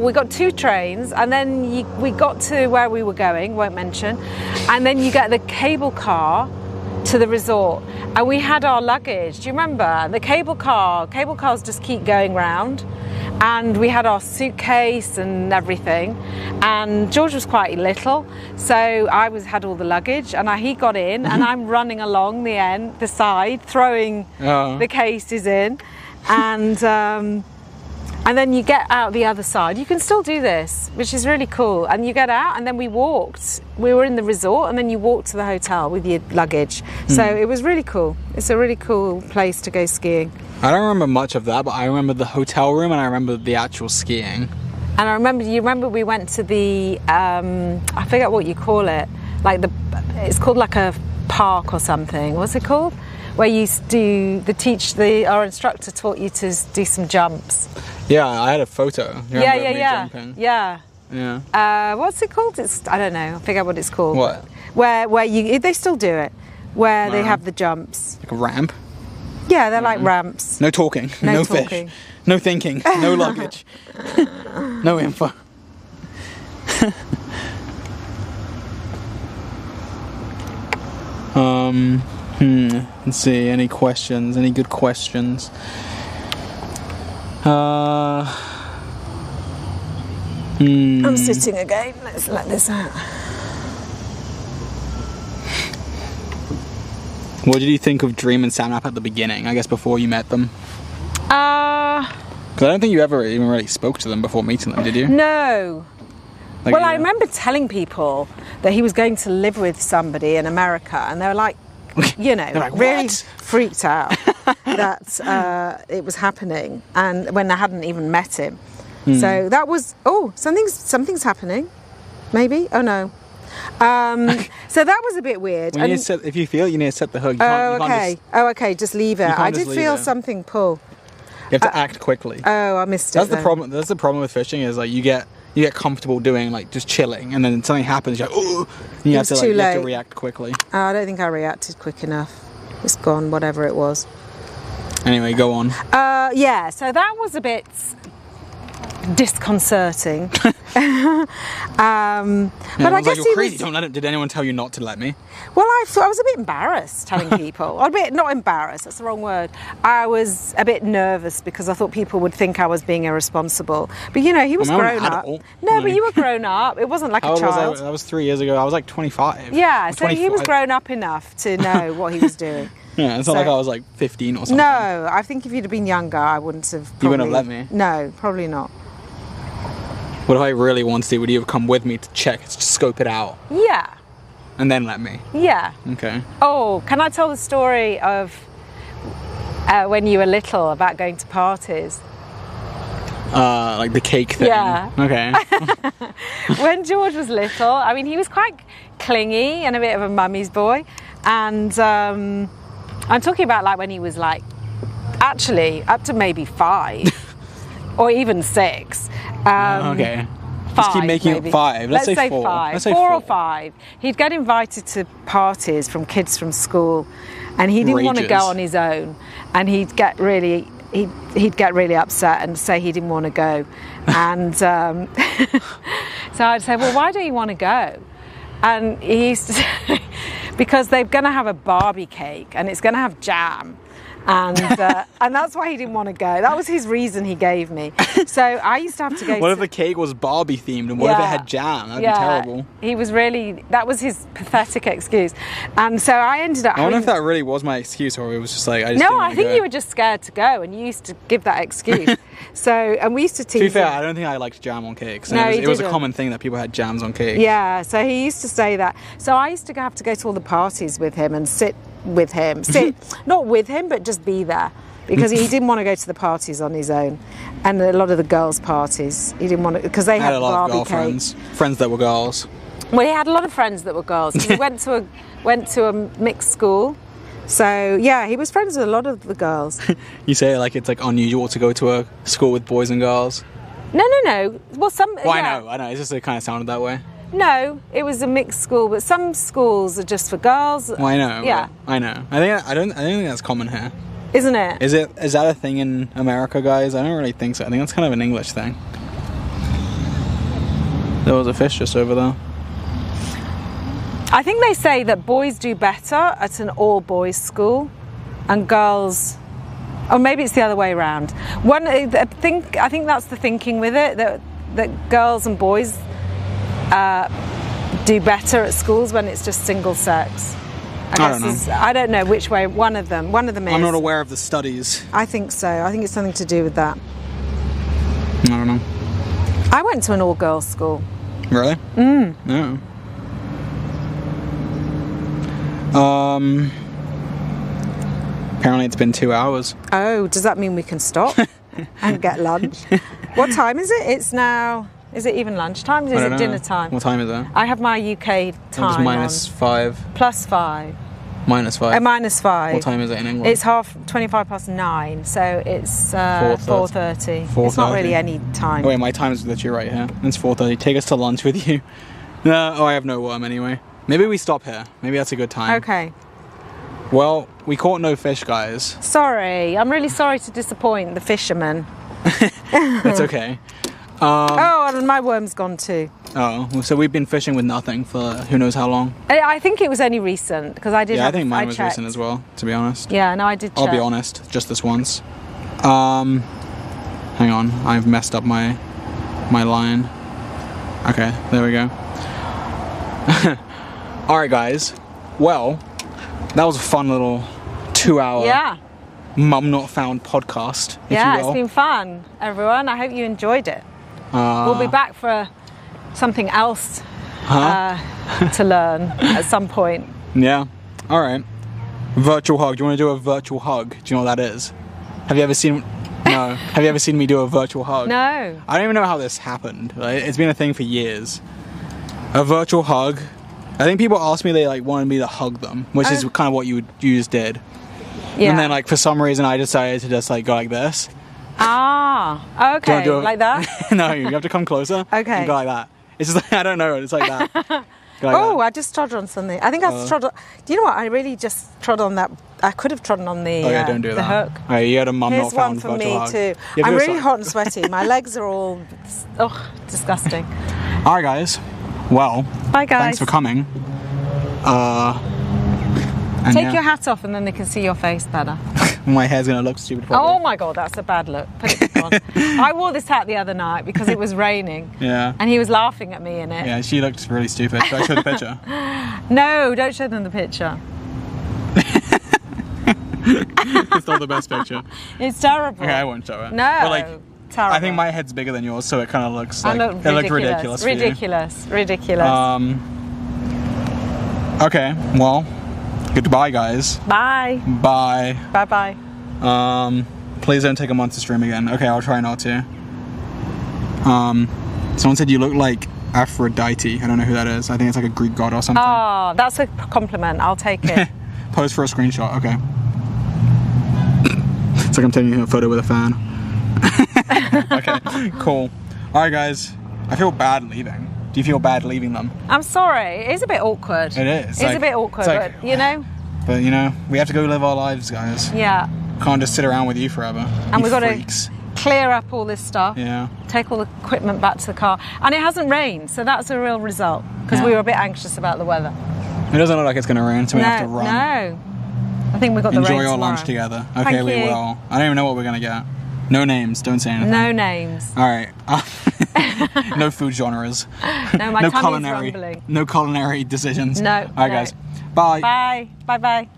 we got 2 trains, and then we got to where we were going, won't mention, and then you get the cable car to the resort, and we had our luggage. Do you remember? The cable cars just keep going round, and we had our suitcase and everything, and George was quite little, so I had all the luggage, and he got in, and I'm running along the side, throwing the cases in, and then you get out the other side. You can still do this, which is really cool. And you get out, and then we walked. We were in the resort, and then you walked to the hotel with your luggage. So it was really cool. It's a really cool place to go skiing. I don't remember much of that, but I remember the hotel room, and I remember the actual skiing. And you remember we went to the, I forget what you call it. It's called like a park or something. What's it called? Where you our instructor taught you to do some jumps. Yeah, I had a photo. Jumping? Yeah. What's it called? I don't know. I forget what it's called. What? Where they still do it, where they have the jumps. Like a ramp? Yeah, they're like ramps. No talking. No talking. Fish. No thinking. No luggage. No info. Let's see. Any questions? Any good questions? I'm sitting again. Let's let this out. What did you think of Dream and Samnap at the beginning? I guess before you met them. Because I don't think you ever even really spoke to them before meeting them, did you? No. I remember telling people that he was going to live with somebody in America, and they were like, really freaked out that it was happening, and when I hadn't even met him. So that was something's happening, maybe. Oh no. So that was a bit weird. If you feel it, you need to set the hook. Just leave it. I did feel something pull. You have to act quickly. Oh, I missed it. That's the problem. That's the problem with fishing is like you get comfortable doing like just chilling, and then something happens. You're like, oh, and you have to react quickly. I don't think I reacted quick enough. It's gone, whatever it was. Anyway, go on. So that was a bit disconcerting. But I guess you're crazy. Don't let it. Did anyone tell you not to let me? Well, I was a bit embarrassed telling people. Not embarrassed. That's the wrong word. I was a bit nervous because I thought people would think I was being irresponsible. But he was grown up. No, but you were grown up. It wasn't like a child. That was 3 years ago. I was like 25. Yeah, so he was grown up enough to know what he was doing. Yeah, it's not like I was like 15 or something. No, I think if you'd have been younger, I wouldn't have. You wouldn't have let me. No, probably not. What if I really wanted to? Would you have come with me to check, to scope it out? Yeah. And then let me? Yeah. Okay. Oh, can I tell the story of when you were little about going to parties? Like the cake thing? Yeah. Okay. When George was little, I mean, he was quite clingy and a bit of a mummy's boy. And I'm talking about like when he was like, actually, up to maybe 5 or even 6. Okay. 5, Just keep making maybe. it 5. Let's say 4. 5. Let's say 4 or 5. He'd get invited to parties from kids from school, and he didn't want to go on his own, and he'd get really upset and say he didn't want to go, and so I'd say, well, why don't you want to go? And he used to say, because they're going to have a Barbie cake and it's going to have jam. And that's why he didn't want to go. That was his reason he gave me. So I used to have to go. What if the cake was Barbie themed, and what if it had jam? That'd be terrible. He was that was his pathetic excuse. And so I ended up. I wonder if that really was my excuse, or it was just like I just No, didn't want I think you were just scared to go, and you used to give that excuse. And we used to tease. To be fair, him. I don't think I liked jam on cakes. No, it was a common thing that people had jams on cakes. Yeah, so he used to say that. So I used to have to go to all the parties with him and sit with him. Not with him, but just be there. Because he didn't want to go to the parties on his own, and a lot of the girls' parties he didn't want to, because they had a lot of girlfriends, friends that were girls. Well, he had a lot of friends that were girls. He went to a mixed school, so yeah, he was friends with a lot of the girls. You say it like it's like unusual to go to a school with boys and girls. No. Well, I know. It's just it kind of sounded that way. No, it was a mixed school, but some schools are just for girls. Well, I know. Yeah, I know. I don't think that's common here. Isn't it? Is that a thing in America, guys? I don't really think so. I think that's kind of an English thing. There was a fish just over there. I think they say that boys do better at an all-boys school, and girls, or maybe it's the other way around. I think that's the thinking with it, that girls and boys do better at schools when it's just single sex. I don't know which way. One of them is. I'm not aware of the studies. I think so. I think it's something to do with that. I don't know. I went to an all-girls school. Really? No. Apparently it's been 2 hours. Oh, does that mean we can stop and get lunch? What time is it? It's now... Is it even lunchtime? Is it dinner time? What time is it? I have my UK time It's -5. +5. -5. -5. What time is it in England? It's 9:25, so it's 4:30. It's not really any time. Oh, wait, my time is literally right here. It's 4:30. Take us to lunch with you. No, I have no worm anyway. Maybe we stop here. Maybe that's a good time. Okay. Well, we caught no fish, guys. Sorry. I'm really sorry to disappoint the fishermen. It's okay. Oh, and my worm's gone too. Oh, so we've been fishing with nothing for who knows how long. I think it was only recent, because I did. Yeah, I think mine was recent as well, to be honest. Yeah, no, I did check. I'll be honest, just this once. Hang on, I've messed up my line. Okay, there we go. Alright guys, well, that was a fun little 2-hour MumNotFound podcast, if you will. It's been fun, everyone. I hope you enjoyed it. We'll be back for something else to learn at some point. Yeah. All right. Virtual hug. Do you want to do a virtual hug? Do you know what that is? Have you ever seen? No. Have you ever seen me do a virtual hug? No. I don't even know how this happened. It's been a thing for years. A virtual hug. I think people asked me, they like wanted me to hug them, which is kind of what you just did. Yeah. And then like for some reason I decided to just like go like this. Ah, okay, like that? No, you have to come closer. Okay. And go like that. It's just like, I don't know, it's like that. Like that. I just trod on something. I think I trod on, do you know what, I really just trod on that, I could have trodden on the, don't do the that. hook. Okay, you had a MumNotFound Here's one for me hug. too. I'm really hot and sweaty. My legs are all, disgusting. Alright guys, well, bye guys. Thanks for coming. Take your hat off and then they can see your face better. My hair's gonna look stupid probably. Oh my god, that's a bad look. Put it back on. I wore this hat the other night because it was raining. Yeah. And he was laughing at me in it. Yeah, she looked really stupid. Should I show the picture? No, don't show them the picture. It's not the best picture. It's terrible. Okay, I won't show it. No. But like, terrible. I think my head's bigger than yours, so it kind of looks like it looked ridiculous. For ridiculous. you. Ridiculous. Okay, well, goodbye, guys. Bye. Bye. Bye bye. Please don't take a month to stream again. Okay, I'll try not to. Someone said you look like Aphrodite. I don't know who that is. I think it's like a Greek god or something. Oh, that's a compliment. I'll take it. Pose for a screenshot. Okay. It's like I'm taking a photo with a fan. Okay, cool. Alright guys, I feel bad leaving. Do you feel bad leaving them? I'm sorry. It is a bit awkward. It is. It's a bit awkward, but you know. But you know, we have to go live our lives, guys. Yeah. Can't just sit around with you forever. And we've got to clear up all this stuff. Yeah. Take all the equipment back to the car. And it hasn't rained, so that's a real result. Because we were a bit anxious about the weather. It doesn't look like it's going to rain, so we have to run. No. I think we've got the rain Enjoy our tomorrow. lunch together. Okay, we will. I don't even know what we're going to get. No names. Don't say anything. No names. All right. No food genres. No, my tummy's rumbling. No culinary decisions. No. All right, guys. Bye. Bye. Bye-bye.